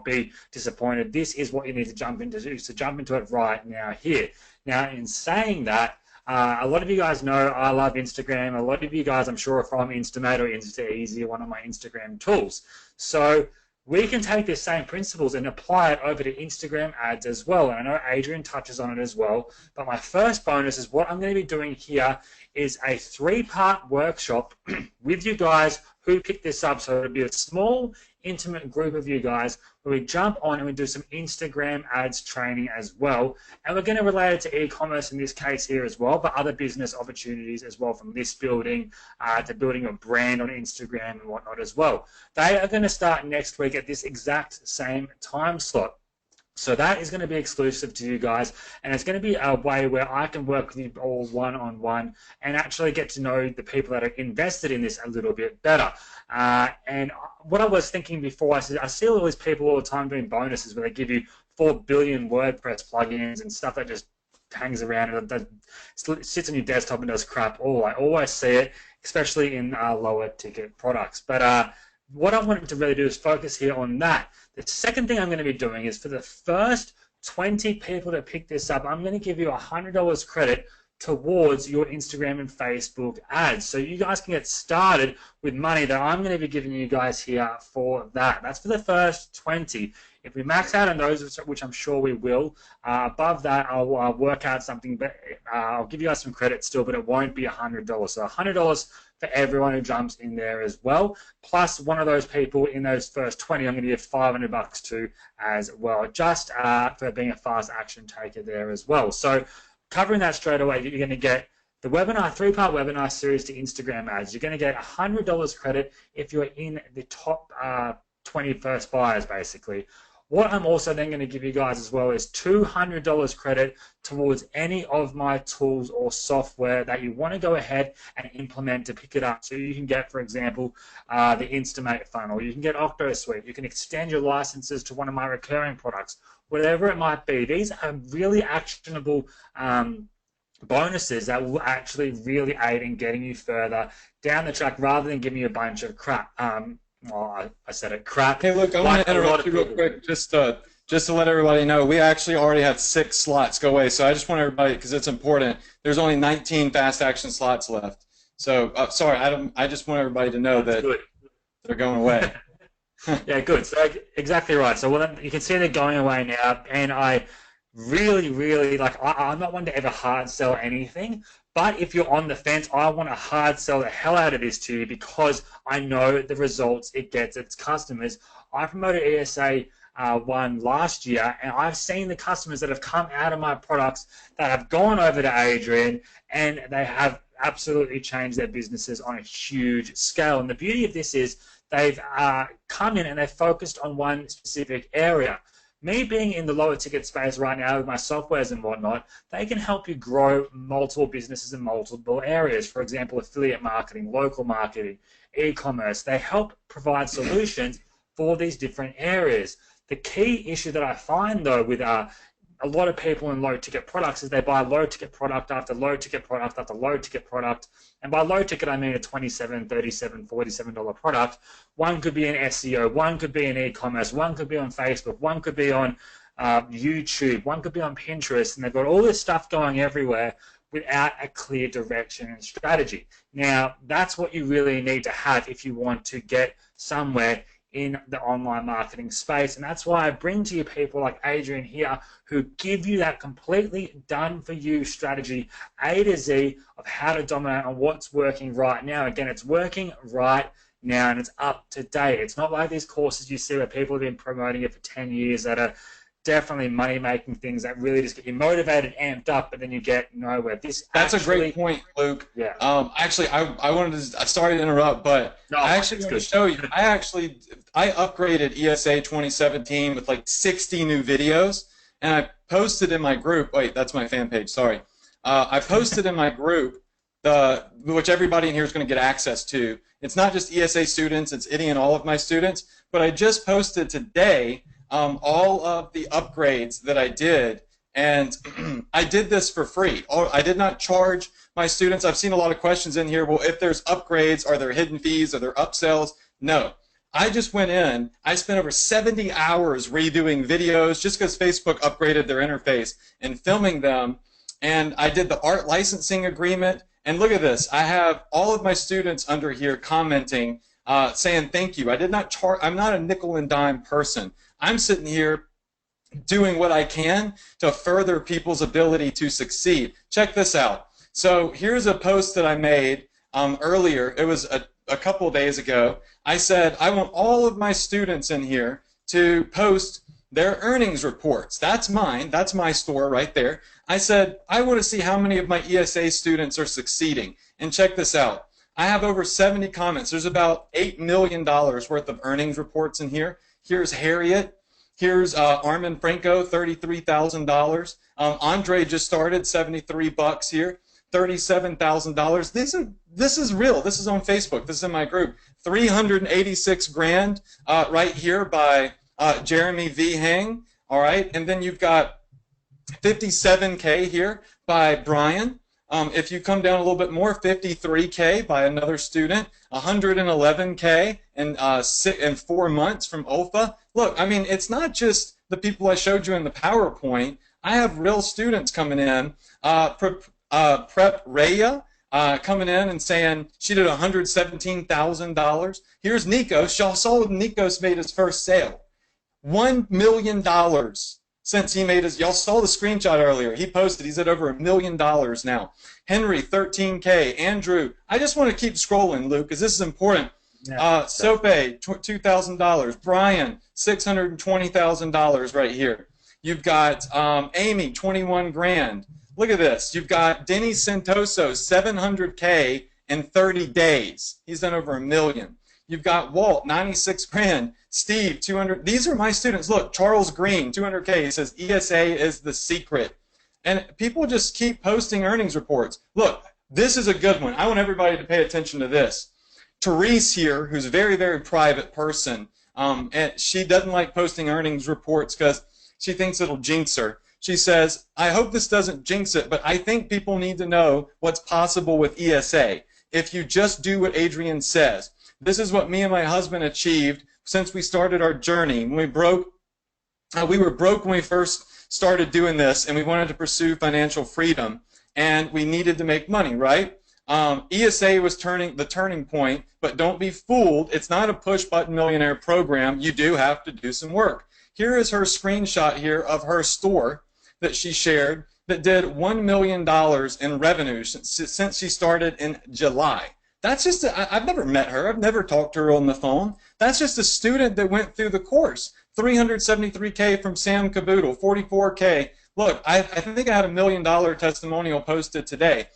be disappointed. This is what you need to jump into. So jump into it right now here. Now, in saying that, a lot of you guys know I love Instagram. A lot of you guys, I'm sure, are from Instamate or InstaEasy, one of my Instagram tools. So we can take the same principles and apply it over to Instagram ads as well. And I know Adrian touches on it as well. But my first bonus is what I'm going to be doing here is a 3-part workshop with you guys who picked this up. So it'll be a small, intimate group of you guys where we jump on and we do some Instagram ads training as well. And we're going to relate it to e-commerce in this case here as well, but other business opportunities as well, from list building to building a brand on Instagram and whatnot as well. They are going to start next week at this exact same time slot. So that is going to be exclusive to you guys, and it's going to be a way where I can work with you all one-on-one and actually get to know the people that are invested in this a little bit better. And what I was thinking before, I see all these people all the time doing bonuses where they give you 4 billion WordPress plugins and stuff that just hangs around and that sits on your desktop and does crap all. I always see it, especially in lower ticket products. But what I wanted to really do is focus here on that. The second thing I'm going to be doing is for the first 20 people that pick this up, I'm going to give you $100 credit towards your Instagram and Facebook ads. So you guys can get started with money that I'm going to be giving you guys here for that. That's for the first 20. If we max out on those, which I'm sure we will, above that I'll work out something, but I'll give you guys some credit still, but it won't be $100. So $100 for everyone who jumps in there as well. Plus one of those people in those first 20, I'm going to give $500 to as well, just for being a fast action taker there as well. So covering that straight away, you're going to get the webinar, 3-part webinar series to Instagram ads. You're going to get $100 credit if you're in the top 20 first buyers, basically. What I'm also then going to give you guys as well is $200 credit towards any of my tools or software that you want to go ahead and implement to pick it up. So you can get, for example, the Instamate funnel. You can get OctoSuite. You can extend your licenses to one of my recurring products, whatever it might be. These are really actionable bonuses that will actually really aid in getting you further down the track rather than giving you a bunch of crap. Well, I said it, crap. Hey, look, I want to interrupt you real quick, just to let everybody know, we actually already had 6 slots go away, so I just want everybody, because it's important, there's only 19 fast action slots left. So, sorry, I just want everybody to know that they're going away. Yeah, good. So, exactly right. So, you can see they're going away now, and I really, I'm not one to ever hard sell anything, but if you're on the fence, I want to hard sell the hell out of this to you because I know the results it gets its customers. I promoted ESA 1 last year, and I've seen the customers that have come out of my products that have gone over to Adrian, and they have absolutely changed their businesses on a huge scale. And the beauty of this is they've come in and they've focused on one specific area. Me being in the lower ticket space right now with my softwares and whatnot, they can help you grow multiple businesses in multiple areas. For example, affiliate marketing, local marketing, e-commerce. They help provide solutions for these different areas. The key issue that I find, though, with a lot of people in low-ticket products is they buy low-ticket product after low-ticket product after low-ticket product. And by low-ticket, I mean a $27, $37, $47 product. One could be in SEO, one could be in e-commerce, one could be on Facebook, one could be on YouTube, one could be on Pinterest, and they've got all this stuff going everywhere without a clear direction and strategy. Now, that's what you really need to have if you want to get somewhere in the online marketing space, and that's why I bring to you people like Adrian here who give you that completely done-for-you strategy, A to Z, of how to dominate on what's working right now. Again, it's working right now and it's up to date. It's not like these courses you see where people have been promoting it for 10 years that are definitely money-making things that really just get you motivated, amped up, but then you get nowhere. That's a great point, Luke. Yeah. Actually, I wanted to. Sorry to interrupt, but I actually want to show you. I upgraded ESA 2017 with like 60 new videos, and I posted in my group. Wait, that's my fan page. Sorry. I posted in my group which everybody in here is going to get access to. It's not just ESA students. It's any and all of my students. But I just posted today all of the upgrades that I did, and I did this for free. I did not charge my students. I've seen a lot of questions in here, well, if there's upgrades, are there hidden fees, are there upsells? No. I just went in, I spent over 70 hours redoing videos just because Facebook upgraded their interface and filming them, and I did the art licensing agreement, and look at this. I have all of my students under here commenting, saying thank you. I'm not a nickel and dime person. I'm sitting here doing what I can to further people's ability to succeed. Check this out. So here's a post that I made earlier. It was a couple of days ago. I said, I want all of my students in here to post their earnings reports. That's mine. That's my store right there. I said, I want to see how many of my ESA students are succeeding. And check this out. I have over 70 comments. There's about $8 million worth of earnings reports in here. Here's Harriet. Here's Armin Franco, $33,000. Andre just started, $73 here. $37,000. This is real. This is on Facebook. This is in my group. 386 grand right here by Jeremy V. Hang. All right, and then you've got 57K here by Brian. If you come down a little bit more, 53K by another student, 111K in 4 months from Olfa. Look, I mean, it's not just the people I showed you in the PowerPoint. I have real students coming in. Prep Raya coming in and saying she did $117,000. Here's Nikos. Y'all saw Nikos made his first sale. $1 million since he made his, y'all saw the screenshot earlier. He posted, he's at over $1 million now. Henry, 13K. Andrew, I just want to keep scrolling, Luke, because this is important. Yeah, Sope, $2,000. Brian, $620,000 right here. You've got Amy, 21 grand. Look at this. You've got Denny Santoso, 700K in 30 days. He's done over $1 million. You've got Walt, 96 grand. Steve, 200. These are my students. Look, Charles Green, 200K. He says ESA is the secret. And people just keep posting earnings reports. Look, this is a good one. I want everybody to pay attention to this. Therese here, who's a very, very private person, and she doesn't like posting earnings reports because she thinks it'll jinx her. She says, I hope this doesn't jinx it, but I think people need to know what's possible with ESA. If you just do what Adrian says. This is what me and my husband achieved since we started our journey. When we were broke when we first started doing this, and we wanted to pursue financial freedom, and we needed to make money, right? ESA was the turning point, but don't be fooled. It's not a push-button millionaire program. You do have to do some work. Here is her screenshot here of her store that she shared that did $1 million in revenue since she started in July. That's just, I've never met her. I've never talked to her on the phone. That's just a student that went through the course. 373K from Sam Caboodle, 44K. Look, I think I had $1 million testimonial posted today.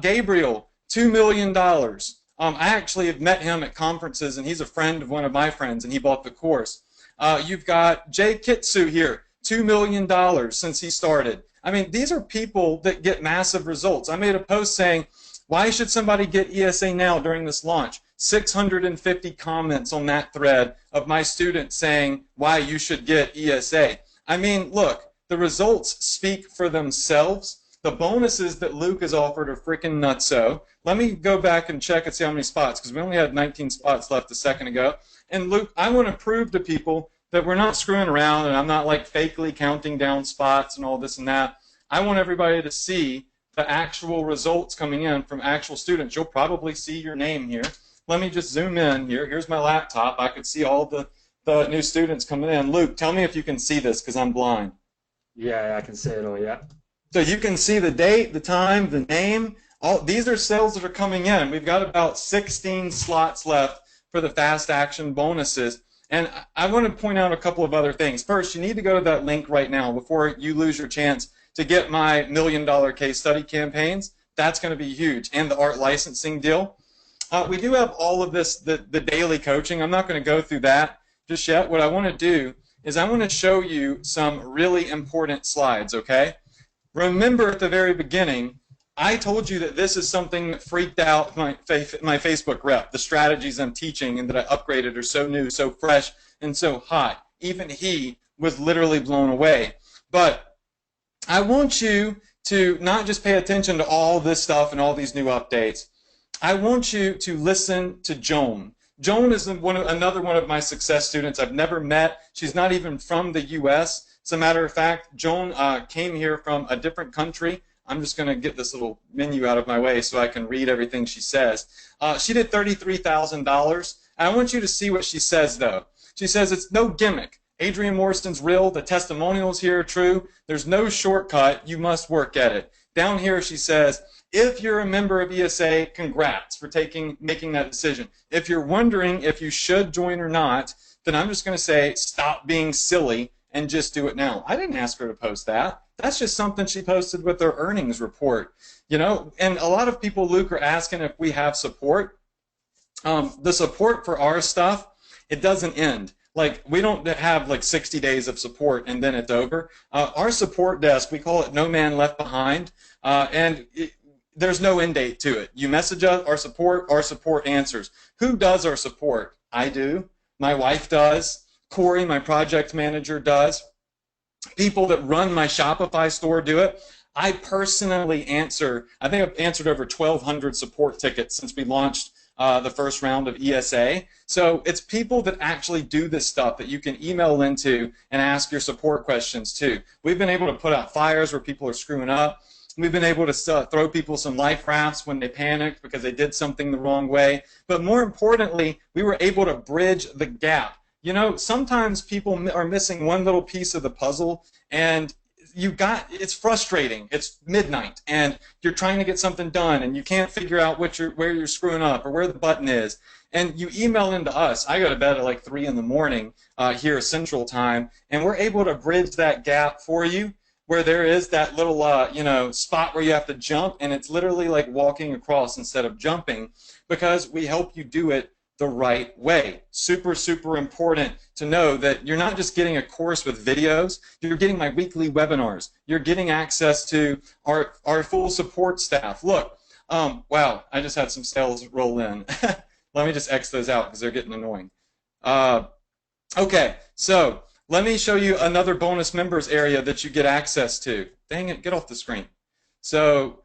Gabriel, $2 million. I actually have met him at conferences, and he's a friend of one of my friends, and he bought the course. You've got Jay Kitsu here, $2 million since he started. I mean, these are people that get massive results. I made a post saying, why should somebody get ESA now during this launch? 650 comments on that thread of my students saying why you should get ESA. I mean, look, the results speak for themselves. The bonuses that Luke has offered are freaking nutso. Let me go back and check and see how many spots, because we only had 19 spots left a second ago. And Luke, I want to prove to people that we're not screwing around, and I'm not like fakely counting down spots and all this and that. I want everybody to see the actual results coming in from actual students. You'll probably see your name here. Let me just zoom in here. Here's my laptop. I could see all the new students coming in. Luke, tell me if you can see this, because I'm blind. Yeah, I can see it all, yeah. So you can see the date, the time, the name. All these are sales that are coming in. We've got about 16 slots left for the fast action bonuses. And I want to point out a couple of other things. First, you need to go to that link right now before you lose your chance to get my $1 million case study campaigns. That's going to be huge. And the art licensing deal. We do have all of this, the daily coaching. I'm not going to go through that just yet. What I want to do is I want to show you some really important slides, okay? Remember at the very beginning, I told you that this is something that freaked out my Facebook rep. The strategies I'm teaching and that I upgraded are so new, so fresh, and so hot. Even he was literally blown away. But I want you to not just pay attention to all this stuff and all these new updates. I want you to listen to Joan. Joan is another one of my success students I've never met. She's not even from the U.S. As a matter of fact, Joan came here from a different country. I'm just going to get this little menu out of my way so I can read everything she says. She did $33,000. I want you to see what she says, though. She says it's no gimmick. Adrian Morrison's real. The testimonials here are true. There's no shortcut. You must work at it. Down here she says, If you're a member of ESA, congrats for making that decision. If you're wondering if you should join or not, then I'm just going to say stop being silly and just do it now. I didn't ask her to post that. That's just something she posted with her earnings report. You know, and a lot of people, Luke, are asking if we have support. The support for our stuff, it doesn't end. Like, we don't have like 60 days of support and then it's over. Our support desk, we call it No Man Left Behind, there's no end date to it. You message us, our support answers. Who does our support? I do. My wife does. Corey, my project manager, does. People that run my Shopify store do it. I personally answer, I think I've answered over 1,200 support tickets since we launched the first round of ESA. So it's people that actually do this stuff that you can email into and ask your support questions to. We've been able to put out fires where people are screwing up. We've been able to throw people some life rafts when they panicked because they did something the wrong way. But more importantly, we were able to bridge the gap. You know, sometimes people are missing one little piece of the puzzle, and it's frustrating. It's midnight, and you're trying to get something done, and you can't figure out where you're screwing up or where the button is. And you email into us. I go to bed at like 3 in the morning here Central Time, and we're able to bridge that gap for you, where there is that little spot where you have to jump, and it's literally like walking across instead of jumping, because we help you do it the right way. Super, super important to know that you're not just getting a course with videos, you're getting my weekly webinars. You're getting access to our full support staff. Look, wow, I just had some sales roll in. Let me just X those out because they're getting annoying. Okay, so let me show you another bonus members area that you get access to. Dang it, get off the screen. So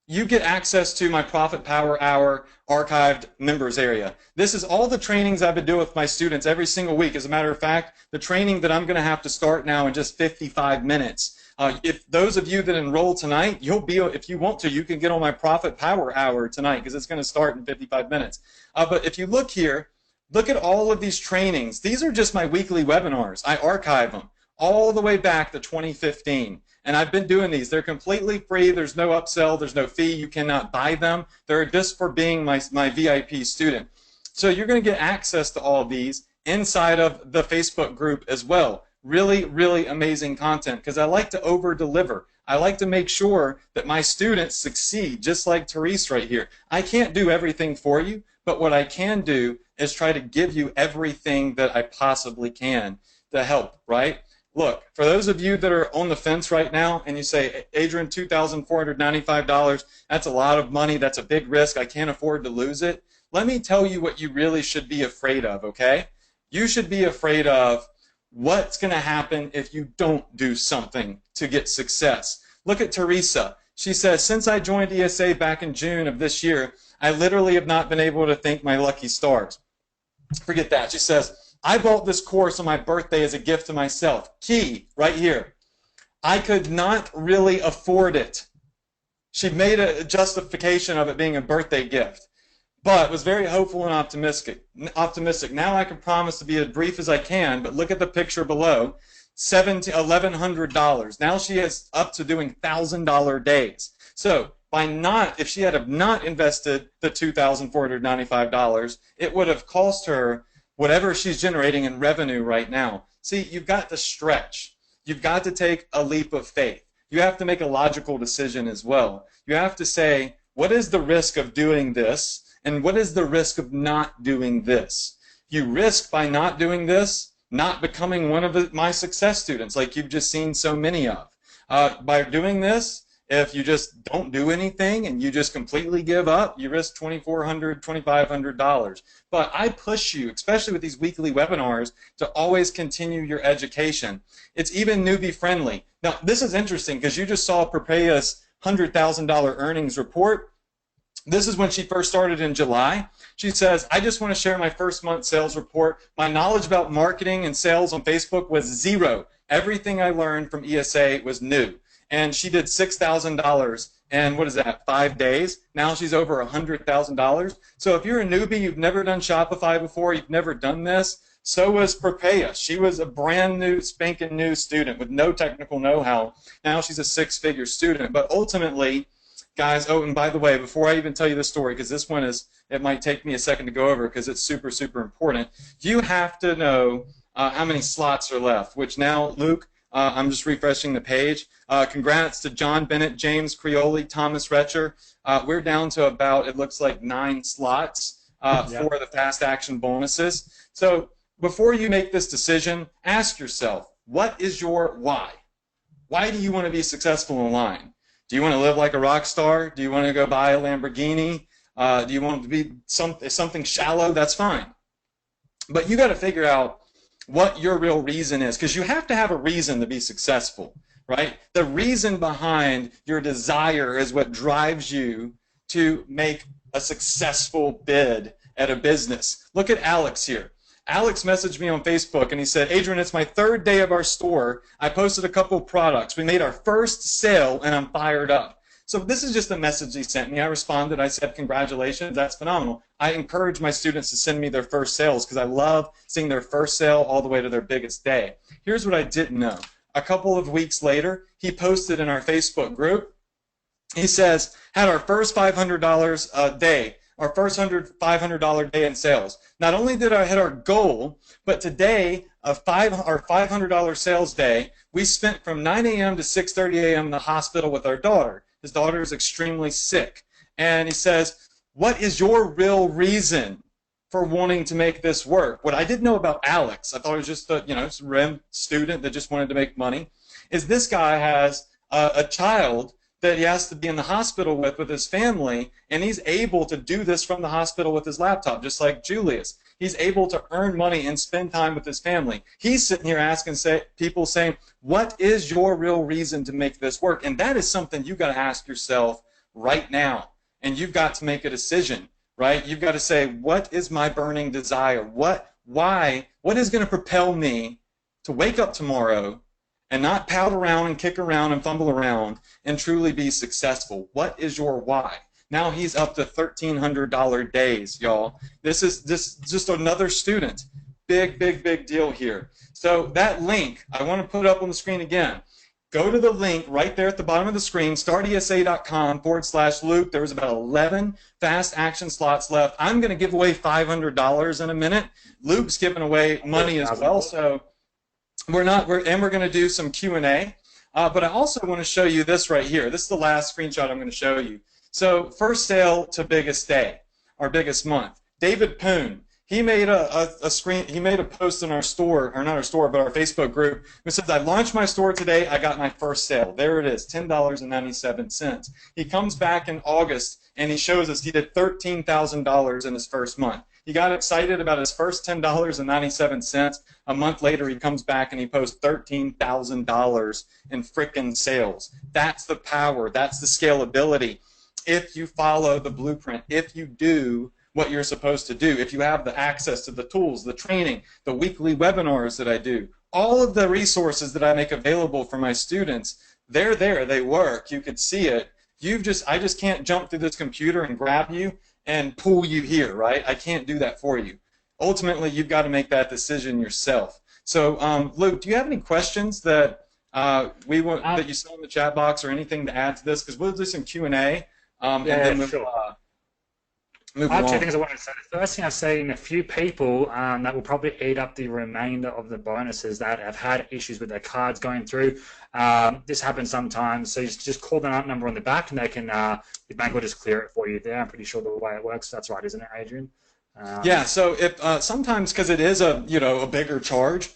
you get access to my Profit Power Hour archived members area. This is all the trainings I've been doing with my students every single week. As a matter of fact, the training that I'm going to have to start now in just 55 minutes. If those of you that enroll tonight, if you want to, you can get on my Profit Power Hour tonight because it's going to start in 55 minutes. But if you look here, look at all of these trainings. These are just my weekly webinars. I archive them all the way back to 2015. And I've been doing these. They're completely free. There's no upsell. There's no fee. You cannot buy them. They're just for being my VIP student. So you're going to get access to all of these inside of the Facebook group as well. Really, really amazing content because I like to over-deliver. I like to make sure that my students succeed, just like Therese right here. I can't do everything for you, but what I can do is try to give you everything that I possibly can to help, right? Look, for those of you that are on the fence right now and you say, Adrian, $2,495, that's a lot of money, that's a big risk, I can't afford to lose it. Let me tell you what you really should be afraid of, okay? You should be afraid of what's going to happen if you don't do something to get success. Look at Teresa. She says, since I joined ESA back in June of this year, I literally have not been able to thank my lucky stars. Forget that. She says, I bought this course on my birthday as a gift to myself. Key, right here. I could not really afford it. She made a justification of it being a birthday gift, but was very hopeful and optimistic. Now I can promise to be as brief as I can, but look at the picture below. $1,100. Now she is up to doing $1,000 days. So if she had not invested the $2,495, it would have cost her whatever she's generating in revenue right now. See, you've got to stretch. You've got to take a leap of faith. You have to make a logical decision as well. You have to say, what is the risk of doing this, and what is the risk of not doing this? You risk by not doing this, not becoming one of my success students like you've just seen so many of. By doing this, if you just don't do anything and you just completely give up, you risk $2,400, $2,500. But I push you, especially with these weekly webinars, to always continue your education. It's even newbie friendly. Now, this is interesting because you just saw Prepaya's $100,000 earnings report. This is when she first started in July. She says, I just want to share my first month sales report. My knowledge about marketing and sales on Facebook was zero. Everything I learned from ESA was new. And she did $6,000 in, what is that, 5 days? Now she's over $100,000. So if you're a newbie, you've never done Shopify before, you've never done this, so was Prepaya. She was a brand new, spanking new student with no technical know-how. Now she's a six-figure student. But ultimately, Guys, oh, and by the way, before I even tell you the story, because this one is, it might take me a second to go over because it's super, super important, you have to know how many slots are left, which now, Luke, I'm just refreshing the page. Congrats to John Bennett, James Creoli, Thomas Retcher. We're down to about, it looks like 9 slots for the fast action bonuses. So before you make this decision, ask yourself, what is your why? Why do you want to be successful online? Do you want to live like a rock star? Do you want to go buy a Lamborghini? Do you want to be something shallow? That's fine. But you got to figure out what your real reason is, because you have to have a reason to be successful, right? The reason behind your desire is what drives you to make a successful bid at a business. Look at Alex here. Alex messaged me on Facebook and he said, Adrian, it's my 3rd day of our store. I posted a couple of products. We made our first sale and I'm fired up. So this is just a message he sent me. I responded. I said, congratulations. That's phenomenal. I encourage my students to send me their first sales because I love seeing their first sale all the way to their biggest day. Here's what I didn't know. A couple of weeks later, he posted in our Facebook group. He says, had our first $500 a day. Our first $500 day in sales. Not only did I hit our goal, but today, our $500 sales day, we spent from 9 a.m. to 6:30 a.m. in the hospital with our daughter. His daughter is extremely sick. And he says, what is your real reason for wanting to make this work? What I didn't know about Alex, I thought it was just a REM student that just wanted to make money, is this guy has a child that he has to be in the hospital with his family, and he's able to do this from the hospital with his laptop, just like Julius. He's able to earn money and spend time with his family. He's sitting here asking people saying, what is your real reason to make this work? And that is something you've got to ask yourself right now, and you've got to make a decision, right? You've got to say, what is my burning desire? What is going to propel me to wake up tomorrow and not pout around and kick around and fumble around and truly be successful? What is your why? Now he's up to $1,300 days, y'all. This is just another student. Big, big, big deal here. So that link, I want to put it up on the screen again. Go to the link right there at the bottom of the screen, startesa.com/Luke. There's about 11 fast action slots left. I'm going to give away $500 in a minute. Luke's giving away money as well, so we're going to do some Q&A. But I also want to show you this right here. This is the last screenshot I'm going to show you. So first sale to biggest day, our biggest month. David Poon, he made he made a post in our store, or not our store, but our Facebook group. It says, I launched my store today. I got my first sale. There it is, $10.97. He comes back in August and he shows us he did $13,000 in his first month. He got excited about his first $10.97. A month later, he comes back and he posts $13,000 in frickin' sales. That's the power. That's the scalability. If you follow the blueprint, if you do what you're supposed to do, if you have the access to the tools, the training, the weekly webinars that I do, all of the resources that I make available for my students, they're there. They work. You could see it. I just can't jump through this computer and grab you and pull you here, right? I can't do that for you. Ultimately, you've got to make that decision yourself. So, Luke, do you have any questions that that you saw in the chat box, or anything to add to this? Because we'll do some Q&A, and then we'll move I have along. 2 things I want to say. The first thing I've seen a few people that will probably eat up the remainder of the bonuses that have had issues with their cards going through. This happens sometimes, so you just call the number on the back, and they can your bank will just clear it for you there. I'm pretty sure the way it works. That's right, isn't it, Adrian? Yeah. So if sometimes, because it is a bigger charge,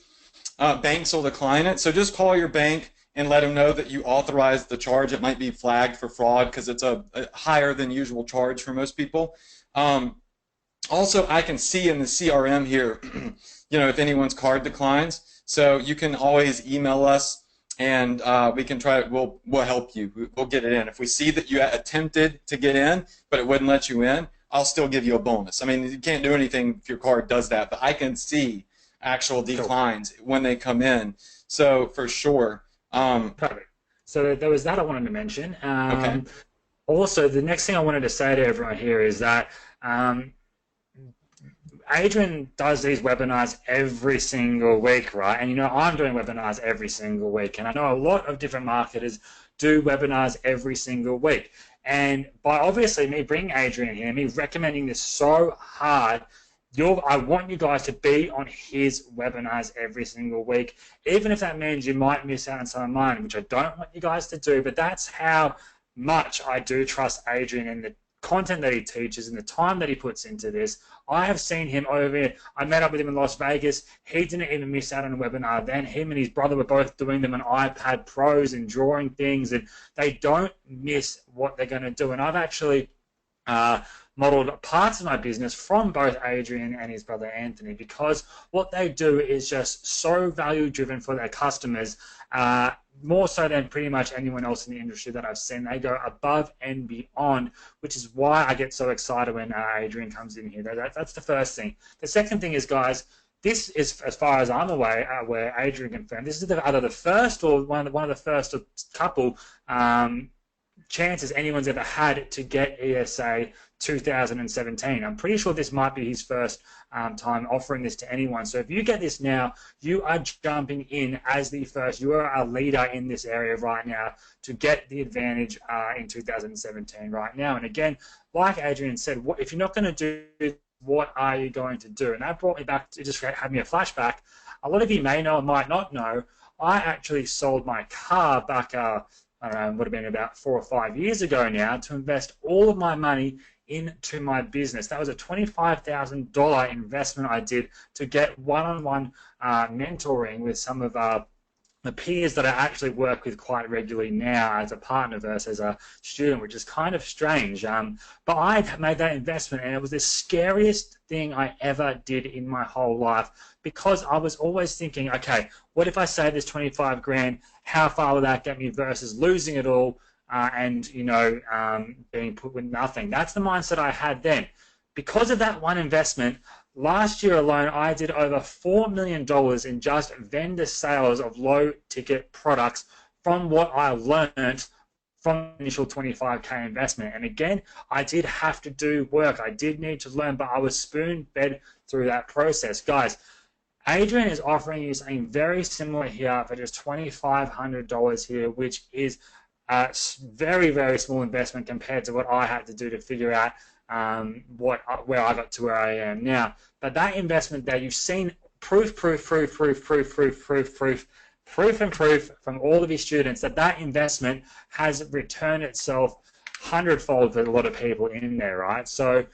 banks will decline it. So just call your bank and let them know that you authorized the charge. It might be flagged for fraud because it's a higher than usual charge for most people. Also, I can see in the CRM here, if anyone's card declines. So you can always email us, and we can try. We'll help you. We'll get it in. If we see that you attempted to get in, but it wouldn't let you in, I'll still give you a bonus. I mean, you can't do anything if your card does that, but I can see actual declines when they come in. So for sure. Perfect. So there was that I wanted to mention. Okay. Also, the next thing I wanted to say to everyone here is that Adrian does these webinars every single week, right? And I'm doing webinars every single week, and I know a lot of different marketers do webinars every single week. And by obviously me bringing Adrian here, me recommending this so hard, I want you guys to be on his webinars every single week, even if that means you might miss out on some of mine, which I don't want you guys to do, but that's how much I do trust Adrian and the content that he teaches and the time that he puts into this. I have seen him over, I met up with him in Las Vegas. He didn't even miss out on a webinar then. Him and his brother were both doing them on iPad Pros and drawing things, and they don't miss what they're going to do. And I've actually modeled parts of my business from both Adrian and his brother Anthony, because what they do is just so value driven for their customers, more so than pretty much anyone else in the industry that I've seen. They go above and beyond, which is why I get so excited when Adrian comes in here. That's the first thing. The second thing is, guys, this is, as far as I'm aware, where Adrian confirmed, this is either the first or one of the first couple chances anyone's ever had to get ESA 2017. I'm pretty sure this might be his first time offering this to anyone. So if you get this now, you are jumping in as the first. You are a leader in this area right now to get the advantage in 2017 right now. And again, like Adrian said, if you're not going to do, what are you going to do? And that brought me back to, just had me a flashback. A lot of you may know or might not know, I actually sold my car back, I don't know, would have been about 4 or 5 years ago now, to invest all of my money into my business. That was a $25,000 investment I did to get one-on-one mentoring with some of the peers that I actually work with quite regularly now as a partner versus a student, which is kind of strange. But I made that investment, and it was the scariest thing I ever did in my whole life, because I was always thinking, okay, what if I save this 25 grand? How far will that get me versus losing it all and, you know, being put with nothing? That's the mindset I had then. Because of that one investment, last year alone, I did over $4 million in just vendor sales of low-ticket products from what I learned from the initial 25K investment. And again, I did have to do work. I did need to learn, but I was spoon-fed through that process. Guys, Adrian is offering you something very similar here for just $2,500 here, which is a very, very small investment compared to what I had to do to figure out where I got to where I am now. But that investment there, you've seen proof from all of his students that that investment has returned itself hundredfold for a lot of people in there, right? So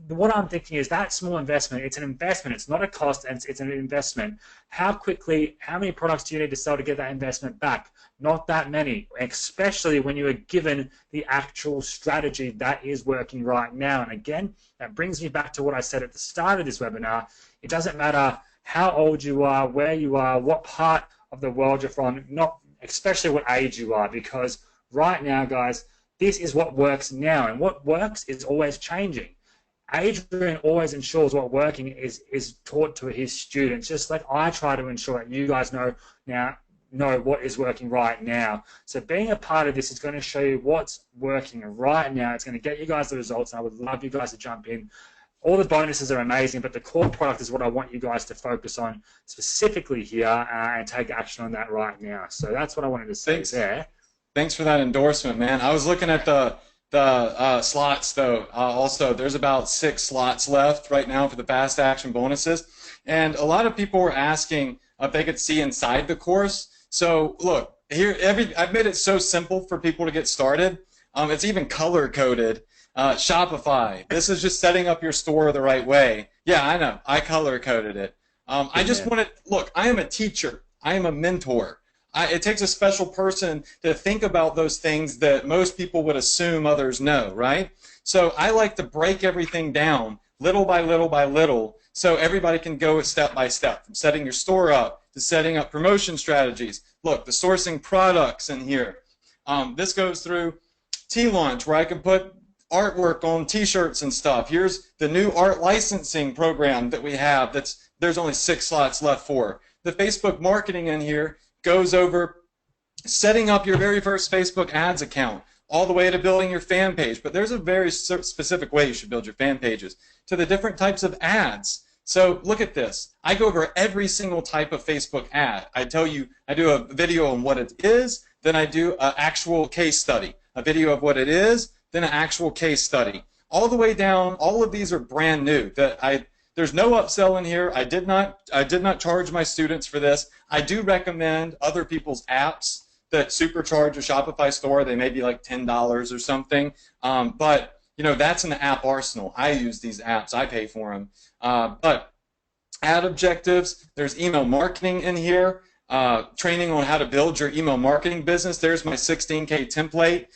what I'm thinking is that small investment, it's an investment, it's not a cost, and it's an investment. How quickly, how many products do you need to sell to get that investment back? Not that many, especially when you are given the actual strategy that is working right now. And again, that brings me back to what I said at the start of this webinar. It doesn't matter how old you are, where you are, what part of the world you're from, not especially what age you are, because right now, guys, this is what works now, and what works is always changing. Adrian always ensures what working is taught to his students, just like I try to ensure that you guys know what is working right now. So being a part of this is going to show you what's working right now. It's going to get you guys the results, and I would love you guys to jump in. All the bonuses are amazing, but the core product is what I want you guys to focus on specifically here and take action on that right now. So that's what I wanted to say there. Thanks for that endorsement, man. I was looking at the slots, though. Also, there's about 6 slots left right now for the fast action bonuses, and a lot of people were asking if they could see inside the course. So look here, I've made it so simple for people to get started. It's even color coded. Shopify. This is just setting up your store the right way. Yeah, I know. I color coded it. I just want to look. I am a teacher. I am a mentor. It takes a special person to think about those things that most people would assume others know, right? So I like to break everything down little by little by little so everybody can go step by step, from setting your store up to setting up promotion strategies. Look, the sourcing products in here. This goes through T-Launch, where I can put artwork on T-shirts and stuff. Here's the new art licensing program that we have there's only 6 slots left for. The Facebook marketing in here goes over setting up your very first Facebook ads account, all the way to building your fan page. But there's a very specific way you should build your fan pages, to the different types of ads. So look at this. I go over every single type of Facebook ad. I tell you, I do a video on what it is, then I do an actual case study, a video of what it is, then an actual case study. All the way down, all of these are brand new. There's no upsell in here. I did not charge my students for this. I do recommend other people's apps that supercharge a Shopify store. They may be like $10 or something, but that's in the app arsenal. I use these apps. I pay for them. But ad objectives, there's email marketing in here, training on how to build your email marketing business. There's my 16K template.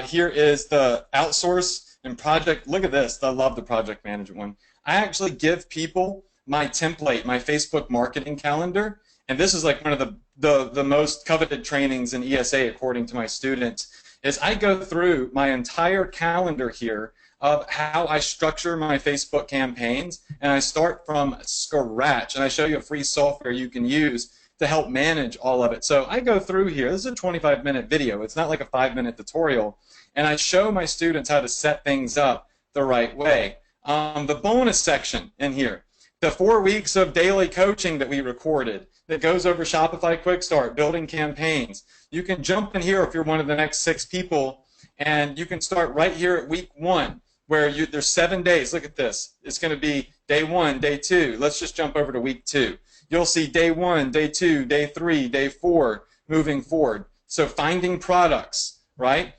Here is the outsource and project. Look at this. I love the project management one. I actually give people my template, my Facebook marketing calendar, and this is like one of the most coveted trainings in ESA according to my students, is I go through my entire calendar here of how I structure my Facebook campaigns, and I start from scratch, and I show you a free software you can use to help manage all of it. So I go through here. This is a 25-minute video. It's not like a 5-minute tutorial, and I show my students how to set things up the right way. The bonus section in here, the 4 weeks of daily coaching that we recorded that goes over Shopify Quick Start, building campaigns. You can jump in here if you're one of the next 6 people, and you can start right here at week 1, where there's 7 days. Look at this. It's going to be day 1, day 2. Let's just jump over to week 2. You'll see day 1, day 2, day 3, day 4, moving forward. So finding products, right?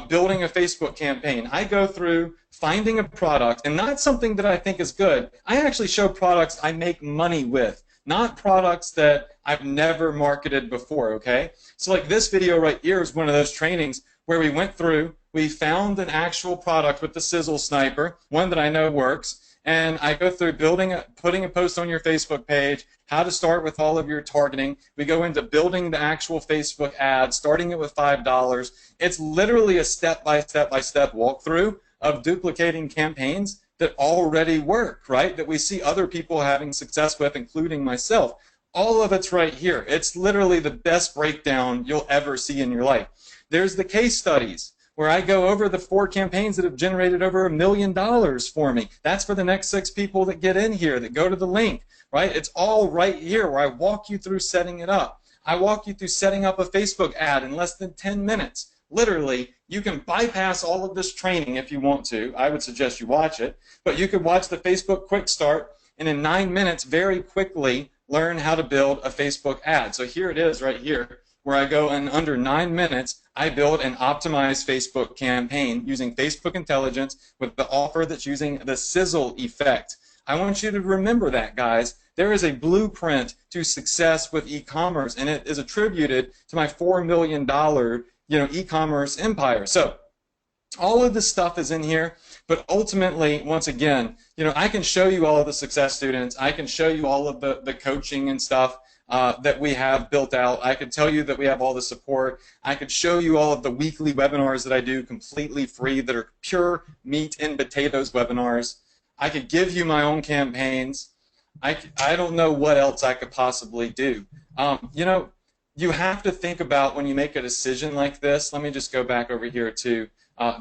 Building a Facebook campaign. I go through finding a product, and not something that I think is good. I actually show products I make money with, not products that I've never marketed before, okay? So like this video right here is one of those trainings where we went through, we found an actual product with the Sizzle Sniper, one that I know works, and I go through putting a post on your Facebook page, how to start with all of your targeting. We go into building the actual Facebook ad, starting it with $5. It's literally a step-by-step walkthrough of duplicating campaigns that already work, right? That we see other people having success with, including myself. All of it's right here. It's literally the best breakdown you'll ever see in your life. There's the case studies, where I go over the 4 campaigns that have generated over $1 million for me. That's for the next 6 people that get in here, that go to the link, right? It's all right here where I walk you through setting it up. I walk you through setting up a Facebook ad in less than 10 minutes. Literally, you can bypass all of this training if you want to. I would suggest you watch it. But you could watch the Facebook Quick Start, and in 9 minutes, very quickly, learn how to build a Facebook ad. So here it is right here, where I go in under 9 minutes, I build an optimized Facebook campaign using Facebook intelligence with the offer that's using the sizzle effect. I want you to remember that, guys. There is a blueprint to success with e-commerce, and it is attributed to my $4 million e-commerce empire. So all of this stuff is in here, but ultimately, once again, I can show you all of the success students. I can show you all of the coaching and stuff that we have built out. I could tell you that we have all the support. I could show you all of the weekly webinars that I do completely free that are pure meat and potatoes webinars. I could give you my own campaigns. I don't know what else I could possibly do. You have to think about when you make a decision like this. Let me just go back over here to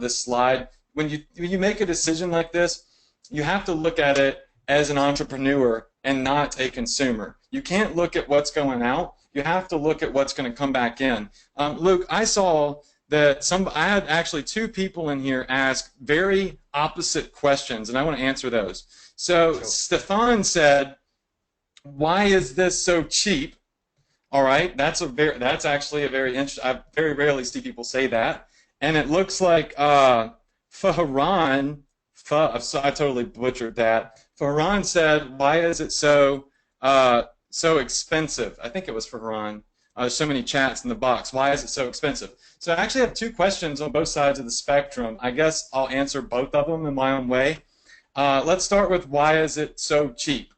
this slide. When you make a decision like this, you have to look at it as an entrepreneur and not a consumer. You can't look at what's going out. You have to look at what's going to come back in. Luke, I saw that I had actually 2 people in here ask very opposite questions, and I want to answer those. So Stefan said, "Why is this so cheap?" All right, that's actually a very interesting. I very rarely see people say that, and it looks like Faharan. I totally butchered that. Faharan said, "Why is it so expensive?" I think it was Faharan. So many chats in the box. Why is it so expensive? So I actually have 2 questions on both sides of the spectrum. I guess I'll answer both of them in my own way. Let's start with why is it so cheap?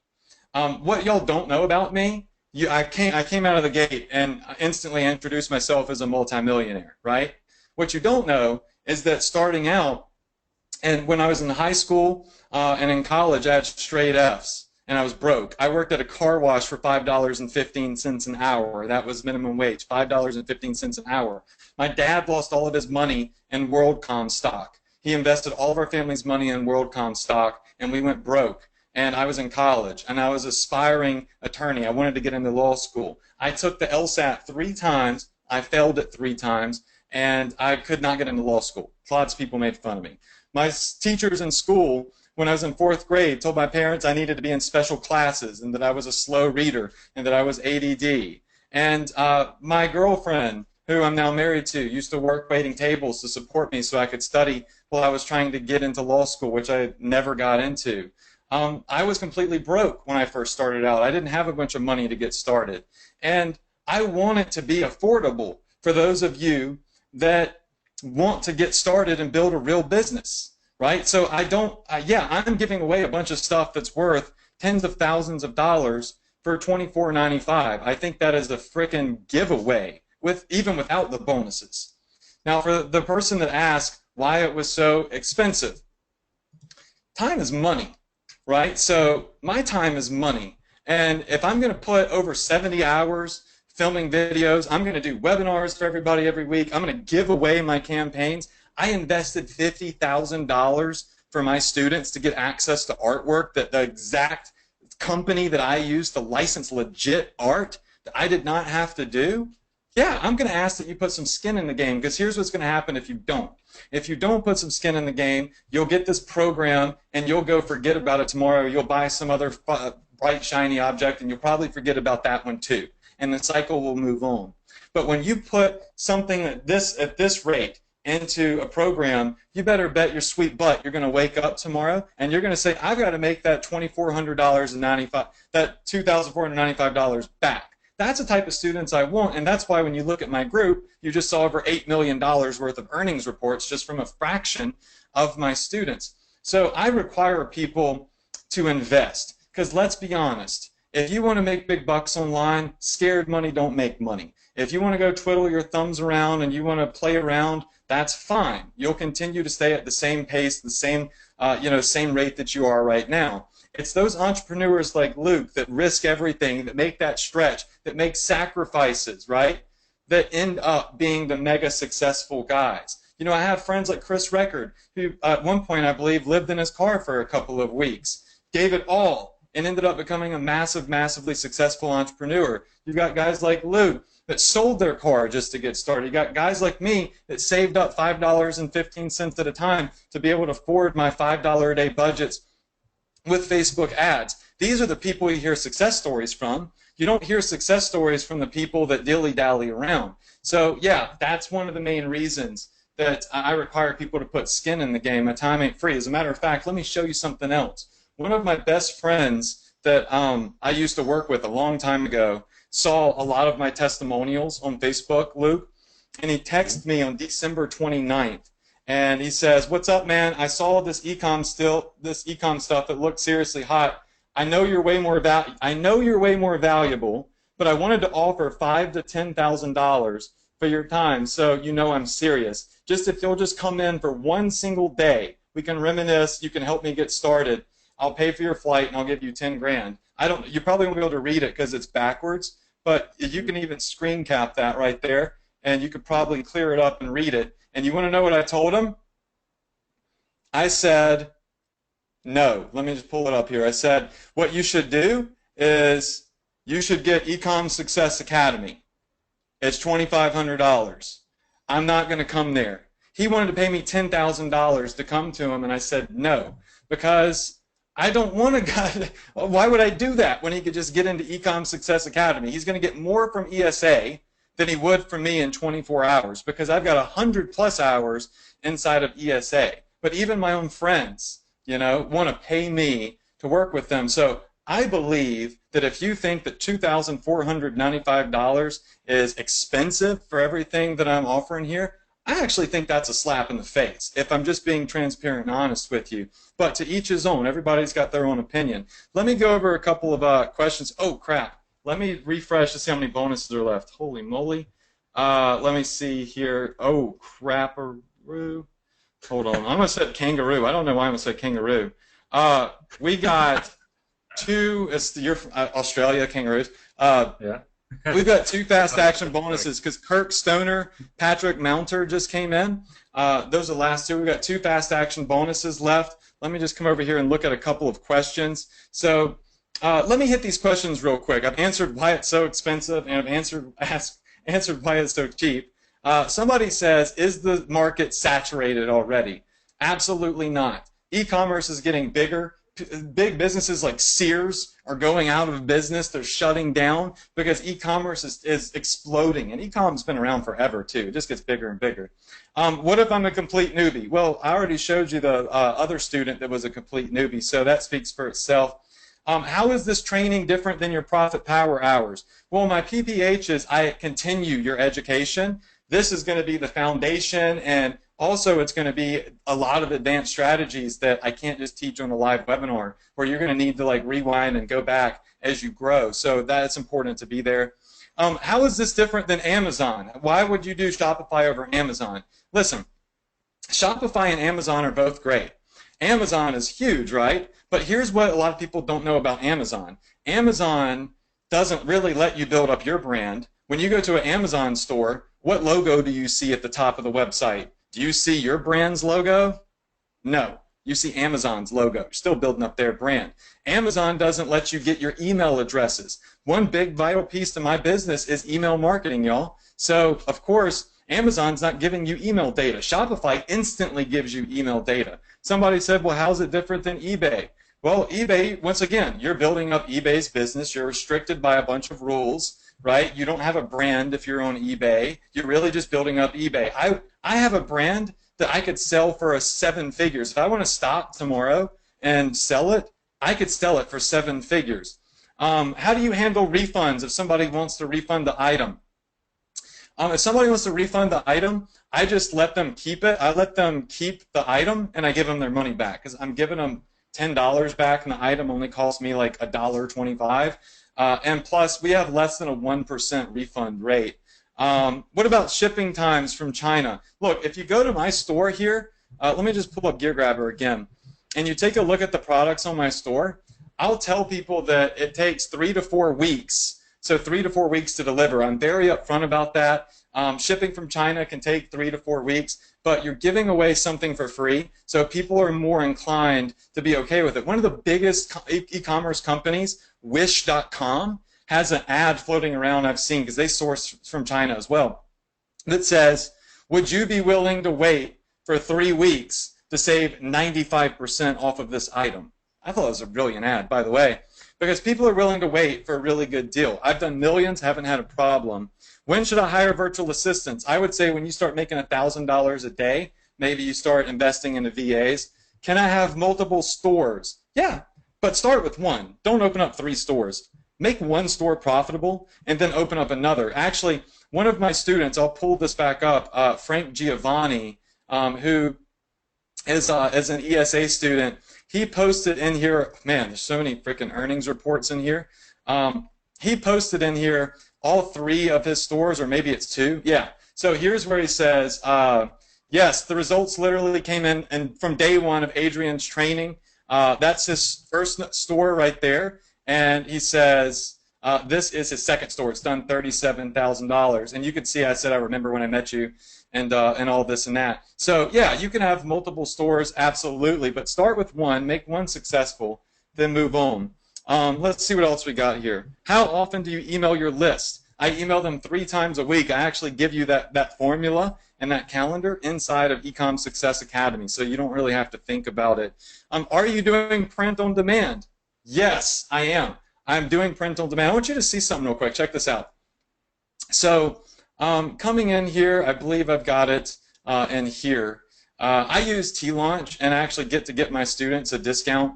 What y'all don't know about me, I came out of the gate and instantly introduced myself as a multimillionaire, right? What you don't know is that starting out, and when I was in high school and in college, I had straight Fs. And I was broke. I worked at a car wash for $5.15 an hour. That was minimum wage, $5.15 an hour. My dad lost all of his money in WorldCom stock. He invested all of our family's money in WorldCom stock, and we went broke. And I was in college, and I was an aspiring attorney. I wanted to get into law school. I took the LSAT 3 times. I failed it 3 times. and I could not get into law school. Lots of people made fun of me. My teachers in school, when I was in 4th grade, told my parents I needed to be in special classes and that I was a slow reader and that I was ADD. And my girlfriend, who I'm now married to, used to work waiting tables to support me so I could study while I was trying to get into law school, which I never got into. I was completely broke when I first started out. I didn't have a bunch of money to get started. And I want it to be affordable for those of you that want to get started and build a real business, right? So I'm giving away a bunch of stuff that's worth tens of thousands of dollars for $24.95. I think that is a frickin' giveaway, even without the bonuses. Now, for the person that asked why it was so expensive, time is money, right? So my time is money. And if I'm going to put over 70 hours filming videos, I'm going to do webinars for everybody every week, I'm going to give away my campaigns. I invested $50,000 for my students to get access to artwork, that the exact company that I used to license legit art that I did not have to do. Yeah, I'm going to ask that you put some skin in the game, because here's what's going to happen if you don't. If you don't put some skin in the game, you'll get this program and you'll go forget about it tomorrow. You'll buy some other bright, shiny object and you'll probably forget about that one too. And the cycle will move on. But when you put something at this rate into a program, you better bet your sweet butt you're going to wake up tomorrow and you're going to say, I've got to make that $2,495 back. That's the type of students I want, and that's why when you look at my group, you just saw over $8 million worth of earnings reports just from a fraction of my students. So I require people to invest, because let's be honest, if you want to make big bucks online, scared money don't make money. If you want to go twiddle your thumbs around and you want to play around, that's fine. You'll continue to stay at the same pace, the same same rate that you are right now. It's those entrepreneurs like Luke that risk everything, that make that stretch, that make sacrifices, right, that end up being the mega successful guys. You know, I have friends like Chris Record, who at one point, I believe, lived in his car for a couple of weeks, gave it all, and ended up becoming a massively successful entrepreneur. You've got guys like Luke that sold their car just to get started. You got guys like me that saved up $5.15 at a time to be able to afford my $5 a day budgets with Facebook ads. These are the people you hear success stories from. You don't hear success stories from the people that dilly-dally around. So yeah, that's one of the main reasons that I require people to put skin in the game. My time ain't free. As a matter of fact, let me show you something else. One of my best friends that I used to work with a long time ago saw a lot of my testimonials on Facebook, Luke, and he texted me on December 29th. And he says, "What's up, man? I saw this ecom stuff that looked seriously hot. I know you're way more valuable, but I wanted to offer $5,000 to $10,000 for your time, so you know I'm serious. Just if you'll just come in for one single day, we can reminisce. You can help me get started. I'll pay for your flight and I'll give you 10 grand." You probably won't be able to read it because it's backwards, but you can even screen cap that right there, and you could probably clear it up and read it. And you want to know what I told him? I said, no. Let me just pull it up here. I said, what you should do is you should get Ecom Success Academy. It's $2,500. I'm not going to come there. He wanted to pay me $10,000 to come to him, and I said no, because I don't want a guy. Why would I do that when he could just get into Ecom Success Academy? He's going to get more from ESA than he would from me in 24 hours, because I've got 100+ hours inside of ESA. But even my own friends, want to pay me to work with them. So I believe that if you think that $2,495 is expensive for everything that I'm offering here, I actually think that's a slap in the face, if I'm just being transparent and honest with you. But to each his own. Everybody's got their own opinion. Let me go over a couple of questions. Oh, crap. Let me refresh to see how many bonuses are left. Holy moly. Let me see here. Oh, crapperoo. Hold on. I almost said kangaroo. I don't know why I almost said kangaroo. We got two. You're Australia, kangaroos. Yeah. We've got 2 fast action bonuses because Kirk Stoner, Patrick Mounter just came in. Those are the last 2. We've got 2 fast action bonuses left. Let me just come over here and look at a couple of questions. So let me hit these questions real quick. I've answered why it's so expensive, and I've answered why it's so cheap. Somebody says, is the market saturated already? Absolutely not. E-commerce is getting bigger. Big businesses like Sears are going out of business. They're shutting down because e-commerce is exploding. And e-com's been around forever, too. It just gets bigger and bigger. What if I'm a complete newbie? Well, I already showed you the other student that was a complete newbie, so that speaks for itself. How is this training different than your Profit Power hours? Well, my PPH is I continue your education. This is going to be the foundation, and also it's going to be a lot of advanced strategies that I can't just teach on a live webinar, where you're going to need to like rewind and go back as you grow. So that's important to be there. How is this different than Amazon? Why would you do Shopify over Amazon? Listen, Shopify and Amazon are both great. Amazon is huge, right? But here's what a lot of people don't know about Amazon. Amazon doesn't really let you build up your brand. When you go to an Amazon store, what logo do you see at the top of the website? Do you see your brand's logo? No. You see Amazon's logo. You're still building up their brand. Amazon doesn't let you get your email addresses. One big vital piece to my business is email marketing, y'all. So, of course, Amazon's not giving you email data. Shopify instantly gives you email data. Somebody said, well, how's it different than eBay? Well, eBay, once again, you're building up eBay's business. You're restricted by a bunch of rules, right? You don't have a brand if you're on eBay. You're really just building up eBay. I have a brand that I could sell for 7 figures. If I want to stop tomorrow and sell it, I could sell it for 7 figures. How do you handle refunds if somebody wants to refund the item? If somebody wants to refund the item, I just let them keep it. I let them keep the item, and I give them their money back because I'm giving them $10 back, and the item only costs me like $1.25. And plus, we have less than a 1% refund rate. What about shipping times from China? Look, if you go to my store here, let me just pull up Gear Grabber again, and you take a look at the products on my store, I'll tell people that it takes 3 to 4 weeks. So 3 to 4 weeks to deliver. I'm very upfront about that. Shipping from China can take 3 to 4 weeks, but you're giving away something for free, so people are more inclined to be okay with it. One of the biggest e-commerce companies, Wish.com, has an ad floating around I've seen because they source from China as well that says, would you be willing to wait for 3 weeks to save 95% off of this item? I thought it was a brilliant ad, by the way, because people are willing to wait for a really good deal. I've done millions, haven't had a problem. When should I hire virtual assistants? I would say when you start making $1,000 a day, maybe you start investing in the VAs. Can I have multiple stores? Yeah, but start with one. Don't open up 3 stores. Make one store profitable and then open up another. Actually, one of my students, I'll pull this back up, Frank Giovanni, who is an ESA student, he posted in here, man, there's so many freaking earnings reports in here. He posted in here all 3 of his stores, or maybe it's 2. Yeah. So here's where he says, yes, the results literally came in and from day 1 of Adrian's training. That's his first store right there. And he says, this is his second store. It's done $37,000. And you can see I said, I remember when I met you. And all this and that. So yeah, you can have multiple stores, absolutely, but start with one, make one successful, then move on. Let's see what else we got here. How often do you email your list? I email them 3 times a week. I actually give you that formula and that calendar inside of Ecom Success Academy, so you don't really have to think about it. Are you doing print on demand? Yes, I am. I'm doing print on demand. I want you to see something real quick. Check this out. So coming in here, I believe I've got it in here. I use T-Launch and I actually get my students a discount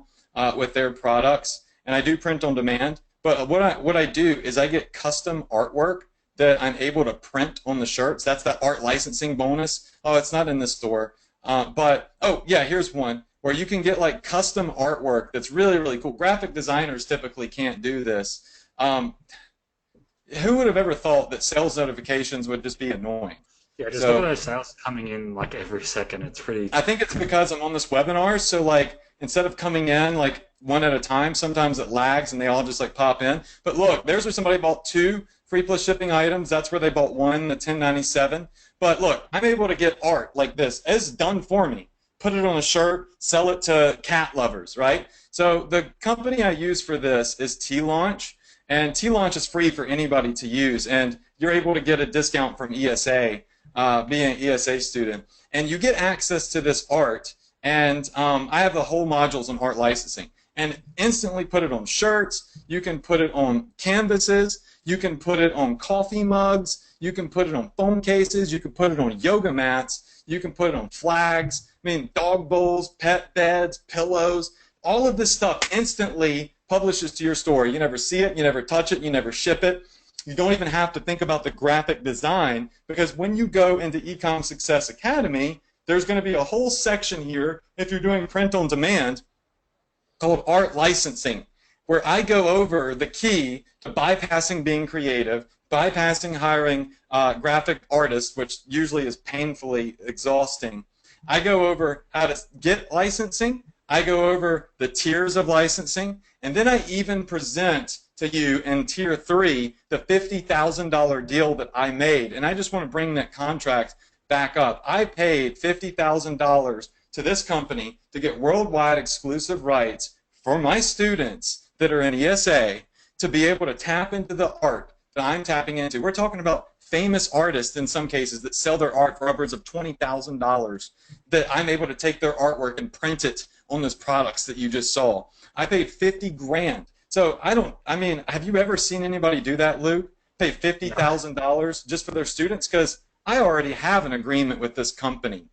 with their products, and I do print on demand. But what I do is I get custom artwork that I'm able to print on the shirts. That's that art licensing bonus. Oh, it's not in this store, but oh yeah, here's one where you can get like custom artwork that's really, really cool. Graphic designers typically can't do this. Who would have ever thought that sales notifications would just be annoying? Yeah, just look at those sales coming in like every second. It's pretty... I think it's because I'm on this webinar, so like instead of coming in like one at a time, sometimes it lags and they all just like pop in. But look, there's where somebody bought 2 free plus shipping items. That's where they bought 1, the $10.97. But look, I'm able to get art like this. It's done for me. Put it on a shirt, sell it to cat lovers, right? So the company I use for this is T-Launch. And T-Launch is free for anybody to use, and you're able to get a discount from ESA being an ESA student. And you get access to this art, and I have the whole modules on art licensing. And instantly put it on shirts, you can put it on canvases, you can put it on coffee mugs, you can put it on phone cases, you can put it on yoga mats, you can put it on flags, I mean dog bowls, pet beds, pillows, all of this stuff instantly publishes to your store. You never see it, you never touch it, you never ship it. You don't even have to think about the graphic design, because when you go into Ecom Success Academy, there's going to be a whole section here, if you're doing print on demand, called art licensing, where I go over the key to bypassing being creative, bypassing hiring graphic artists, which usually is painfully exhausting. I go over how to get licensing, I go over the tiers of licensing, and then I even present to you in Tier 3 the $50,000 deal that I made. And I just want to bring that contract back up. I paid $50,000 to this company to get worldwide exclusive rights for my students that are in ESA to be able to tap into the art that I'm tapping into. We're talking about famous artists in some cases that sell their art for upwards of $20,000, that I'm able to take their artwork and print it on those products that you just saw. I paid 50 grand. So I mean, have you ever seen anybody do that, Luke? Pay $50,000 just for their students? Because I already have an agreement with this company.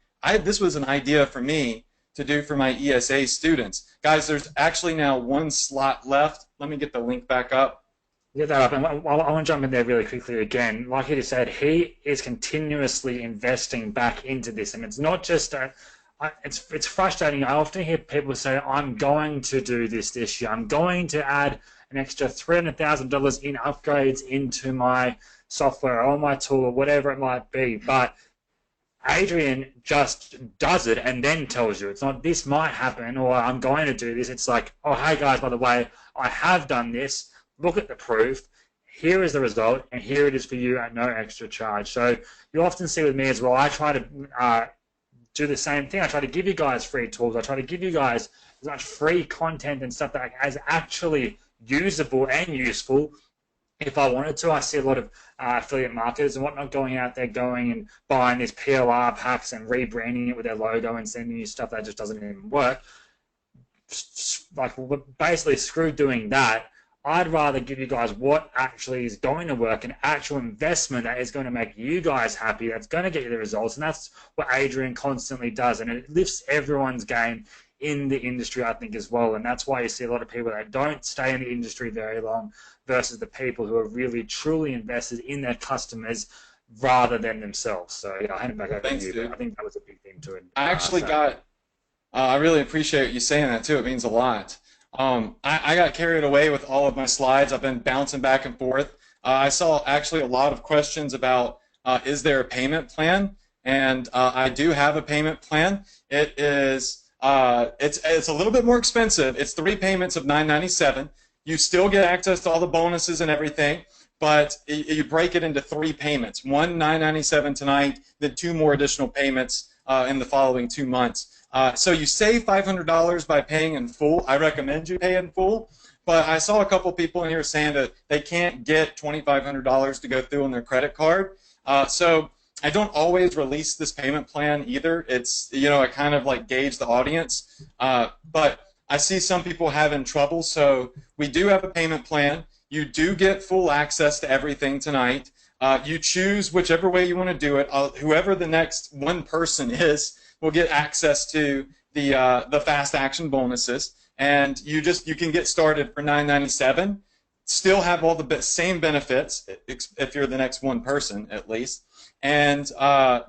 This was an idea for me to do for my ESA students. Guys, there's actually now one slot left. Let me get the link back up. Get that up, and I want to jump in there really quickly again. Like he just said, he is continuously investing back into this, and it's not just it's frustrating. I often hear people say, "I'm going to do this year. I'm going to add an extra $300,000 in upgrades into my software or my tool or whatever it might be," but Adrian just does it and then tells you. It's not, this might happen, or I'm going to do this. It's like, oh, hey guys, by the way, I have done this. Look at the proof. Here is the result, and here it is for you at no extra charge. So you often see with me as well, I try to do the same thing. I try to give you guys free tools. I try to give you guys as much free content and stuff that is actually usable and useful. If I wanted to, I see a lot of affiliate marketers and whatnot going out there, going and buying these PLR packs and rebranding it with their logo and sending you stuff that just doesn't even work. Like, basically, screw doing that. I'd rather give you guys what actually is going to work, an actual investment that is going to make you guys happy, that's going to get you the results, and that's what Adrian constantly does, and it lifts everyone's game in the industry, I think, as well, and that's why you see a lot of people that don't stay in the industry very long versus the people who are really, truly invested in their customers rather than themselves. So, yeah, I'll hand it back over to you. Dude. I think that was a big thing to it. I actually I really appreciate you saying that, too. It means a lot. I got carried away with all of my slides. I've been bouncing back and forth. I saw actually a lot of questions about is there a payment plan, and I do have a payment plan. It is it's a little bit more expensive. It's 3 payments of $9.97. You still get access to all the bonuses and everything, but you break it into 3 payments. One $9.97 tonight, then 2 more additional payments in the following 2 months. So you save $500 by paying in full. I recommend you pay in full. But I saw a couple people in here saying that they can't get $2,500 to go through on their credit card. So I don't always release this payment plan either. It's, I kind of like gauge the audience. But I see some people having trouble. So we do have a payment plan. You do get full access to everything tonight. You choose whichever way you want to do it. Whoever the next one person is will get access to the fast action bonuses, and you can get started for $9.97. Still have all the same benefits if you're the next one person at least, and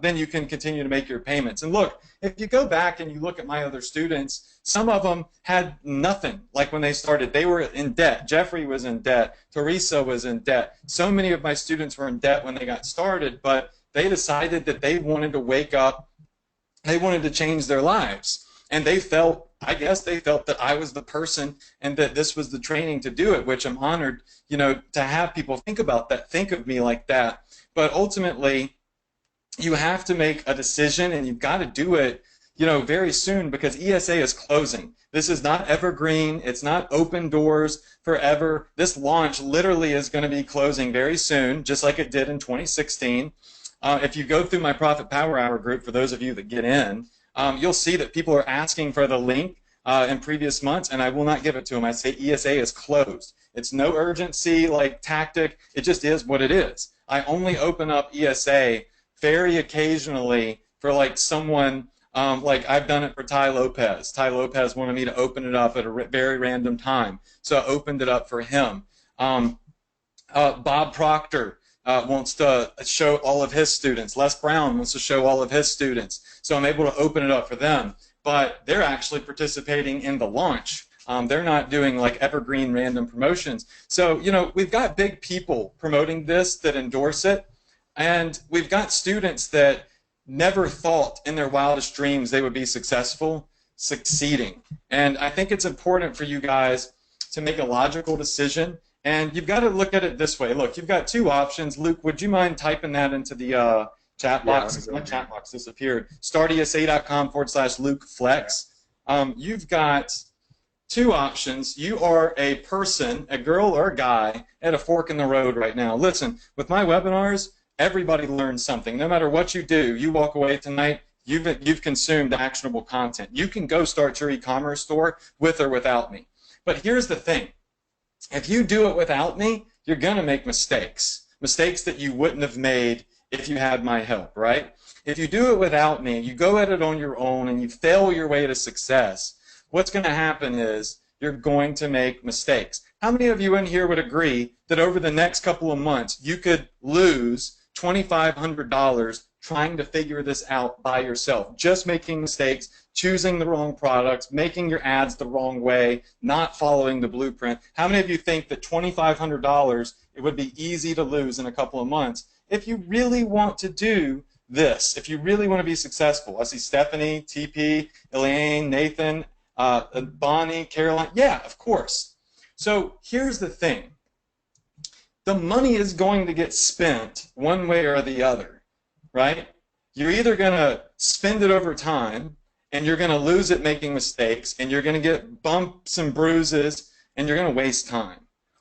then you can continue to make your payments. And look, if you go back and you look at my other students, some of them had nothing. Like when they started, they were in debt. Jeffrey was in debt. Teresa was in debt. So many of my students were in debt when they got started, but they decided that they wanted to wake up. They wanted to change their lives, and I guess they felt that I was the person and that this was the training to do it, which I'm honored, to have people think about that, think of me like that. But ultimately, you have to make a decision, and you've got to do it, very soon, because ESA is closing. This is not evergreen. It's not open doors forever. This launch literally is going to be closing very soon, just like it did in 2016. if you go through my Profit Power Hour group, for those of you that get in, you'll see that people are asking for the link in previous months, and I will not give it to them. I say ESA is closed. It's no urgency like tactic. It just is what it is. I only open up ESA very occasionally for like someone, like I've done it for Ty Lopez. Ty Lopez wanted me to open it up at a very random time, so I opened it up for him. Bob Proctor wants to show all of his students. Les Brown wants to show all of his students. So I'm able to open it up for them. But they're actually participating in the launch. They're not doing like evergreen random promotions. So, you know, we've got big people promoting this that endorse it. And we've got students that never thought in their wildest dreams they would be successful, succeeding. And I think it's important for you guys to make a logical decision. And you've got to look at it this way. Look, you've got two options. Luke, would you mind typing that into the chat box? My chat box disappeared. startesa.com/LukeFlex. You've got two options. You are a person, a girl or a guy, at a fork in the road right now. Listen, with my webinars, everybody learns something. No matter what you do, you walk away tonight, you've consumed actionable content. You can go start your e-commerce store with or without me. But here's the thing. If you do it without me, you're going to make mistakes. Mistakes that you wouldn't have made if you had my help, right? If you do it without me, you go at it on your own and you fail your way to success, what's going to happen is you're going to make mistakes. How many of you in here would agree that over the next couple of months you could lose $2,500 trying to figure this out by yourself, just making mistakes, choosing the wrong products, making your ads the wrong way, not following the blueprint? How many of you think that $2,500 it would be easy to lose in a couple of months if you really want to do this, if you really want to be successful? I see Stephanie, TP, Elaine, Nathan, Bonnie, Caroline. Yeah, of course. So here's the thing. The money is going to get spent one way or the other, right? You're either going to spend it over time and you're going to lose it making mistakes and you're going to get bumps and bruises and you're going to waste time.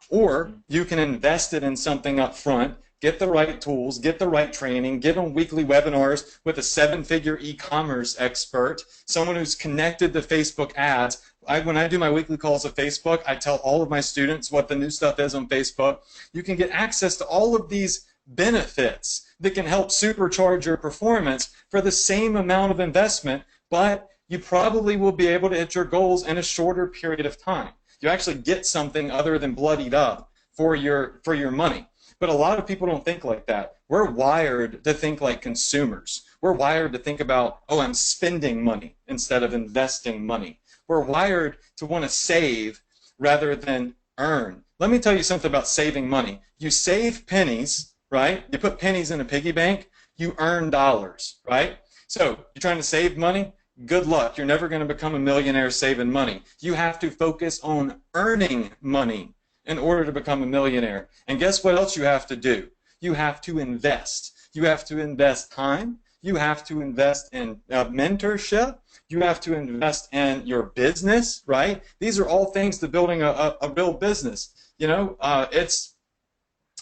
Or you can invest it in something up front, get the right tools, get the right training, get on weekly webinars with a 7-figure e-commerce expert, someone who's connected to Facebook ads. When I do my weekly calls of Facebook, I tell all of my students what the new stuff is on Facebook. You can get access to all of these benefits that can help supercharge your performance for the same amount of investment, but you probably will be able to hit your goals in a shorter period of time. You actually get something other than bloodied up for your money. But a lot of people don't think like that. We're wired to think like consumers. We're wired to think about, oh, I'm spending money instead of investing money. We're wired to want to save rather than earn. Let me tell you something about saving money. You save pennies, right? You put pennies in a piggy bank, you earn dollars, right? So you're trying to save money? Good luck. You're never going to become a millionaire saving money. You have to focus on earning money in order to become a millionaire. And guess what else you have to do? You have to invest. You have to invest time. You have to invest in mentorship. You have to invest in your business, right? These are all things to building a real business. You know, it's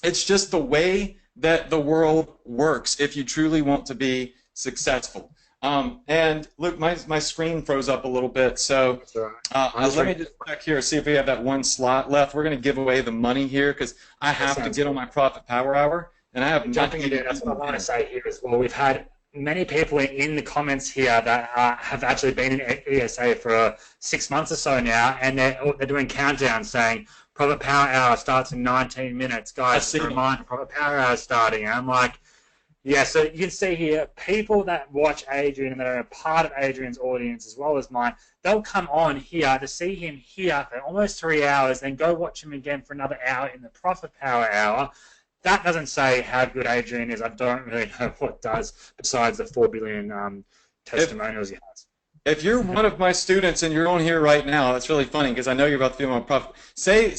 just the way that the world works if you truly want to be successful. And look, my screen froze up a little bit, so let me just check here, see if we have that one slot left. We're going to give away the money here because I have to get on my Profit Power Hour, and I have jumping into that's what I want to say here as well. We've had many people in the comments here that have actually been in ESA for 6 months or so now, and they're doing countdowns saying Profit Power Hour starts in 19 minutes. Guys, reminder, Profit Power Hour is starting. And I'm like, yeah, so you can see here, people that watch Adrian and that are a part of Adrian's audience as well as mine, they'll come on here to see him here for almost 3 hours, then go watch him again for another hour in the Profit Power Hour. That doesn't say how good Adrian is. I don't really know what does besides the 4 billion testimonials he has. If you're one of my students and you're on here right now, that's really funny because I know you're about to be on my Profit. Say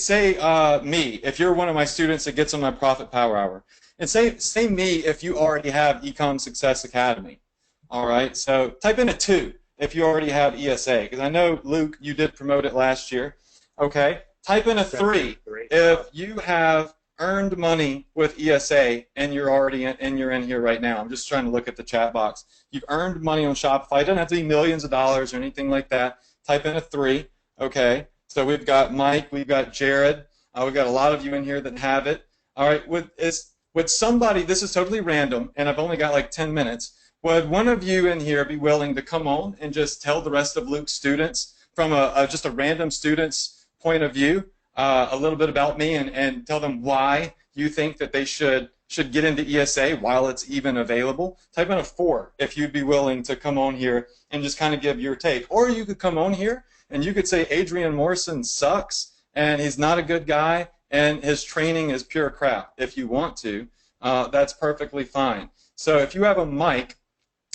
me, if you're one of my students that gets on my Profit Power Hour. And say me if you already have Ecom Success Academy. All right, so type in a 2 if you already have ESA, because I know, Luke, you did promote it last year. Okay, type in a 3 if you have earned money with ESA and you're already you're in here right now. I'm just trying to look at the chat box. You've earned money on Shopify. It doesn't have to be millions of dollars or anything like that. Type in a 3. Okay. So we've got Mike, we've got Jared, we've got a lot of you in here that have it. All right. Would somebody? This is totally random, and I've only got like 10 minutes. Would one of you in here be willing to come on and just tell the rest of Luke's students from just a random student's point of view a little bit about me and tell them why you think that they should get into ESA while it's even available? Type in a 4 if you'd be willing to come on here and just kind of give your take. Or you could come on here and you could say Adrian Morrison sucks and he's not a good guy and his training is pure crap. If you want to, that's perfectly fine. So if you have a mic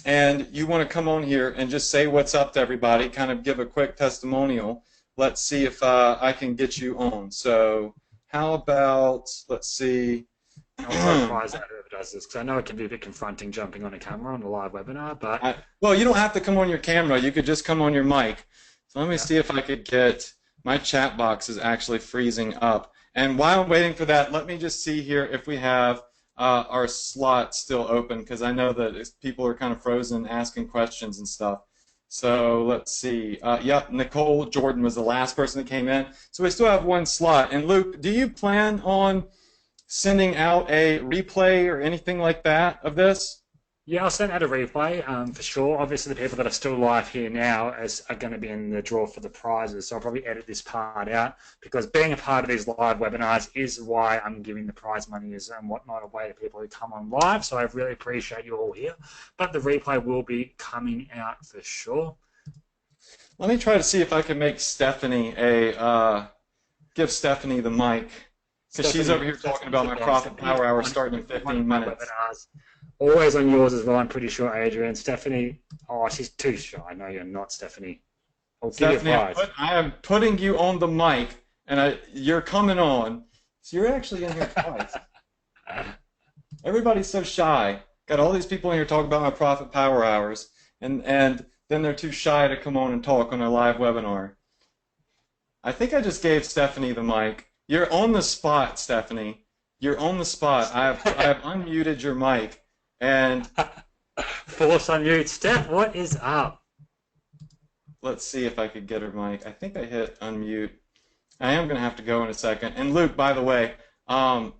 and you want to come on here and just say what's up to everybody, kind of give a quick testimonial, let's see if I can get you on. So how about, let's see. I'll surprise out whoever does this, because I know it can be a bit confronting jumping on a camera on a live webinar, but... well, you don't have to come on your camera. You could just come on your mic. So let me see if I could get... My chat box is actually freezing up. And while I'm waiting for that, let me just see here if we have our slot still open, because I know that people are kind of frozen asking questions and stuff. So let's see. Yep, Nicole Jordan was the last person that came in. So we still have one slot. And Luke, do you plan on sending out a replay or anything like that of this? Yeah, I'll send out a replay for sure. Obviously, the people that are still live here now are going to be in the draw for the prizes, so I'll probably edit this part out, because being a part of these live webinars is why I'm giving the prize money and whatnot away to people who come on live, so I really appreciate you all here. But the replay will be coming out for sure. Let me try to see if I can make Stephanie give Stephanie the mic, because she's over here talking about my profit power hour starting in 15 minutes. Webinars. Always on yours as well, I'm pretty sure, Adrian. Stephanie, oh, she's too shy. No, you're not, Stephanie. I'll give you a prize. I am putting you on the mic, and you're coming on. So you're actually in here twice. Everybody's so shy. Got all these people in here talking about my profit power hours, and then they're too shy to come on and talk on a live webinar. I think I just gave Stephanie the mic. You're on the spot, Stephanie. You're on the spot. I have unmuted your mic. And force unmute. Steph, what is up? Let's see if I could get her mic. I think I hit unmute. I am going to have to go in a second. And Luke, by the way, that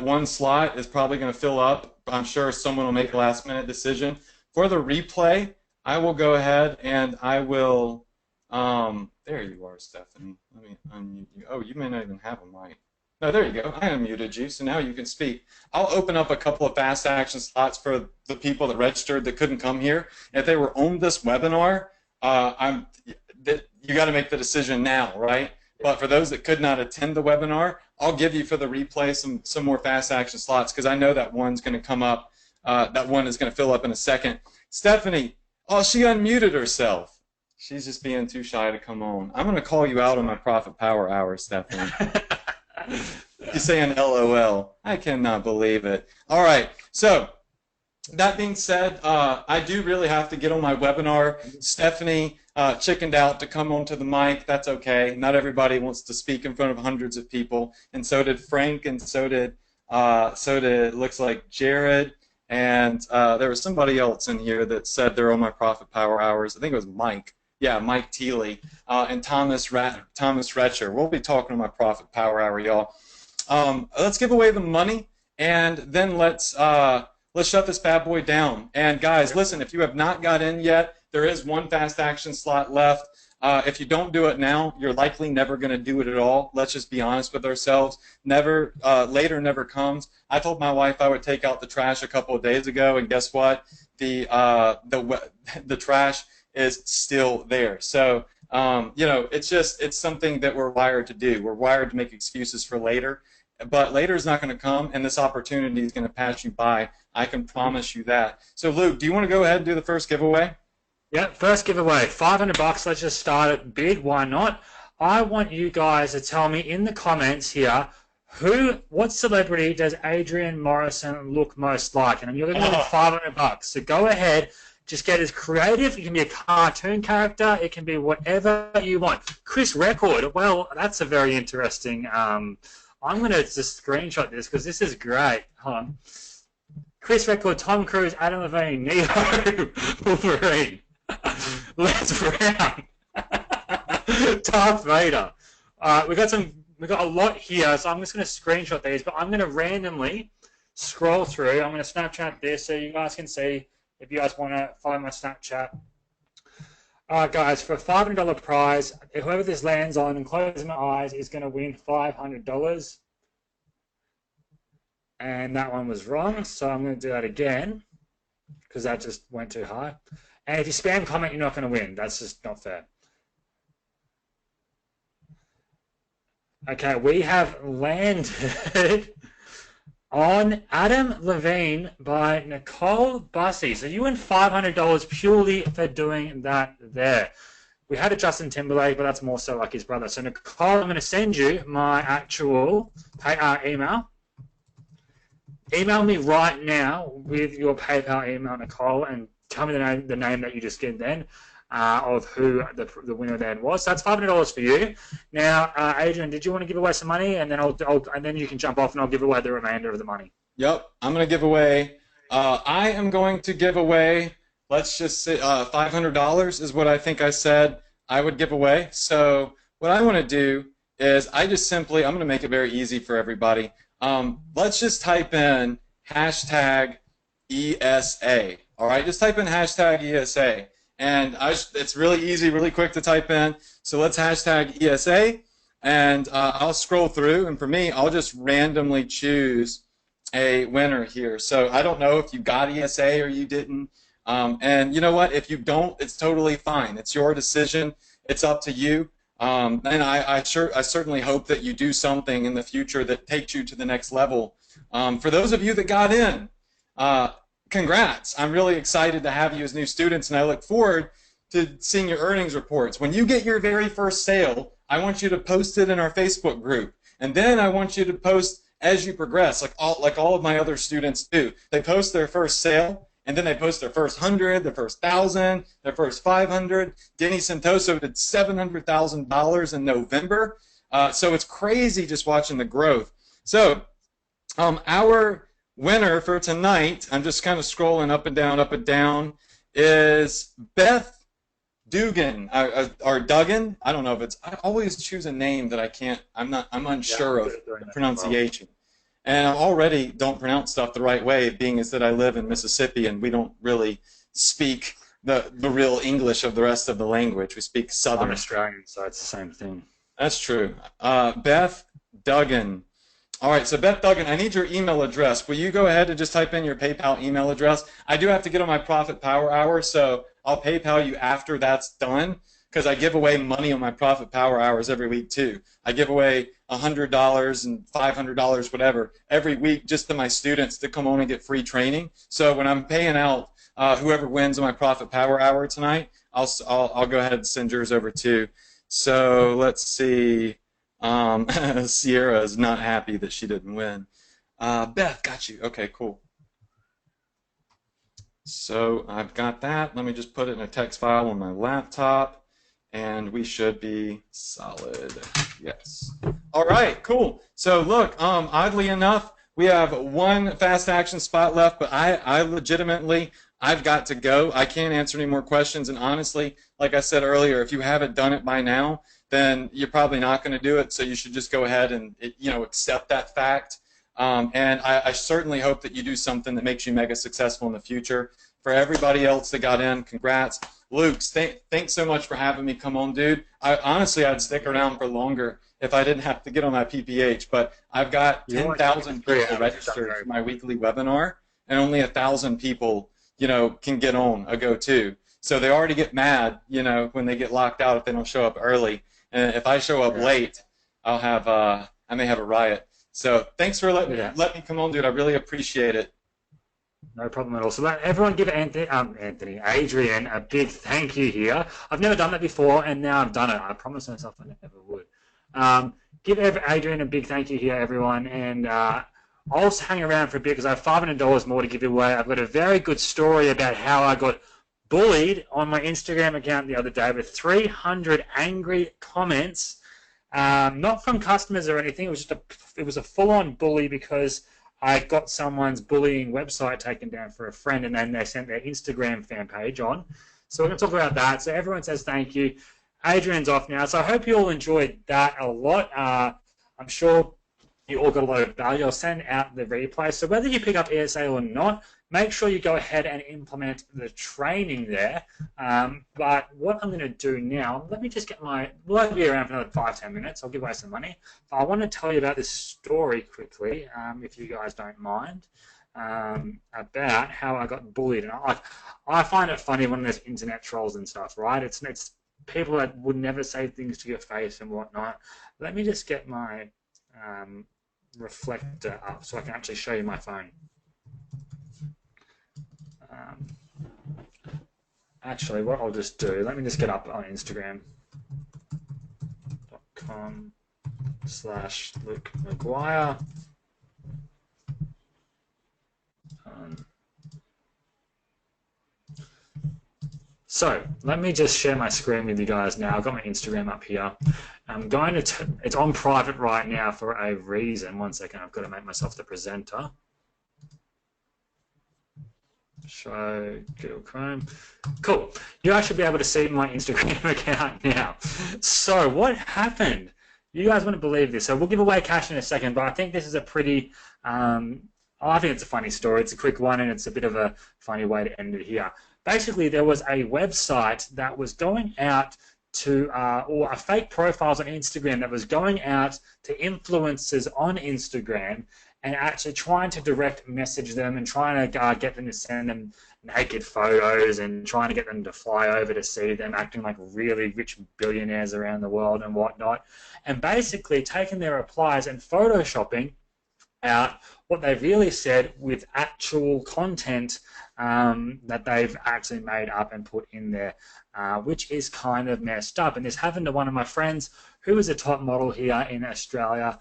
one slot is probably going to fill up. I'm sure someone will make a last-minute decision. For the replay, I will go ahead and I will. There you are, Stephanie. Let me unmute you. Oh, you may not even have a mic. No, there you go. I unmuted you, so now you can speak. I'll open up a couple of fast action slots for the people that registered that couldn't come here. If they were on this webinar, you got to make the decision now, right? But for those that could not attend the webinar, I'll give you for the replay some more fast action slots, because I know that one's going to come up. That one is going to fill up in a second. Stephanie, oh, she unmuted herself. She's just being too shy to come on. I'm going to call you out on my profit power hour, Stephanie. You're saying LOL. I cannot believe it. All right. So that being said, I do really have to get on my webinar. Stephanie chickened out to come onto the mic. That's okay. Not everybody wants to speak in front of hundreds of people, and so did Frank, and so did looks like Jared, and there was somebody else in here that said they're on my profit power hours. I think it was Mike. Yeah, Mike Teeley and Thomas Retcher. We'll be talking on my profit power hour, y'all. Let's give away the money, and then let's shut this bad boy down. And guys, listen, if you have not got in yet, there is one fast action slot left. If you don't do it now, you're likely never going to do it at all. Let's just be honest with ourselves. Later never comes. I told my wife I would take out the trash a couple of days ago, and guess what? The trash is still there. So, it's something that we're wired to do. We're wired to make excuses for later, but later is not going to come, and this opportunity is going to pass you by. I can promise you that. So, Luke, do you want to go ahead and do the first giveaway? Yeah, first giveaway, $500. Let's just start it big. Why not? I want you guys to tell me in the comments here what celebrity does Adrian Morrison look most like, and you're going to get $500. So go ahead. Just get as creative. It can be a cartoon character. It can be whatever you want. Chris Record. Well, that's a very interesting I'm going to just screenshot this because this is great. Hold on. Chris Record, Tom Cruise, Adam Levine, Neo, Wolverine. Les Brown. Darth Vader. We got a lot here, so I'm just going to screenshot these, but I'm going to randomly scroll through. I'm going to Snapchat this so you guys can see if you guys want to follow my Snapchat. All right, guys, for a $500 prize, whoever this lands on and closes my eyes is going to win $500. And that one was wrong, so I'm going to do that again because that just went too high. And if you spam comment, you're not going to win. That's just not fair. Okay, we have landed on Adam Levine by Nicole Bussey. So you win $500 purely for doing that there. We had a Justin Timberlake, but that's more so like his brother. So Nicole, I'm going to send you my actual email. Email me right now with your PayPal email, Nicole, and tell me the name that you just gave then of who the winner then was. So that's $500 for you. Now, Adrian, did you want to give away some money, and then and then you can jump off and I'll give away the remainder of the money. Yep, I'm going to give away. I am going to give away. Let's just say $500 is what I think I said I would give away. So what I want to do is I'm going to make it very easy for everybody. Let's just type in hashtag ESA. All right, just type in hashtag ESA. And it's really easy, really quick to type in. So let's hashtag ESA, and I'll scroll through. And for me, I'll just randomly choose a winner here. So I don't know if you got ESA or you didn't. And you know what? If you don't, it's totally fine. It's your decision. It's up to you. And I certainly hope that you do something in the future that takes you to the next level. For those of you that got in, congrats. I'm really excited to have you as new students, and I look forward to seeing your earnings reports. When you get your very first sale, I want you to post it in our Facebook group. And then I want you to post as you progress, like all of my other students do. They post their first sale, and then they post their first 100, their first 1,000, their first 500. Denny Santoso did $700,000 in November. So it's crazy just watching the growth. So our winner for tonight, I'm just kind of scrolling up and down, is Beth Dugan, or Duggan. I don't know if I always choose a name that I'm unsure of the pronunciation. And I already don't pronounce stuff the right way, being as that I live in Mississippi and we don't really speak the real English of the rest of the language. We speak Southern. I'm Australian, so it's the same thing. That's true. Beth Duggan. All right, so Beth Duggan, I need your email address. Will you go ahead and just type in your PayPal email address? I do have to get on my Profit Power Hour, so I'll PayPal you after that's done, because I give away money on my Profit Power Hours every week too. I give away $100 and $500, whatever, every week just to my students to come on and get free training. So when I'm paying out whoever wins on my Profit Power Hour tonight, I'll go ahead and send yours over too. So let's see. Sierra is not happy that she didn't win. Beth, got you. Okay, cool. So I've got that. Let me just put it in a text file on my laptop, and we should be solid. Yes. All right, cool. So look, oddly enough, we have one fast action spot left, but I legitimately, I've got to go. I can't answer any more questions, and honestly, like I said earlier, if you haven't done it by now, then you're probably not going to do it, so you should just go ahead and accept that fact. And I certainly hope that you do something that makes you mega successful in the future. For everybody else that got in, congrats. Luke, thanks so much for having me come on, dude. Honestly, I'd stick around for longer if I didn't have to get on my PPH, but I've got 10,000 people registered for my weekly webinar, and only 1,000 people, can get on a go-to. So they already get mad, when they get locked out if they don't show up early. And if I show up late, I may have a riot. So thanks for letting me come on, dude. I really appreciate it. No problem at all. So everyone give Adrian a big thank you here. I've never done that before, and now I've done it. I promised myself I never would. Give Adrian a big thank you here, everyone. And I'll hang around for a bit because I have $500 more to give away. I've got a very good story about how I got bullied on my Instagram account the other day with 300 angry comments Not from customers or anything. It was a full-on bully because I got someone's bullying website taken down for a friend, and then they sent their Instagram fan page on. So we're going to talk about that. So everyone says thank you. Adrian's off now, so I hope you all enjoyed that a lot. I'm sure you all got a lot of value. I'll send out the replay. So whether you pick up ESA or not, make sure you go ahead and implement the training there. But what I'm going to do now, let me just get we'll be around for another 5-10 minutes. I'll give away some money. But I want to tell you about this story quickly, if you guys don't mind, about how I got bullied. And I find it funny when there's internet trolls and stuff, right? It's people that would never say things to your face and whatnot. Let me just get my reflector up so I can actually show you my phone. Actually, what I'll just do, let me just get up on Instagram.com/Luke Maguire. So let me just share my screen with you guys now. I've got my Instagram up here. I'm going to, it's on private right now for a reason. One second, I've got to make myself the presenter. Show Google Chrome. Cool. You guys should be able to see my Instagram account now. So what happened? You guys wouldn't believe this. So we'll give away cash in a second, but I think this is a pretty, I think it's a funny story. It's a quick one, and it's a bit of a funny way to end it here. Basically, there was a website that was going out to, or a fake profiles on Instagram that was going out to influencers on Instagram and actually trying to direct message them and trying to get them to send them naked photos and trying to get them to fly over to see them, acting like really rich billionaires around the world and whatnot, and basically taking their replies and photoshopping out what they really said with actual content that they've actually made up and put in there, which is kind of messed up. And this happened to one of my friends who is a top model here in Australia.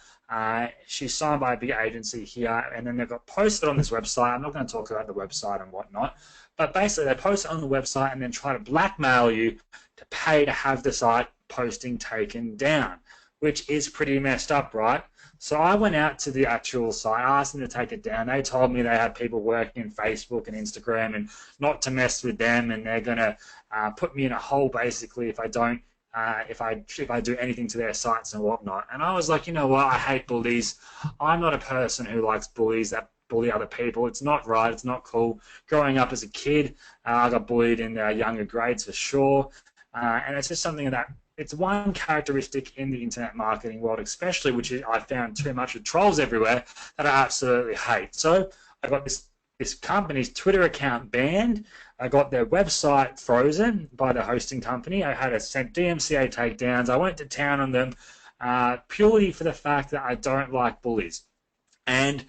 She's signed by a big agency here, and then they've got posted on this website. I'm not going to talk about the website and whatnot, but basically they post it on the website and then try to blackmail you to pay to have the site posting taken down, which is pretty messed up, right? So I went out to the actual site, asked them to take it down. They told me they had people working in Facebook and Instagram and not to mess with them, and they're going to put me in a hole basically if I don't, if I do anything to their sites and whatnot. And I was like, you know what? I hate bullies. I'm not a person who likes bullies that bully other people. It's not right. It's not cool. Growing up as a kid, I got bullied in younger grades for sure, and it's just something that. It's one characteristic in the internet marketing world, especially, which I found too much with trolls everywhere, that I absolutely hate. So I got this company's Twitter account banned. I got their website frozen by the hosting company. I had to send DMCA takedowns. I went to town on them purely for the fact that I don't like bullies. And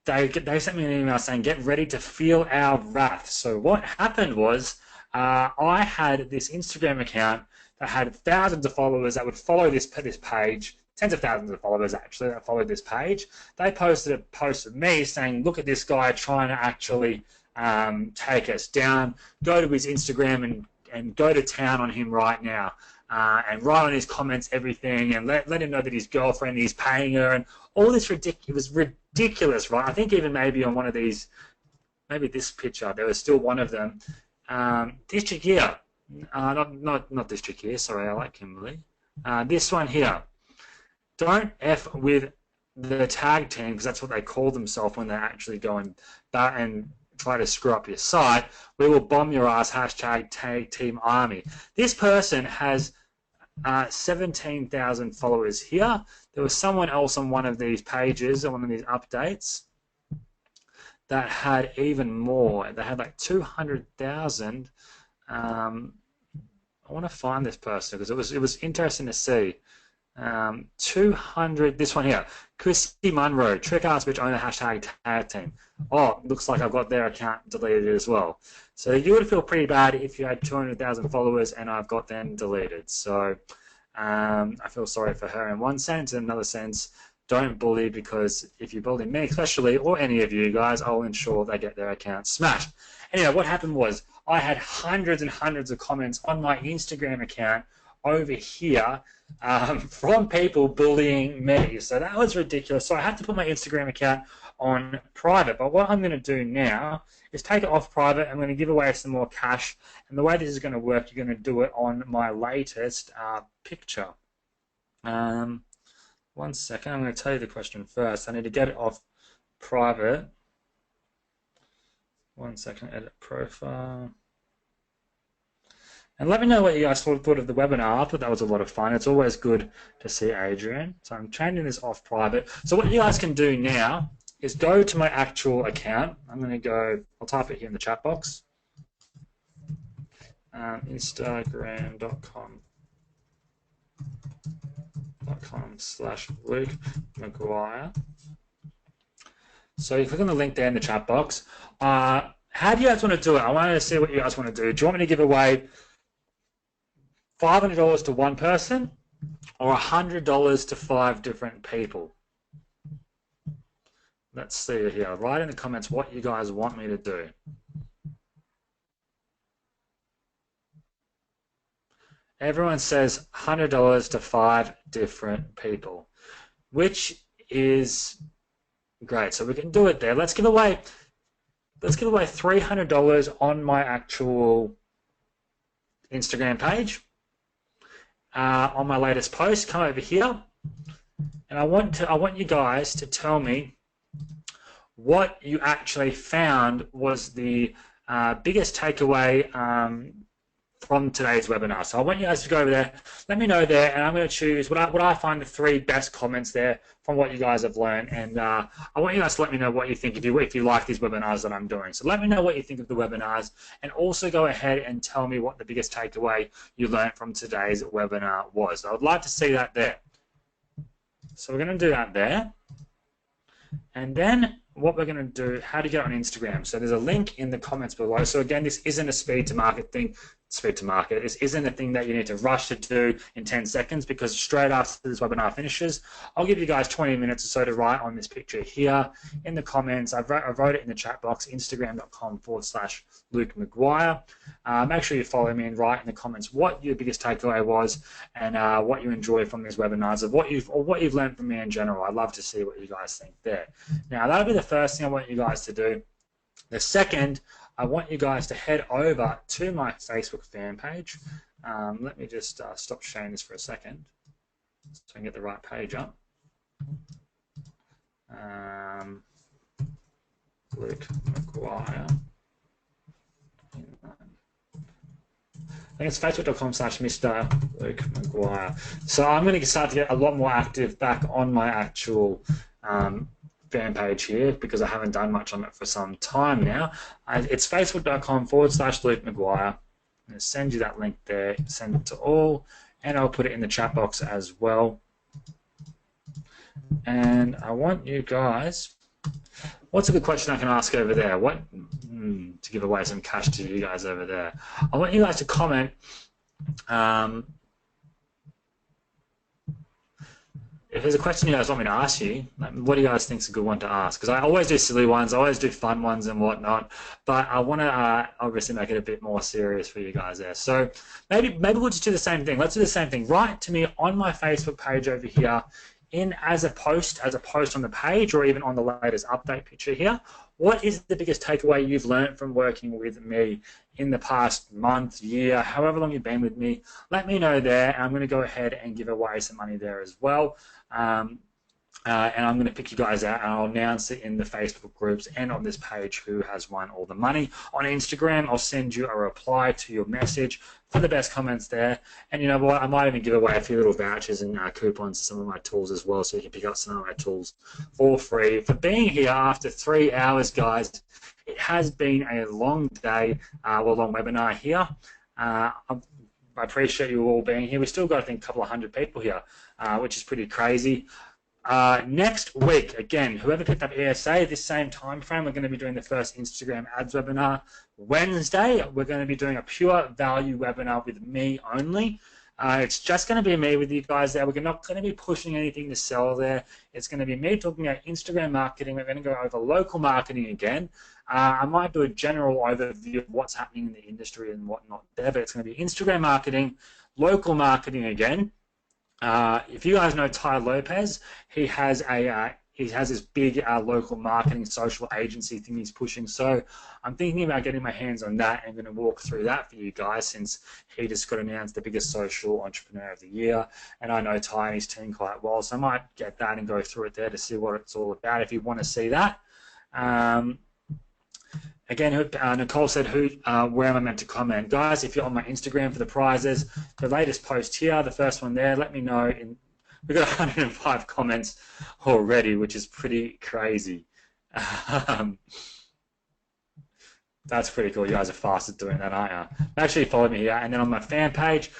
they sent me an email saying, get ready to feel our wrath. So what happened was I had this Instagram account that had thousands of followers that would follow this page, tens of thousands of followers actually that followed this page. They posted a post of me saying, look at this guy trying to actually take us down. Go to his Instagram and go to town on him right now. And write on his comments everything and let him know that his girlfriend is paying her and all this ridiculous. It was ridiculous, right? I think even maybe on one of these, maybe this picture, there was still one of them. District here. Not District here, sorry, I like Kimberly. This one here. Don't F with the tag team, because that's what they call themselves when they actually go and try to screw up your site. We will bomb your ass, hashtag tag team army. This person has 17,000 followers here. There was someone else on one of these pages, on one of these updates, that had even more. They had like 200,000. I want to find this person because it was interesting to see. 200. This one here, Chrissy Munro, trick ass bitch owner hashtag tag team. Oh, looks like I've got their account deleted as well. So you would feel pretty bad if you had 200,000 followers and I've got them deleted. So I feel sorry for her in one sense. In another sense, don't bully, because if you bully me especially, or any of you guys, I'll ensure they get their account smashed. Anyway, what happened was I had hundreds and hundreds of comments on my Instagram account over here from people bullying me. So that was ridiculous. So I had to put my Instagram account on private. But what I'm going to do now is take it off private. I'm going to give away some more cash. And the way this is going to work, you're going to do it on my latest picture. 1 second. I'm going to tell you the question first. I need to get it off private. 1 second. Edit profile. And let me know what you guys thought of the webinar. I thought that was a lot of fun. It's always good to see Adrian. So I'm changing this off private. So what you guys can do now is go to my actual account. I'm going to go, I'll type it here in the chat box. Instagram.com/Luke Maguire. So you click on the link there in the chat box. How do you guys want to do it? I want to see what you guys want to do. Do you want me to give away $500 to one person or $100 to 5 different people? Let's see here. Write in the comments what you guys want me to do. Everyone says $100 to 5 different people, which is great. So we can do it there. Let's give away $300 on my actual Instagram page. On my latest post, come over here, and I want you guys to tell me what you actually found was the biggest takeaway from today's webinar. So I want you guys to go over there, let me know there, and I'm going to choose what I find the 3 best comments there from what you guys have learned, and I want you guys to let me know what you think if you like these webinars that I'm doing. So let me know what you think of the webinars, and also go ahead and tell me what the biggest takeaway you learned from today's webinar was. I would like to see that there. So we're going to do that there, and then what we're going to do, how to get on Instagram. So there's a link in the comments below. So again, this isn't a speed to market thing. This isn't a thing that you need to rush to do in 10 seconds, because straight after this webinar finishes, I'll give you guys 20 minutes or so to write on this picture here in the comments. I wrote it in the chat box, instagram.com/Luke Maguire. Make sure you follow me and write in the comments what your biggest takeaway was and what you enjoyed from these webinars, of what you've learned from me in general. I'd love to see what you guys think there. Now, that'll be the first thing I want you guys to do. The second, I want you guys to head over to my Facebook fan page. Let me just stop sharing this for a second so I can get the right page up. Luke Maguire. I think it's facebook.com/Mr. Luke Maguire. So I'm going to start to get a lot more active back on my actual fan page here, because I haven't done much on it for some time now. It's facebook.com/Luke Maguire. I'm going to send you that link there, send it to all, and I'll put it in the chat box as well. And I want you guys, what's a good question I can ask over there? What to give away some cash to you guys over there? I want you guys to comment if there's a question you guys want me to ask you, what do you guys think is a good one to ask? Because I always do silly ones, I always do fun ones and whatnot, but I want to obviously make it a bit more serious for you guys there. So maybe we'll just do the same thing. Let's do the same thing. Write to me on my Facebook page over here, as a post on the page, or even on the latest update picture here. What is the biggest takeaway you've learned from working with me in the past month, year, however long you've been with me? Let me know there, and I'm going to go ahead and give away some money there as well. And I'm going to pick you guys out, and I'll announce it in the Facebook groups and on this page who has won all the money. On Instagram, I'll send you a reply to your message for the best comments there. And you know what, I might even give away a few little vouchers and coupons to some of my tools as well, so you can pick up some of my tools for free. For being here after 3 hours, guys, it has been a long day, long webinar here. I appreciate you all being here. We've still got, I think, a couple of hundred people here, which is pretty crazy. Next week, again, whoever picked up ESA, this same time frame, we're going to be doing the first Instagram ads webinar. Wednesday, we're going to be doing a pure value webinar with me only. It's just going to be me with you guys there. We're not going to be pushing anything to sell there. It's going to be me talking about Instagram marketing. We're going to go over local marketing again. I might do a general overview of what's happening in the industry and whatnot there, but it's going to be Instagram marketing, local marketing again. If you guys know Ty Lopez, he has this big local marketing social agency thing he's pushing. So I'm thinking about getting my hands on that and going to walk through that for you guys, since he just got announced the biggest social entrepreneur of the year, and I know Ty and his team quite well, so I might get that and go through it there to see what it's all about if you want to see that. Again, Nicole said, where am I meant to comment? Guys, if you're on my Instagram for the prizes, the latest post here, the first one there, let me know. We've got 105 comments already, which is pretty crazy. That's pretty cool. You guys are fast at doing that, aren't you? Actually, follow me here. And then on my fan page,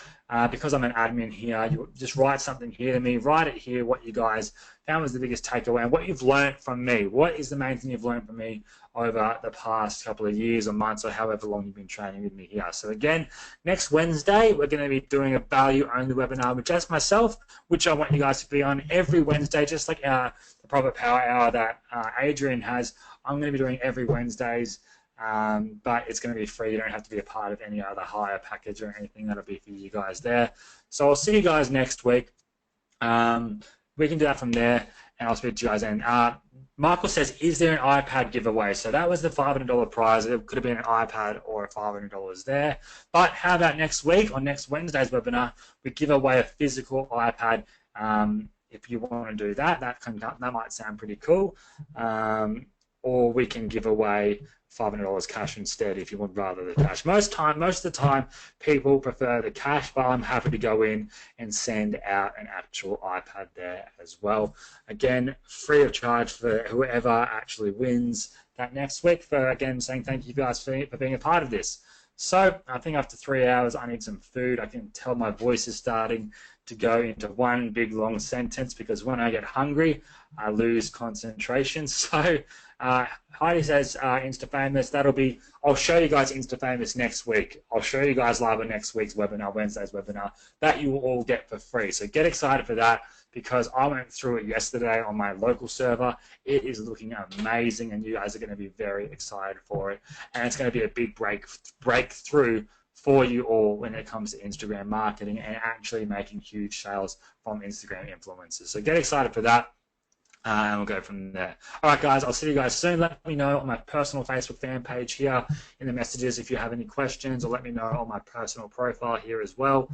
because I'm an admin here, you just write something here to me. Write it here what you guys found was the biggest takeaway and what you've learned from me. What is the main thing you've learned from me over the past couple of years or months or however long you've been training with me here. So again, next Wednesday, we're going to be doing a value-only webinar with just myself, which I want you guys to be on every Wednesday, just like the Profit Power Hour that Adrian has. I'm going to be doing every Wednesdays. But it's going to be free. You don't have to be a part of any other hire package or anything. That'll be for you guys there. So I'll see you guys next week. We can do that from there, and I'll speak to you guys then. Michael says, is there an iPad giveaway? So that was the $500 prize. It could have been an iPad or $500 there. But how about next week, on next Wednesday's webinar, we give away a physical iPad. If you want to do that, that might sound pretty cool. Or we can give away $500 cash instead if you would rather the cash. Most of the time, people prefer the cash, but I'm happy to go in and send out an actual iPad there as well. Again, free of charge for whoever actually wins that next week. For again saying thank you guys for being a part of this. So I think after 3 hours, I need some food. I can tell my voice is starting to go into one big long sentence because when I get hungry, I lose concentration. So Heidi says InstaFamous. I'll show you guys InstaFamous next week. I'll show you guys live on next week's webinar, Wednesday's webinar, that you will all get for free. So get excited for that because I went through it yesterday on my local server. It is looking amazing and you guys are going to be very excited for it. And it's going to be a big breakthrough for you all when it comes to Instagram marketing and actually making huge sales from Instagram influencers. So get excited for that. And we'll go from there. All right, guys, I'll see you guys soon. Let me know on my personal Facebook fan page here in the messages if you have any questions, or let me know on my personal profile here as well.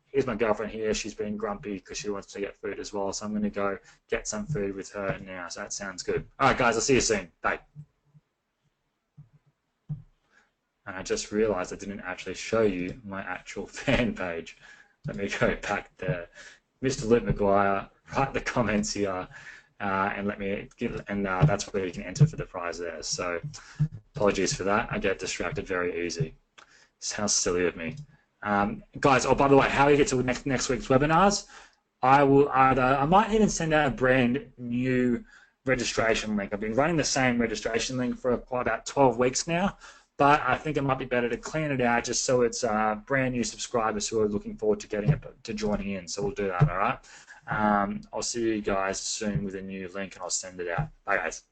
Here's my girlfriend here. She's being grumpy because she wants to get food as well, so I'm going to go get some food with her now, so that sounds good. All right, guys, I'll see you soon. Bye. And I just realized I didn't actually show you my actual fan page. Let me go back there. Mr. Luke McGuire, write the comments here, and let me that's where you can enter for the prize there. So apologies for that. I get distracted very easy. Sounds silly of me. Guys, oh, by the way, how you get to next week's webinars, I might even send out a brand new registration link. I've been running the same registration link for about 12 weeks now, but I think it might be better to clean it out just so it's brand new subscribers who are looking forward to joining in. So we'll do that, all right? I'll see you guys soon with a new link and I'll send it out. Bye, guys.